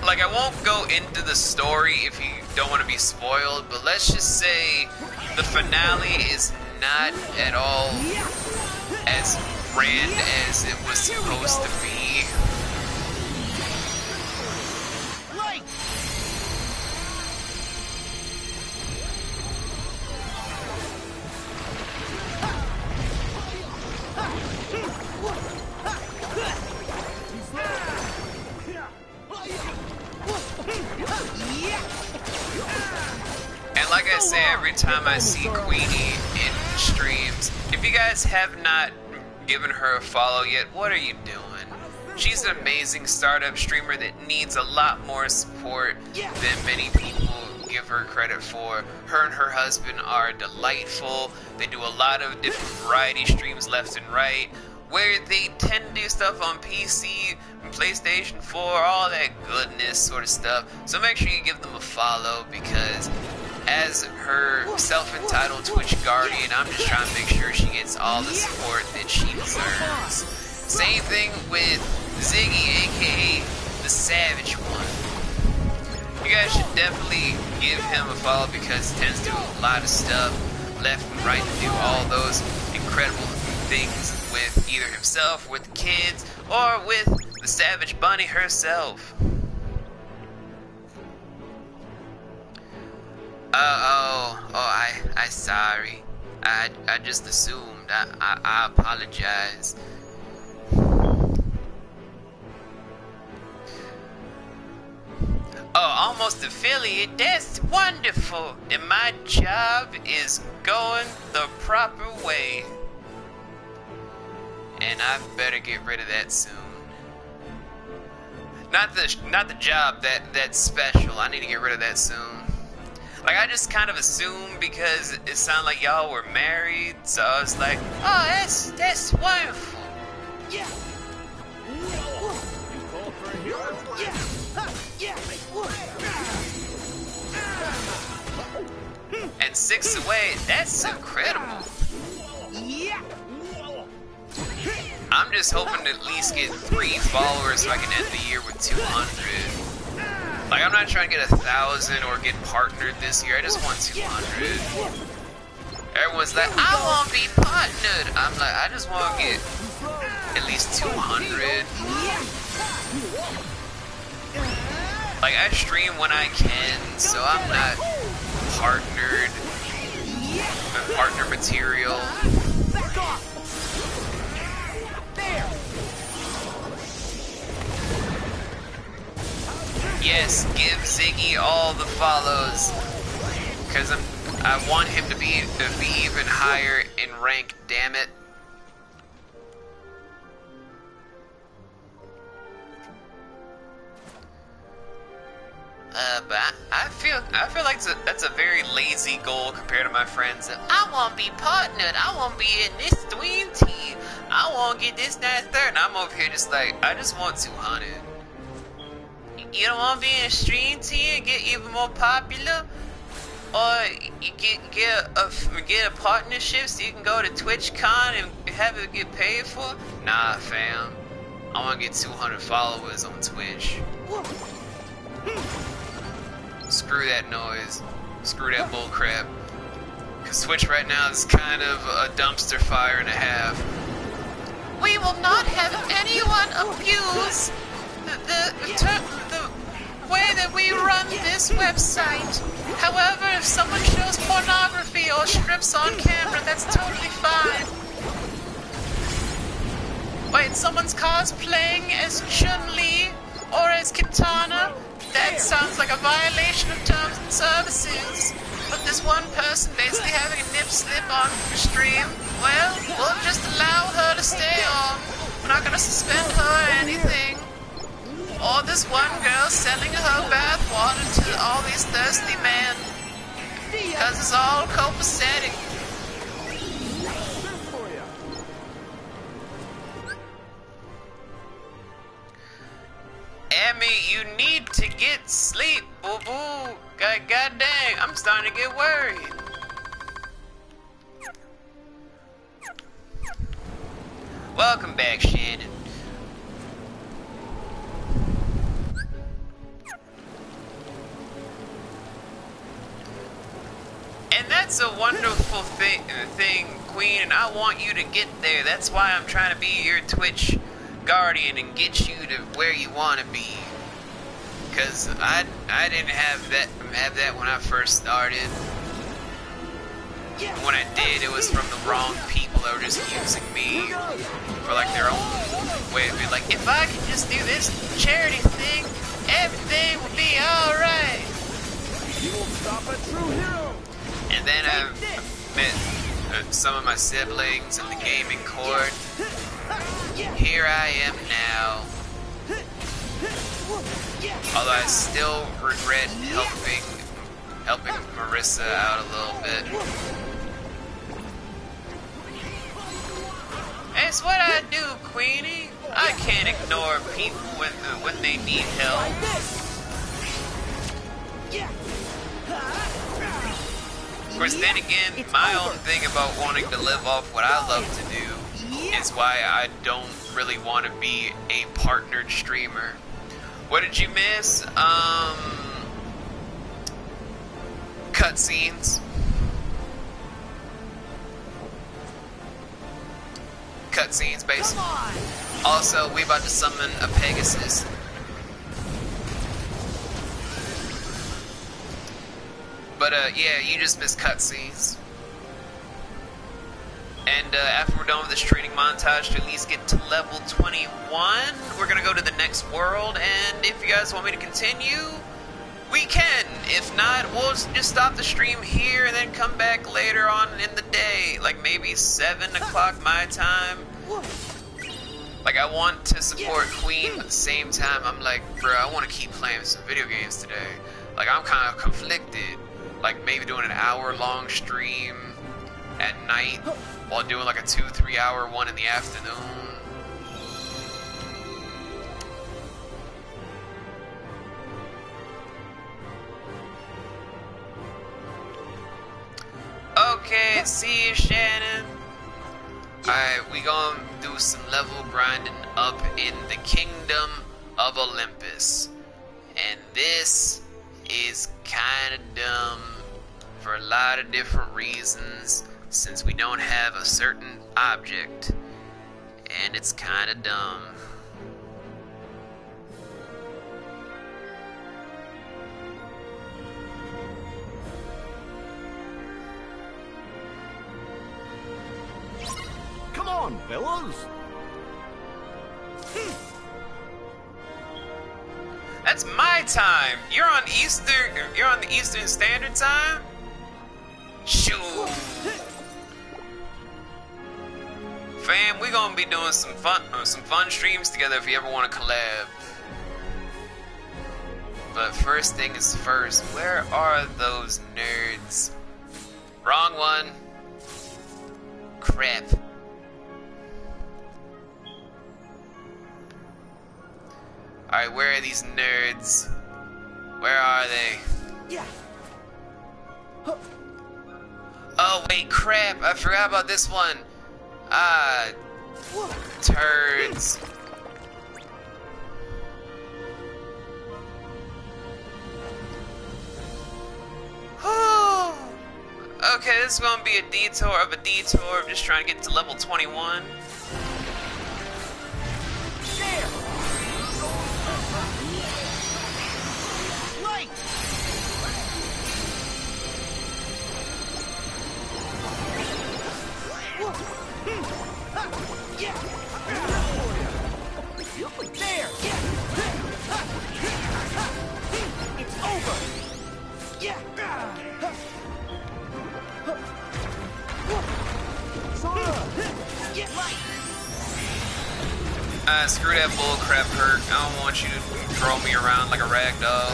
Like, I won't go into the story if you don't want to be spoiled, but let's just say the finale is not at all as grand as it was supposed to be. And like I say every time I see Queenie in streams, if you guys have not given her a follow yet, what are you doing? She's an amazing startup streamer that needs a lot more support than many people give her credit for. Her and her husband are delightful. They do a lot of different variety streams left and right, where they tend to do stuff on PC, PlayStation 4, all that goodness sort of stuff. So make sure you give them a follow, because as her self-entitled Twitch guardian, I'm just trying to make sure she gets all the support that she deserves. Same thing with Ziggy, aka the Savage One. You guys should definitely give him a follow, because he tends to do a lot of stuff left and right to do all those incredible things with either himself, with kids, or with the Savage Bunny herself. I sorry. I just assumed. I apologize. Oh, almost affiliate. That's wonderful. And my job is going the proper way. And I better get rid of that soon. Not the job that's special. I need to get rid of that soon. Like, I just kind of assumed, because it sounded like y'all were married, so I was like, oh, that's wonderful. Yeah. And 6 away, that's incredible. I'm just hoping to at least get 3 followers so I can end the year with 200. Like, I'm not trying to get 1,000 or get partnered this year. I just want 200. Everyone's like, I want to be partnered. I'm like, I just want to get at least 200. Like, I stream when I can, so I'm not partnered. Partner material. Back off. There. Yes, give Ziggy all the follows, because I want him to be even higher in rank. Damn it! But I feel like that's a very lazy goal compared to my friends. I want to be partnered. I want to be in this stream team. I want to get this, that, third. And I'm over here just like, I just want 200. You don't want to be in a stream team and get even more popular, or you get a partnership so you can go to TwitchCon and have it get paid for? Nah, fam. I want to get 200 followers on Twitch. Screw that noise. Screw that bullcrap. Cause Twitch right now is kind of a dumpster fire and a half. We will not have anyone abuse the way that we run this website. However, if someone shows pornography or strips on camera, that's totally fine. Wait, someone's cosplaying as Chun-Li or as Kitana? That sounds like a violation of terms and services. But this one person basically having a nip slip on stream, well, we'll just allow her to stay on. We're not gonna suspend her or anything. Or this one girl selling her bathwater to all these thirsty men. Because because it's all copacetic. Emmy, you need to get sleep, boo-boo. God dang, I'm starting to get worried. Welcome back, Shannon. And that's a wonderful thing, Queen, and I want you to get there. That's why I'm trying to be your Twitch guardian and get you to where you want to be. Because I didn't have that when I first started. When I did, it was from the wrong people that were just using me for like their own way of being like, if I could just do this charity thing, everything would be alright. You will stop a true hero. And then I met some of my siblings in the gaming court. Here I am now. Although I still regret helping Marissa out a little bit. It's what I do, Queenie. I can't ignore people when they need help. Of course, then again, my own thing about wanting to live off what I love to do is why I don't really want to be a partnered streamer. What did you miss? Cutscenes. Cutscenes, basically. Also, we about to summon a Pegasus. But yeah, you just missed cutscenes. And after we're done with this training montage to at least get to level 21, we're gonna go to the next world, and if you guys want me to continue, we can. If not, we'll just stop the stream here and then come back later on in the day, like maybe 7 o'clock my time. Like, I want to support Queen, but at the same time, I'm like, bro, I want to keep playing some video games today. Like, I'm kind of conflicted. Like, maybe doing an hour-long stream at night while doing like a 2-3 hour one in the afternoon. Okay, see you, Shannon. Alright, we gonna do some level grinding up in the Kingdom of Olympus. And this is kinda dumb for a lot of different reasons, since we don't have a certain object. And it's kinda dumb. Come on, fellas. That's my time. You're on the Eastern Standard Time? Shoot. Fam, we gonna be doing some fun streams together if you ever want to collab. But first thing is first, where are those nerds? Wrong one. Crap. Alright, where are these nerds? Where are they? Yeah. Oh, wait, crap. I forgot about this one. Ah, turds. Okay, this is gonna be a detour of just trying to get to level 21. There! It's over! Yeah! Screw that bullcrap, Hurt. I don't want you to throw me around like a rag doll.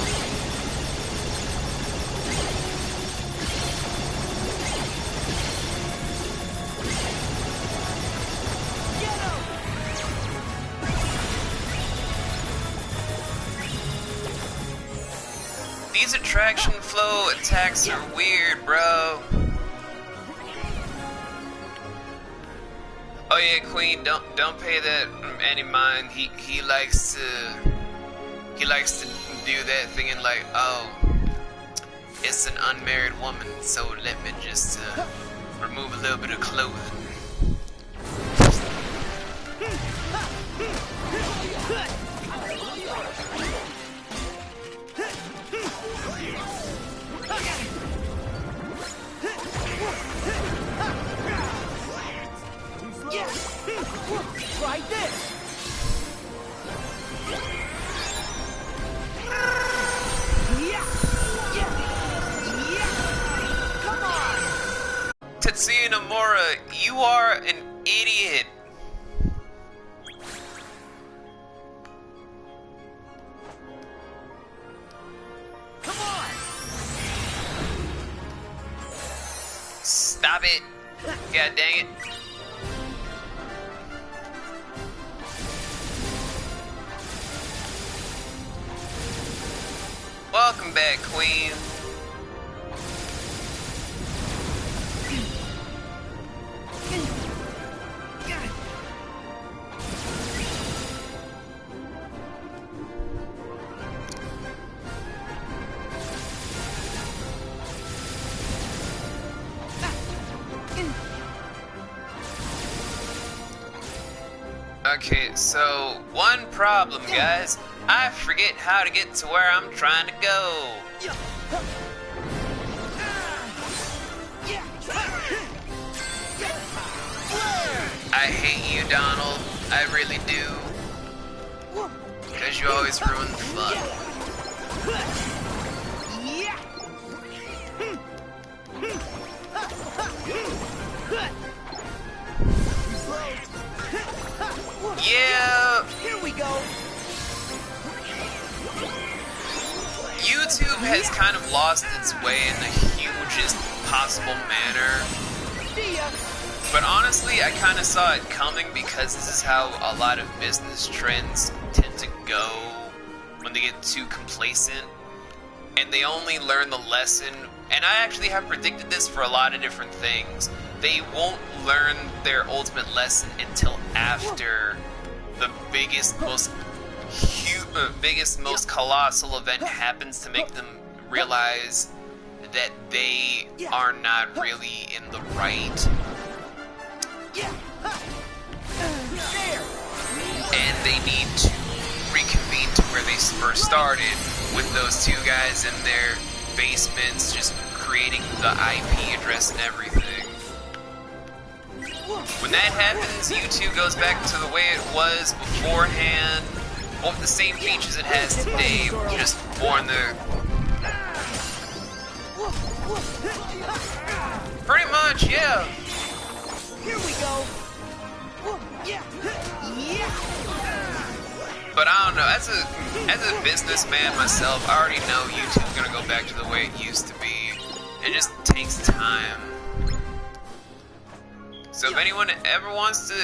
fraction flow attacks are weird, bro. Oh yeah, Queen, don't pay that any mind. He likes to do that thing and like, oh, it's an unmarried woman, so let me just remove a little bit of clothing. Try this! Come on! Tetsuya Nomura, you are an idiot. Come on! Stop it. God dang it. Welcome back, Queen. Okay, so one problem, guys. I forget how to get to where I'm trying to go. I hate you, Donald. I really do. Because you always ruin the fun. Yeah. Here we go. YouTube has kind of lost its way in the hugest possible manner. But honestly, I kind of saw it coming because this is how a lot of business trends tend to go when they get too complacent. And they only learn the lesson. And I actually have predicted this for a lot of different things. They won't learn their ultimate lesson until after the biggest, most colossal event happens to make them realize that they are not really in the right. And they need to reconvene to where they first started, with those two guys in their basements just creating the IP address and everything. When that happens, YouTube goes back to the way it was beforehand, with the same features it has today, just more in the... Pretty much, yeah. Here we go. But I don't know, as a businessman myself, I already know YouTube's gonna go back to the way it used to be. It just takes time. So if anyone ever wants to,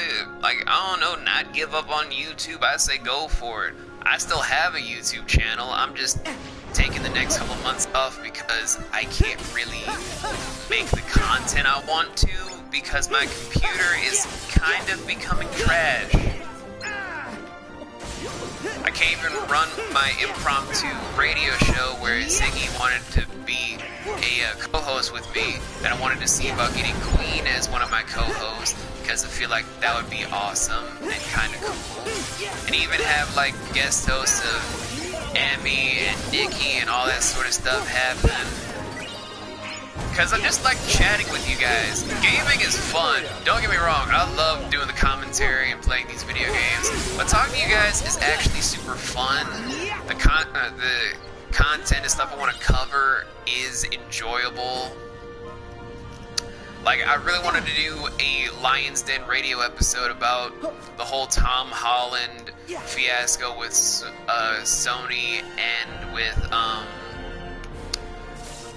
like, I don't know, not give up on YouTube, I say go for it. I still have a YouTube channel, I'm just taking the next couple months off because I can't really make the content I want to because my computer is kind of becoming trash. I can't even run my impromptu radio show where Ziggy wanted to be a co-host with me, and I wanted to see about getting Queen as one of my co-hosts because I feel like that would be awesome and kind of cool. And even have like guest hosts of Emmy and Nikki and all that sort of stuff happen. Because I just like chatting with you guys. Gaming is fun. Don't get me wrong. I love doing the commentary and playing these video games. But talking to you guys is actually super fun. The content and stuff I want to cover is enjoyable. Like, I really wanted to do a Lion's Den radio episode about the whole Tom Holland fiasco with Sony and with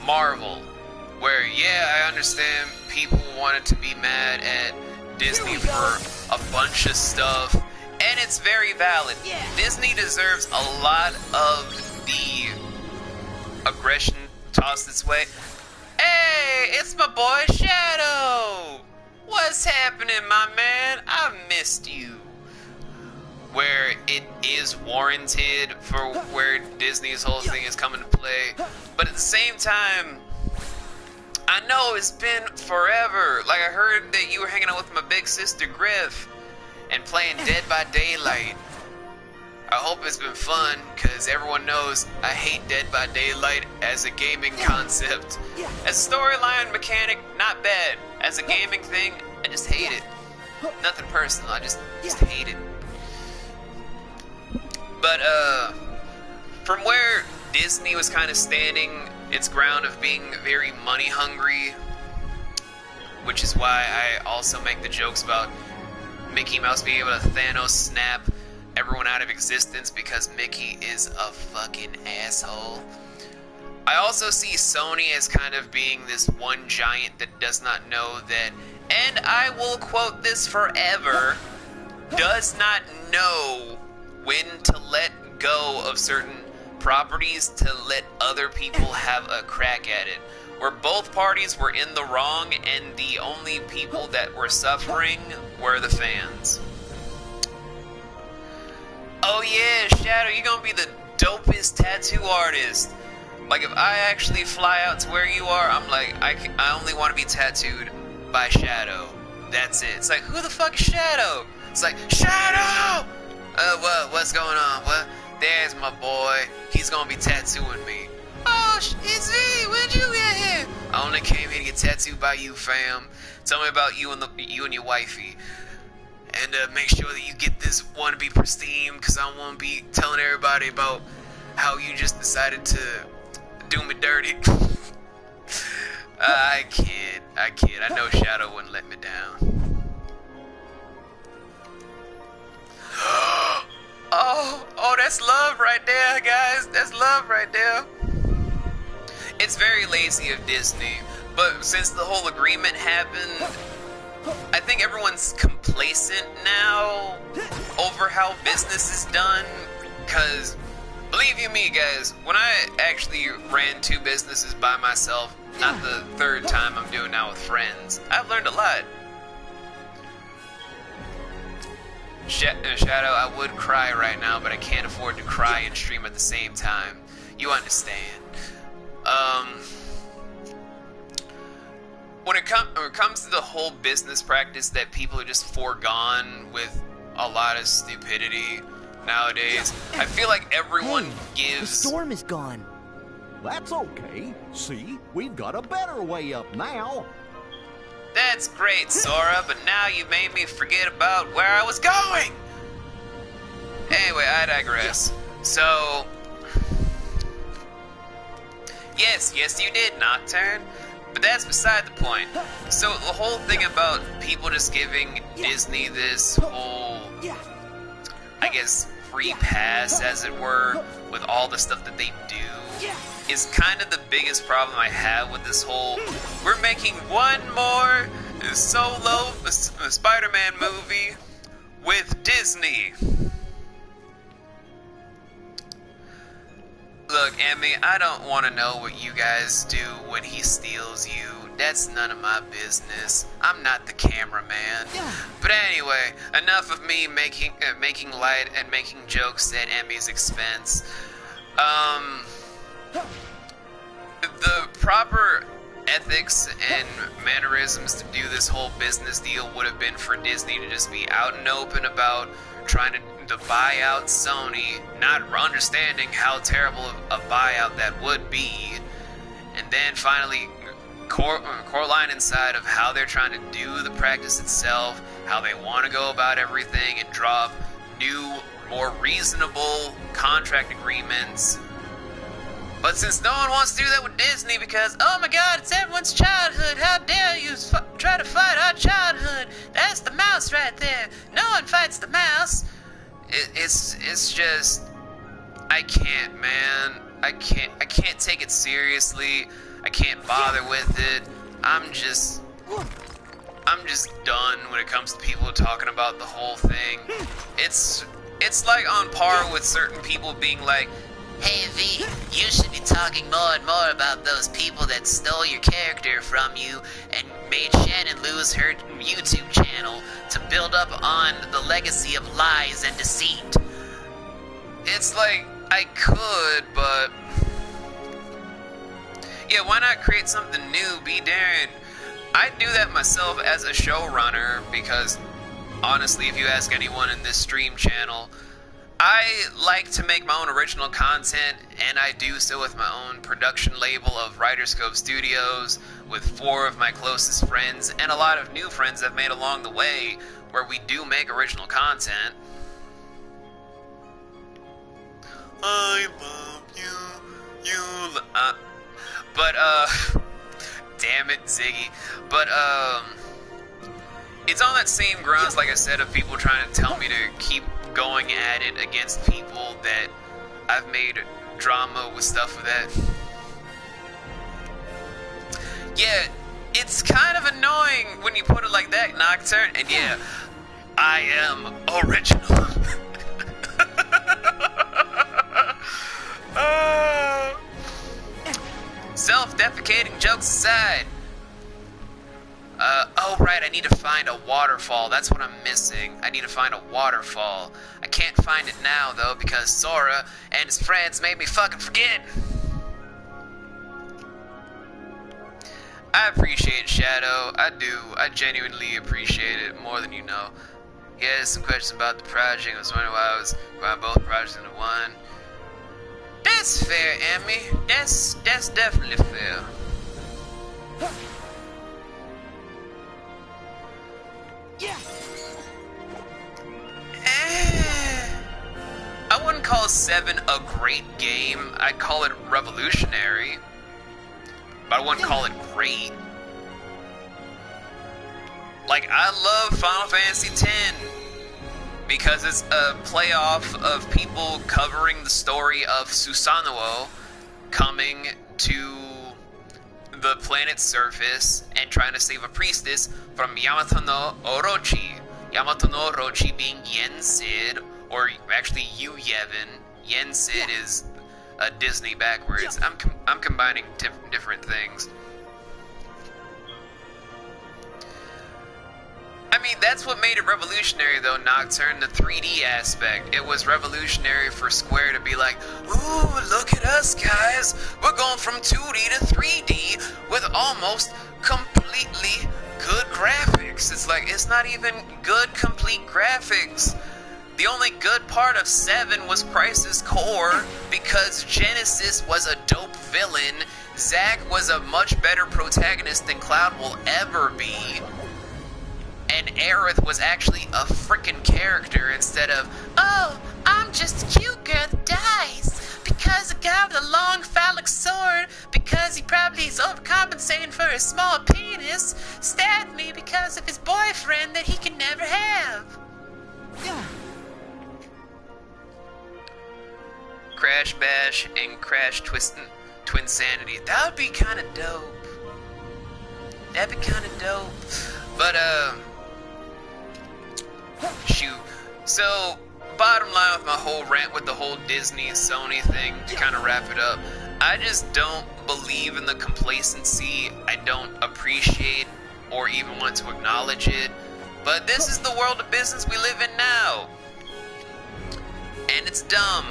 Marvel. Where, yeah, I understand people wanted to be mad at Disney for a bunch of stuff, and it's very valid. Disney deserves a lot of the aggression tossed its way. Hey, it's my boy Shadow! What's happening, my man? I've missed you. Where it is warranted for where Disney's whole thing is coming to play. But at the same time, I know it's been forever. Like, I heard that you were hanging out with my big sister Griff and playing Dead by Daylight. I hope it's been fun, because everyone knows I hate Dead by Daylight as a gaming concept. As a storyline mechanic, not bad. As a gaming thing, I just hate it. Nothing personal, I just hate it. But, from where Disney was kind of standing its ground of being very money hungry, which is why I also make the jokes about Mickey Mouse being able to Thanos snap everyone out of existence because Mickey is a fucking asshole. I also see Sony as kind of being this one giant that does not know that, and I will quote this forever, does not know when to let go of certain properties to let other people have a crack at it. Where both parties were in the wrong and the only people that were suffering were the fans. Oh yeah, Shadow, you're gonna be the dopest tattoo artist. Like, if I actually fly out to where you are, I'm like, I only want to be tattooed by Shadow. That's it. It's like, who the fuck is Shadow? It's like, Shadow! What's going on? What? There's my boy. He's gonna be tattooing me. Oh, it's me. When'd you get here? I only came here to get tattooed by you, fam. Tell me about you and your wifey. And make sure that you get this one to be pristine, because I won't be telling everybody about how you just decided to do me dirty. I kid. I know Shadow wouldn't let me down. Oh, that's love right there, guys. That's love right there. It's very lazy of Disney, but since the whole agreement happened, I think everyone's complacent now over how business is done, because believe you me, guys, when I actually ran 2 businesses by myself, not the 3rd time I'm doing now with friends, I've learned a lot. Shadow, I would cry right now, but I can't afford to cry and stream at the same time. You understand. When it comes to the whole business practice that people are just foregone with a lot of stupidity nowadays, I feel like everyone gives... The storm is gone. That's okay. See, we've got a better way up now. That's great, Sora, but now you made me forget about where I was going! Anyway, I digress. So... Yes, you did, Nocturne. But that's beside the point. So the whole thing about people just giving Disney this whole, I guess, free pass, as it were, with all the stuff that they do, is kind of the biggest problem I have with this whole, we're making one more solo Spider-Man movie with Disney. Look, Emmy, I don't want to know what you guys do when he steals you. That's none of my business. I'm not the cameraman. But anyway, enough of me making light and making jokes at Emmy's expense. The proper ethics and mannerisms to do this whole business deal would have been for Disney to just be out and open about trying to buy out Sony, not understanding how terrible a buyout that would be, and then finally core line inside of how they're trying to do the practice itself, how they want to go about everything, and draw up new, more reasonable contract agreements. But since no one wants to do that with Disney because, oh my god, it's everyone's childhood, how dare you try to fight our childhood, that's the mouse right there, no one fights the mouse. It's just, I can't, man. I can't take it seriously. I can't bother with it. I'm just done when it comes to people talking about the whole thing. It's like on par with certain people being like, Hey V, you should be talking more and more about those people that stole your character from you and made Shannon lose her YouTube channel to build up on the legacy of lies and deceit. It's like, I could, but... yeah, why not create something new, be daring? I'd do that myself as a showrunner, because honestly, if you ask anyone in this stream channel, I like to make my own original content, and I do so with my own production label of Writerscope Studios, with 4 of my closest friends, and a lot of new friends I've made along the way, where we do make original content. I love you, damn it, Ziggy. But, it's on that same grounds, like I said, of people trying to tell me to keep going at it against people that I've made drama with stuff with that. Yeah, it's kind of annoying when you put it like that, Nocturne, and yeah, I am original. Self-defecating jokes aside. Oh right, I need to find a waterfall. That's what I'm missing. I need to find a waterfall. I can't find it now, though, because Sora and his friends made me fucking forget. I appreciate it, Shadow. I do. I genuinely appreciate it more than you know. He had some questions about the project. I was wondering why I was buying both projects into one. That's fair, Emmy. That's definitely fair. Yeah. I wouldn't call 7 a great game. I'd call it revolutionary. But I wouldn't call it great. Like, I love Final Fantasy X because it's a playoff of people covering the story of Susanoo coming to the planet's surface and trying to save a priestess from Yamato no Orochi. Yamato no Orochi being Yen Sid, or actually Yu Yevon. Yen Sid is a Disney backwards. I'm combining different things. I mean, that's what made it revolutionary, though, Nocturne, the 3D aspect. It was revolutionary for Square to be like, ooh, look at us, guys. We're going from 2D to 3D with almost completely good graphics. It's like, it's not even good, complete graphics. The only good part of 7 was Crisis Core, because Genesis was a dope villain. Zack was a much better protagonist than Cloud will ever be. And Aerith was actually a frickin' character instead of, oh, I'm just a cute girl that dies because a guy with a long phallic sword, because he probably is overcompensating for his small penis, stabbed me because of his boyfriend that he can never have. Yeah. Crash Bash and Crash Twinsanity. That would be kind of dope. That'd be kind of dope. But, shoot. So, bottom line with my whole rant with the whole Disney Sony thing, to kind of wrap it up, I just don't believe in the complacency. I don't appreciate or even want to acknowledge it. But this is the world of business we live in now. And it's dumb.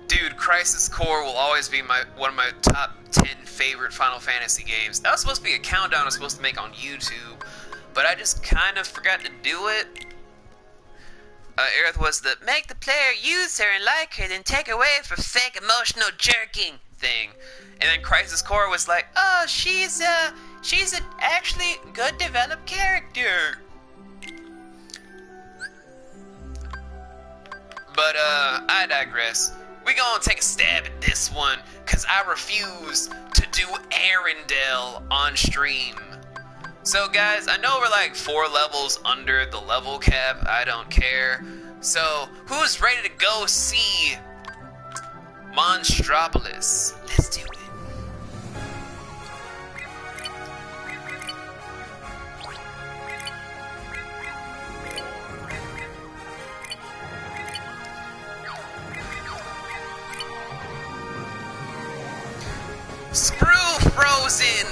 Dude, Crisis Core will always be one of my top 10 favorite Final Fantasy games. That was supposed to be a countdown I was supposed to make on YouTube, but I just kind of forgot to do it. Aerith was the make the player use her and like her, then take her away for fake emotional jerking thing. And then Crisis Core was like, oh, she's a actually good developed character. But, I digress. We gonna take a stab at this one, cause I refuse to do Arendelle on stream. So guys, I know we're like 4 levels under the level cap, I don't care. So, who's ready to go see Monstropolis? Let's do it. Screw Frozen!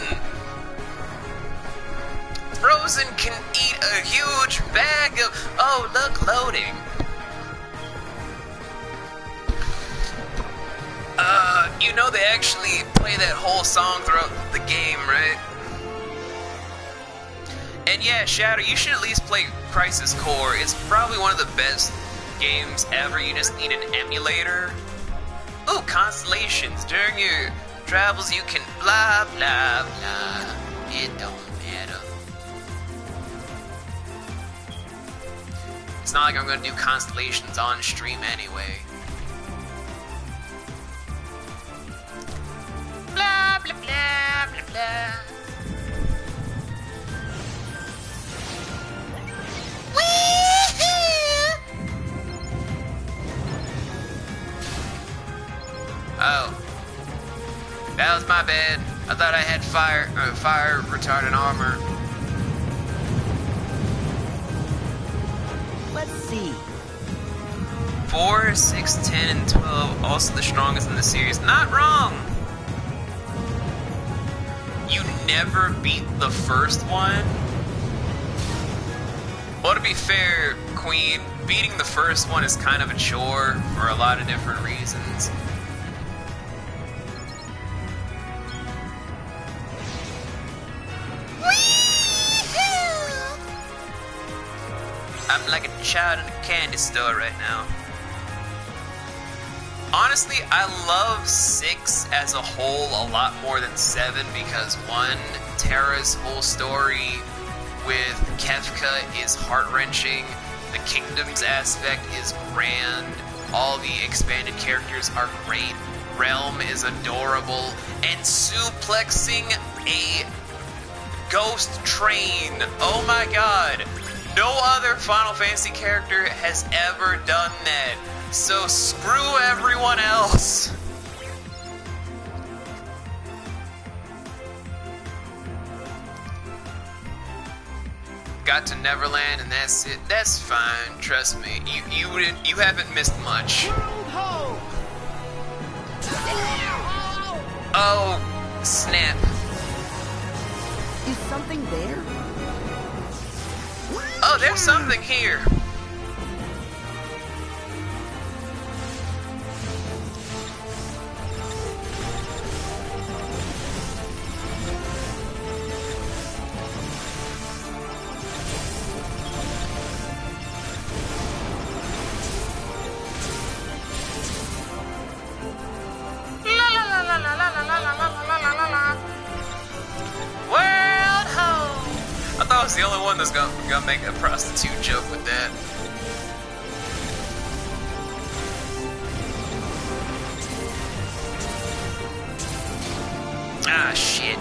Frozen can eat a huge bag of... Oh, look, loading. You know they actually play that whole song throughout the game, right? And yeah, Shadow, you should at least play Crisis Core. It's probably one of the best games ever. You just need an emulator. Ooh, constellations. During your travels, you can blah, blah, blah. It don't matter. It's not like I'm gonna do constellations on stream anyway. Blah, blah, blah, blah, blah. Oh. That was my bad. I thought I had fire retardant armor. Let's see. 4, 6, 10, and 12, also the strongest in the series. Not wrong! You never beat the first one? Well, to be fair, Queen, beating the first one is kind of a chore for a lot of different reasons. I'm like a child in a candy store right now. Honestly, I love 6 as a whole a lot more than 7 because 1, Terra's whole story with Kefka is heart-wrenching, the Kingdoms aspect is grand, all the expanded characters are great, Realm is adorable, and suplexing a ghost train, oh my god, no other Final Fantasy character has ever done that. So screw everyone else. Got to Neverland and that's it. That's fine. Trust me. You haven't missed much. Oh, snap. Is something there? Oh, there's something here. World home. I thought I was the only one that's gonna make a prostitute joke with that. Ah, shit.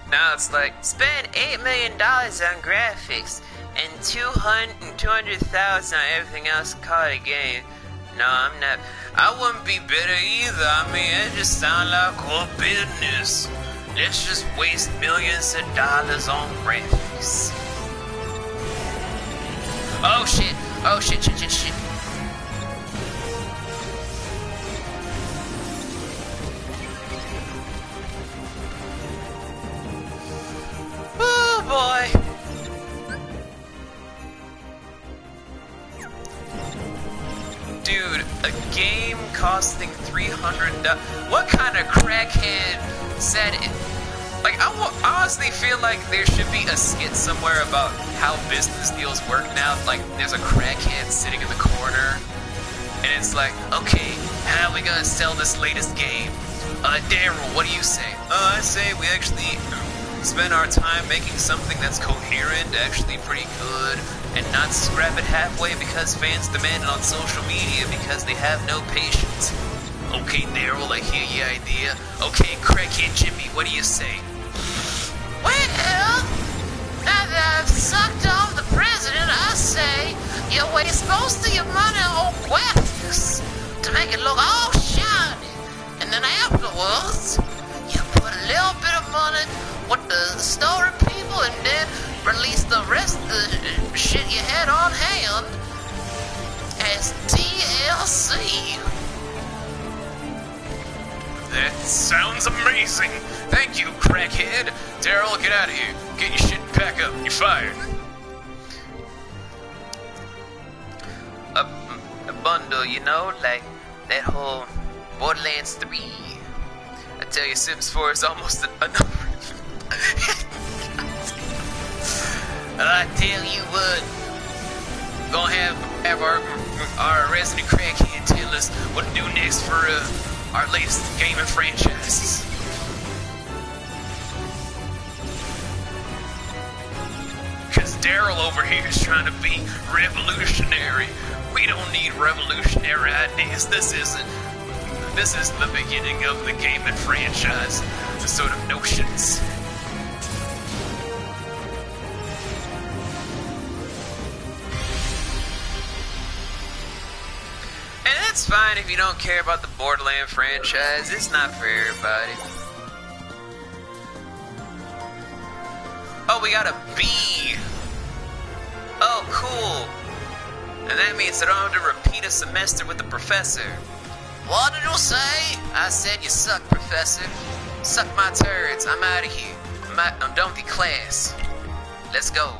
Now it's like, spend $8 million on graphics and 200,000 on everything else, call it a game. No, I'm not. I wouldn't be bitter either. I mean, it just sounds like cool business. Let's just waste millions of dollars on graphics. Oh shit. Oh shit, shit, shit, shit. Oh boy. Dude, a game costing $300. What kind of crackhead said it? Like, I honestly feel like there should be a skit somewhere about how business deals work now. Like, there's a crackhead sitting in the corner, and it's like, okay, how are we gonna sell this latest game? Daryl, what do you say? I say we actually spend our time making something that's coherent, actually pretty good, and not scrap it halfway because fans demand it on social media because they have no patience. Okay, Daryl, I hear your idea. Okay, crackhead Jimmy, what do you say? Well, now that I've sucked off the president, I say you waste most of your money on graphics to make it look all shiny. And then afterwards, you put a little bit of on it with the story people and then release the rest of the shit you had on hand as DLC. That sounds amazing. Thank you, crackhead. Daryl, get out of here. Get your shit and pack up. You're fired. A bundle, you know, like that whole Borderlands 3. I tell you, Sims 4 is almost a number. I tell you what, gonna have our resident crackhead tell us what to do next for our latest gaming franchise. Cause Daryl over here is trying to be revolutionary. We don't need revolutionary ideas. This is the beginning of the gaming franchise. The sort of notions. And that's fine if you don't care about the Borderlands franchise. It's not for everybody. Oh, we got a B. Oh, cool. And that means I don't have to repeat a semester with the professor. What did you say? I said you suck, professor. Suck my turds. I'm out of here. I'm done with the class. Let's go.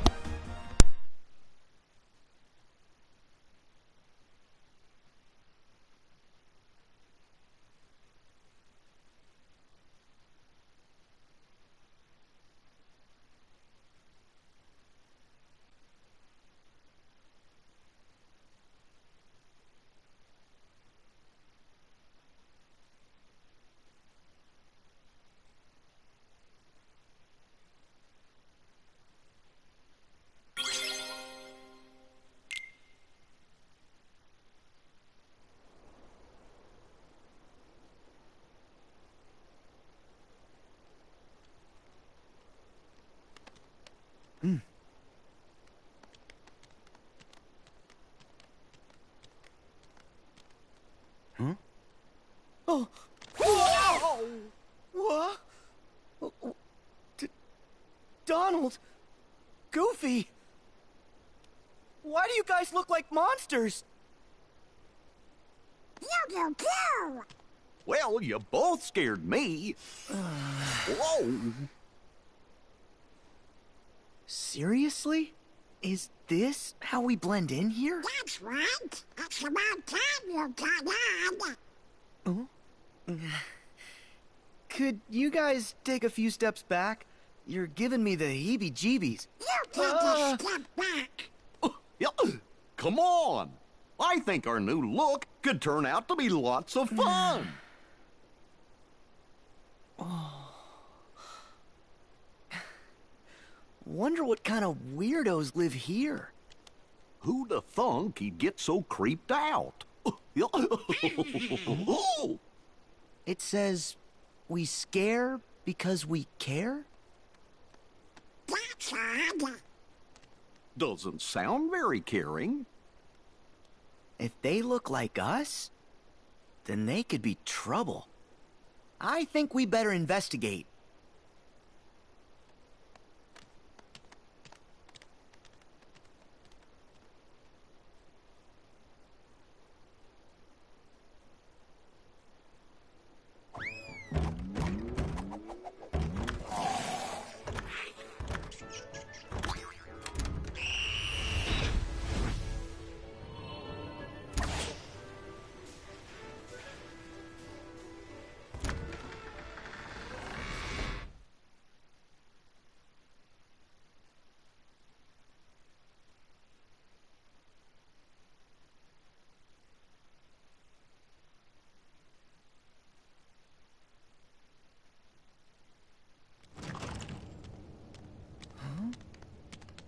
Oh! Whoa! What? Donald! Goofy! Why do you guys look like monsters? You too! Well, you both scared me. Whoa! Seriously? Is this how we blend in here? That's right. It's about time you got on. Oh? Could you guys take a few steps back? You're giving me the heebie-jeebies. You take a step back. Come on. I think our new look could turn out to be lots of fun. Wonder what kind of weirdos live here. Who'd have thunk he'd get so creeped out? It says, we scare because we care? That's odd. Doesn't sound very caring. If they look like us, then they could be trouble. I think we better investigate.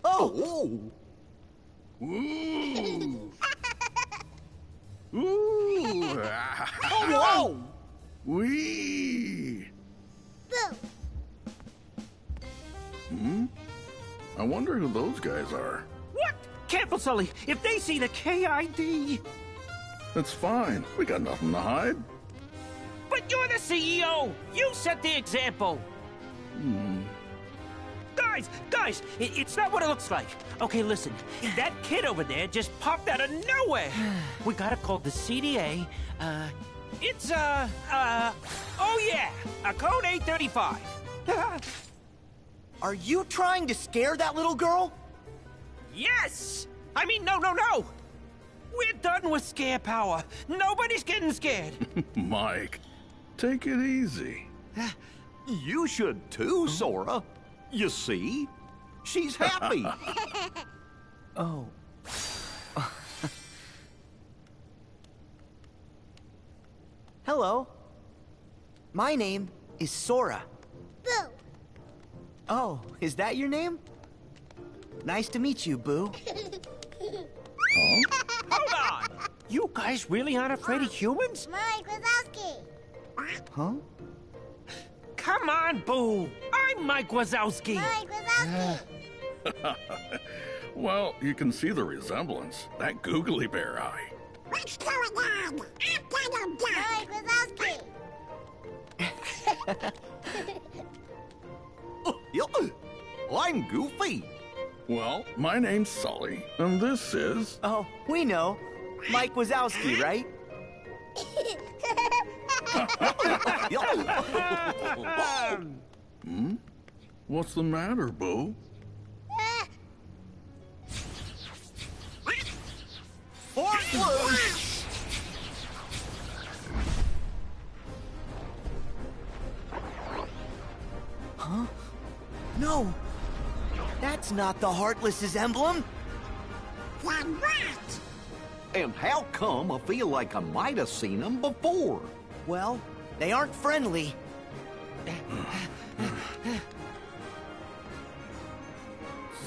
Oh! Ooh! Ooh! Oh, whoa! Wee! Boo! I wonder who those guys are. What? Careful, Sully. If they see the KID... That's fine. We got nothing to hide. But you're the CEO! You set the example! Guys, it's not what it looks like. Okay, listen. That kid over there just popped out of nowhere. We gotta call the CDA. It's, oh yeah, a code 835. Are you trying to scare that little girl? Yes! I mean, no. We're done with scare power. Nobody's getting scared. Mike, take it easy. You should too, Sora. You see? She's happy. Oh. Hello. My name is Sora. Boo. Oh, is that your name? Nice to meet you, Boo. Hold on! You guys really aren't afraid of humans? Mike Wazowski. Huh? Come on, Boo! I'm Mike Wazowski! Mike Wazowski. Well, you can see the resemblance. That googly bear eye. What's going on? I'm gonna die. Mike Wazowski. I'm Goofy. Well, my name's Sully, and this is... Oh, we know. Mike Wazowski, right? What's the matter, Boo? Huh? No! That's not the Heartless's emblem! Then what? And how come I feel like I might have seen them before? Well, they aren't friendly.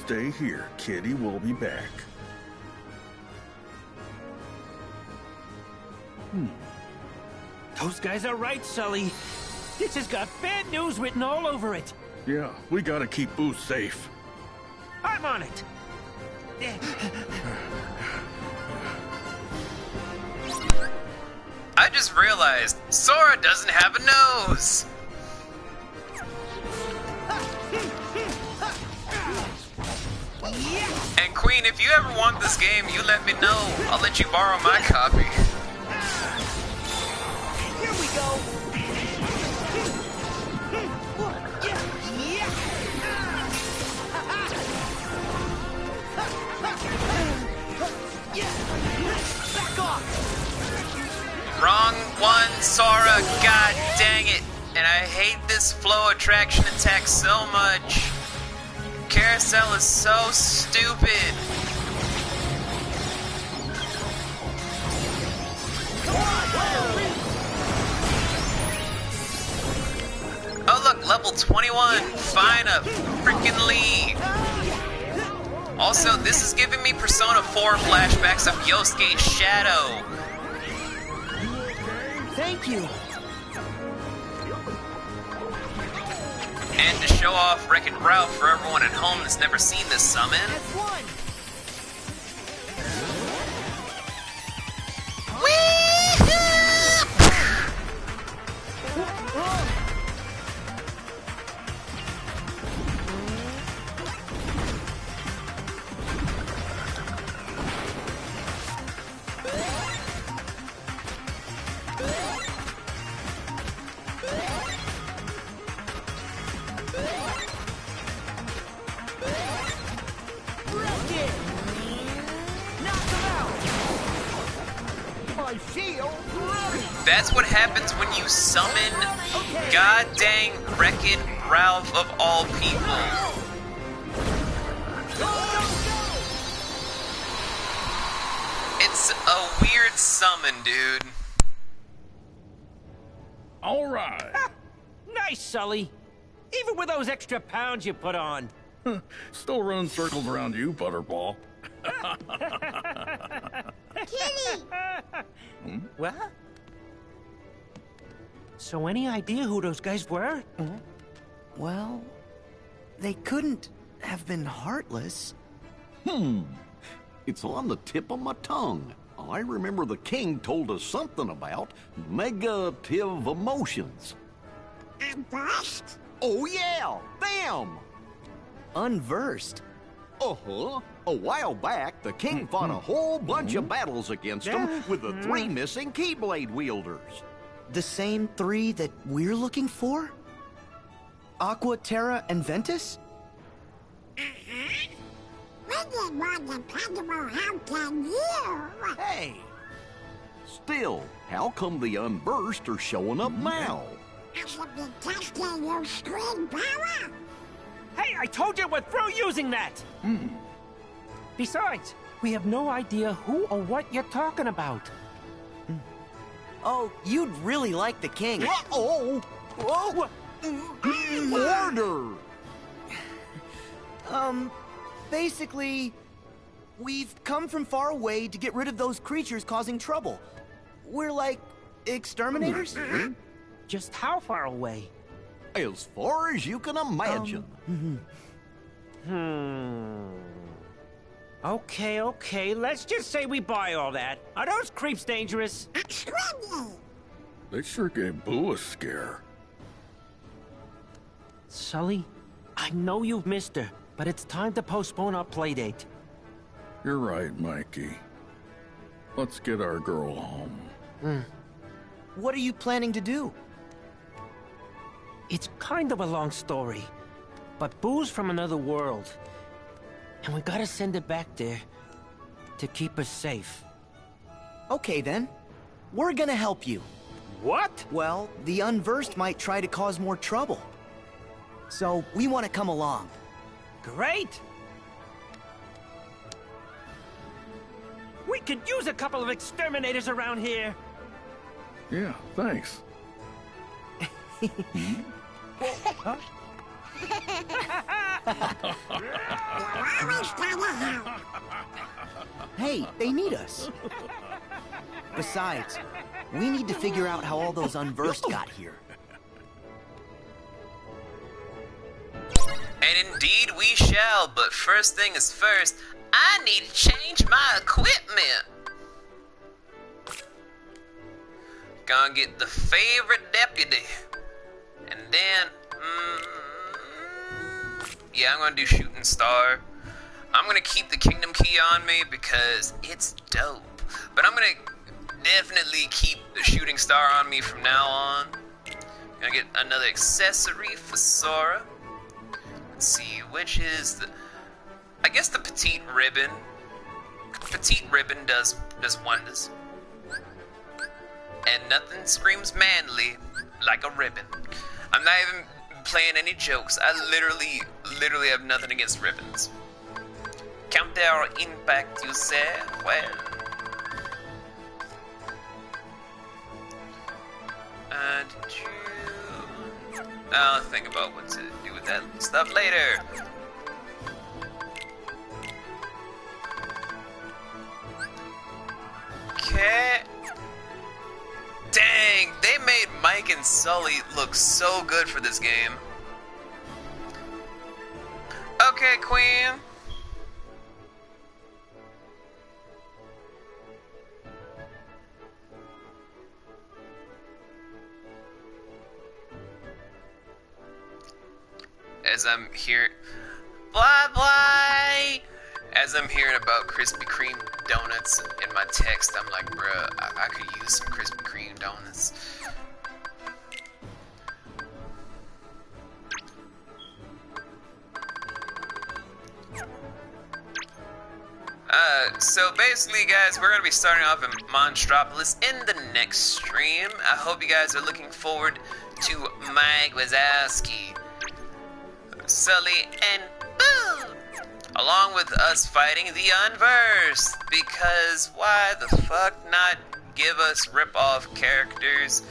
Stay here, Kitty. We'll be back. Those guys are right, Sully. This has got bad news written all over it. Yeah, we gotta keep Boo safe. I'm on it. I just realized Sora doesn't have a nose. And Queen, if you ever want this game, you let me know. I'll let you borrow my copy. Here we go. Back off. Wrong one, Sora. God dang it. And I hate this flow attraction attack so much. Carousel is so stupid. Oh look, level 21. Find a freaking lead. Also, this is giving me Persona 4 flashbacks of Yosuke's shadow. Thank you. And to show off Wreck-It Ralph for everyone at home that's never seen this summon. That's what happens when you summon god dang Wreck-It Ralph of all people. It's a weird summon, dude. Alright. Nice, Sully. Even with those extra pounds you put on. Still running circles around you, Butterball. Kitty! What? So any idea who those guys were? Well, they couldn't have been heartless. It's on the tip of my tongue. I remember the king told us something about negative emotions. Unversed? Oh yeah, them! Unversed? Uh-huh. A while back, the king fought a whole bunch of battles against them with the 3 missing Keyblade wielders. The same 3 that we're looking for? Aqua, Terra, and Ventus? We didn't want dependable help, can you? Hey! Still, how come the Unversed are showing up now? I should be testing your screen power. Hey, I told you we're through using that! Besides, we have no idea who or what you're talking about. Oh, you'd really like the king. Oh! Order! Basically, we've come from far away to get rid of those creatures causing trouble. We're like exterminators? Just how far away? As far as you can imagine. Okay, let's just say we buy all that. Are those creeps dangerous? They sure gave Boo a scare. Sully, I know you've missed her, but it's time to postpone our playdate. You're right, Mikey. Let's get our girl home. What are you planning to do? It's kind of a long story, but Boo's from another world. And we gotta send it back there to keep us safe. Okay then. We're gonna help you. What? Well, the Unversed might try to cause more trouble. So, we want to come along. Great! We could use a couple of exterminators around here. Yeah, thanks. Huh? Hey, they need us. Besides, we need to figure out how all those Unversed got here. And indeed we shall, but first thing is first, I need to change my equipment. Gonna get the favorite deputy. And then, yeah, I'm gonna do Shooting Star. I'm gonna keep the Kingdom Key on me because it's dope. But I'm gonna definitely keep the Shooting Star on me from now on. Gonna get another accessory for Sora. Let's see, which is the... I guess the Petite Ribbon. Petite Ribbon does wonders. And nothing screams manly like a ribbon. I'm not even playing any jokes. I literally have nothing against ribbons. Counter impact, you say? Well. I'll think about what to do with that stuff later. Okay. Dang, they made Mike and Sully look so good for this game. Okay, Queen. As I'm here, blah blah. As I'm hearing about Krispy Kreme donuts in my text, I'm like, bruh, I could use some Krispy Kreme donuts. So basically, guys, we're gonna be starting off in Monstropolis in the next stream. I hope you guys are looking forward to Mike Wazowski, Sully, and Boo, along with us fighting the Unversed, because why the fuck not give us rip-off characters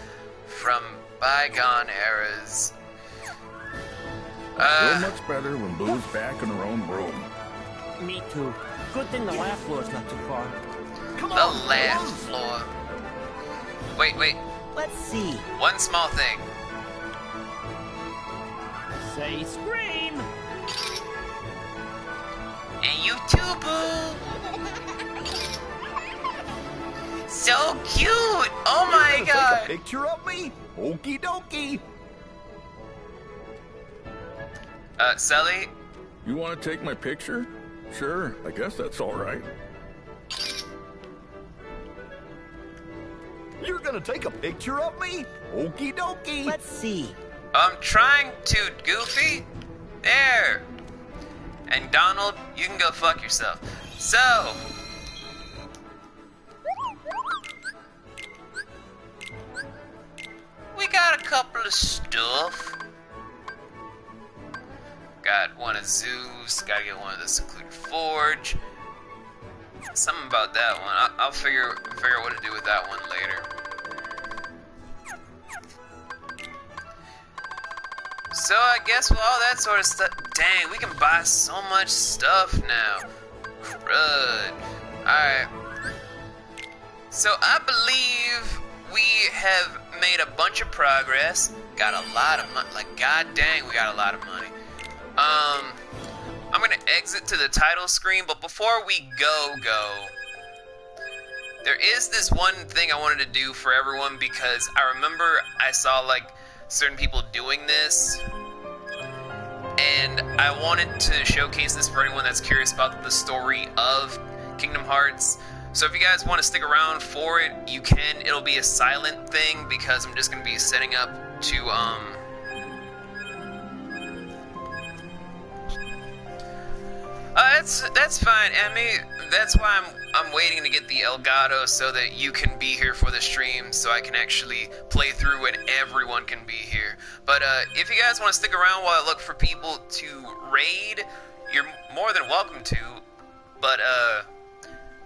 from bygone eras? Feel much better when Boo's back in her own room. Me too. Good thing the last floor's not too far. The last floor. Wait. Let's see. One small thing. Say scream! And you too, Boo! So cute! Oh my god! Take a picture of me? Okie dokie. Sully? You want to take my picture? Sure, I guess that's all right. You're gonna take a picture of me? Okie dokie. Let's see. I'm trying to, Goofy. There. And Donald, you can go fuck yourself. So. We got a couple of stuff. Got one of Zeus. Gotta get one of the secluded forge. Something about that one. I'll figure out what to do with that one later. So I guess with all that sort of stuff, dang, we can buy so much stuff now. Crud. Alright. So I believe we have made a bunch of progress. Got a lot of money. Like, god dang, we got a lot of money. I'm gonna exit to the title screen, but before we go, there is this one thing I wanted to do for everyone because I remember I saw like certain people doing this, and I wanted to showcase this for anyone that's curious about the story of Kingdom Hearts. So if you guys want to stick around for it, you can. It'll be a silent thing because I'm just gonna be setting up to that's fine, Emmy. That's why I'm waiting to get the Elgato so that you can be here for the stream, so I can actually play through and everyone can be here. But if you guys want to stick around while I look for people to raid, you're more than welcome to. But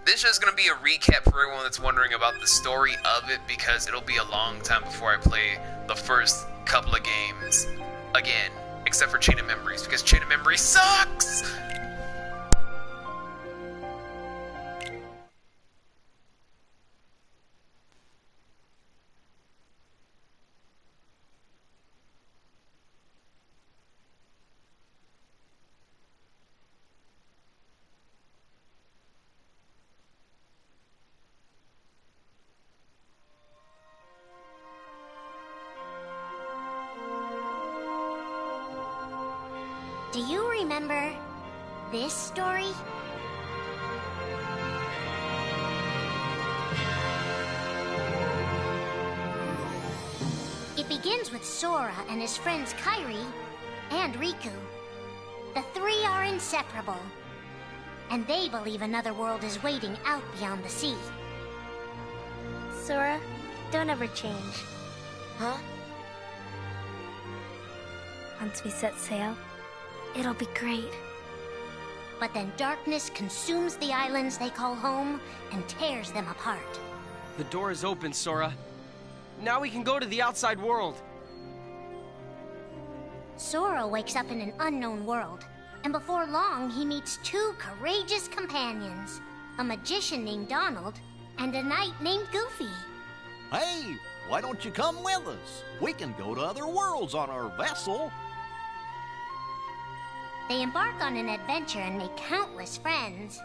this is just gonna be a recap for everyone that's wondering about the story of it, because it'll be a long time before I play the first couple of games again, except for Chain of Memories, because Chain of Memories sucks. Do you remember this story? It begins with Sora and his friends Kairi and Riku. The three are inseparable, and they believe another world is waiting out beyond the sea. Sora, don't ever change. Huh? Once we set sail, it'll be great. But then darkness consumes the islands they call home and tears them apart. The door is open, Sora. Now we can go to the outside world. Sora wakes up in an unknown world, and before long he meets two courageous companions, a magician named Donald and a knight named Goofy. Hey, why don't you come with us? We can go to other worlds on our vessel. They embark on an adventure and make countless friends.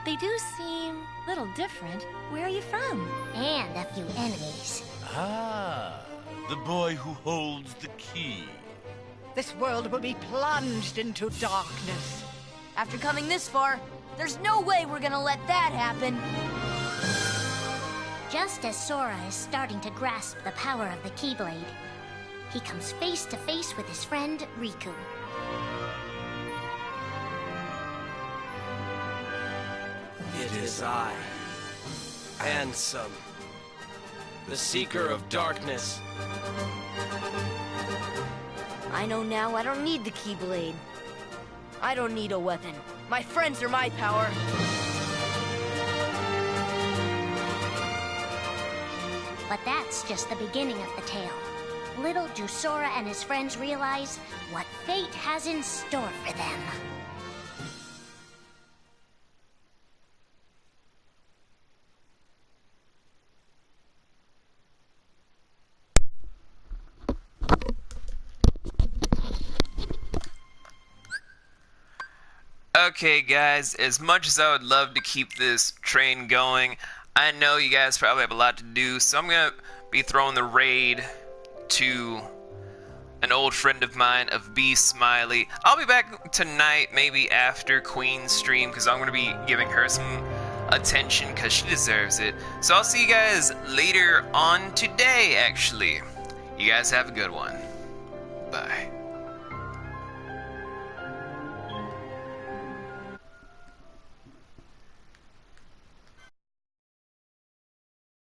They do seem a little different. Where are you from? And a few enemies. Ah, the boy who holds the key. This world will be plunged into darkness. After coming this far, there's no way we're gonna let that happen. Just as Sora is starting to grasp the power of the Keyblade, he comes face to face with his friend Riku. It is I, Ansem, the Seeker of Darkness. I know now I don't need the Keyblade. I don't need a weapon. My friends are my power. But that's just the beginning of the tale. Little do Sora and his friends realize what fate has in store for them. Okay guys, as much as I would love to keep this train going, I know you guys probably have a lot to do, so I'm gonna be throwing the raid to an old friend of mine of B Smiley. I'll be back tonight, maybe after Queen's stream, because I'm going to be giving her some attention because she deserves it. So I'll see you guys later on today, actually. You guys have a good one. Bye.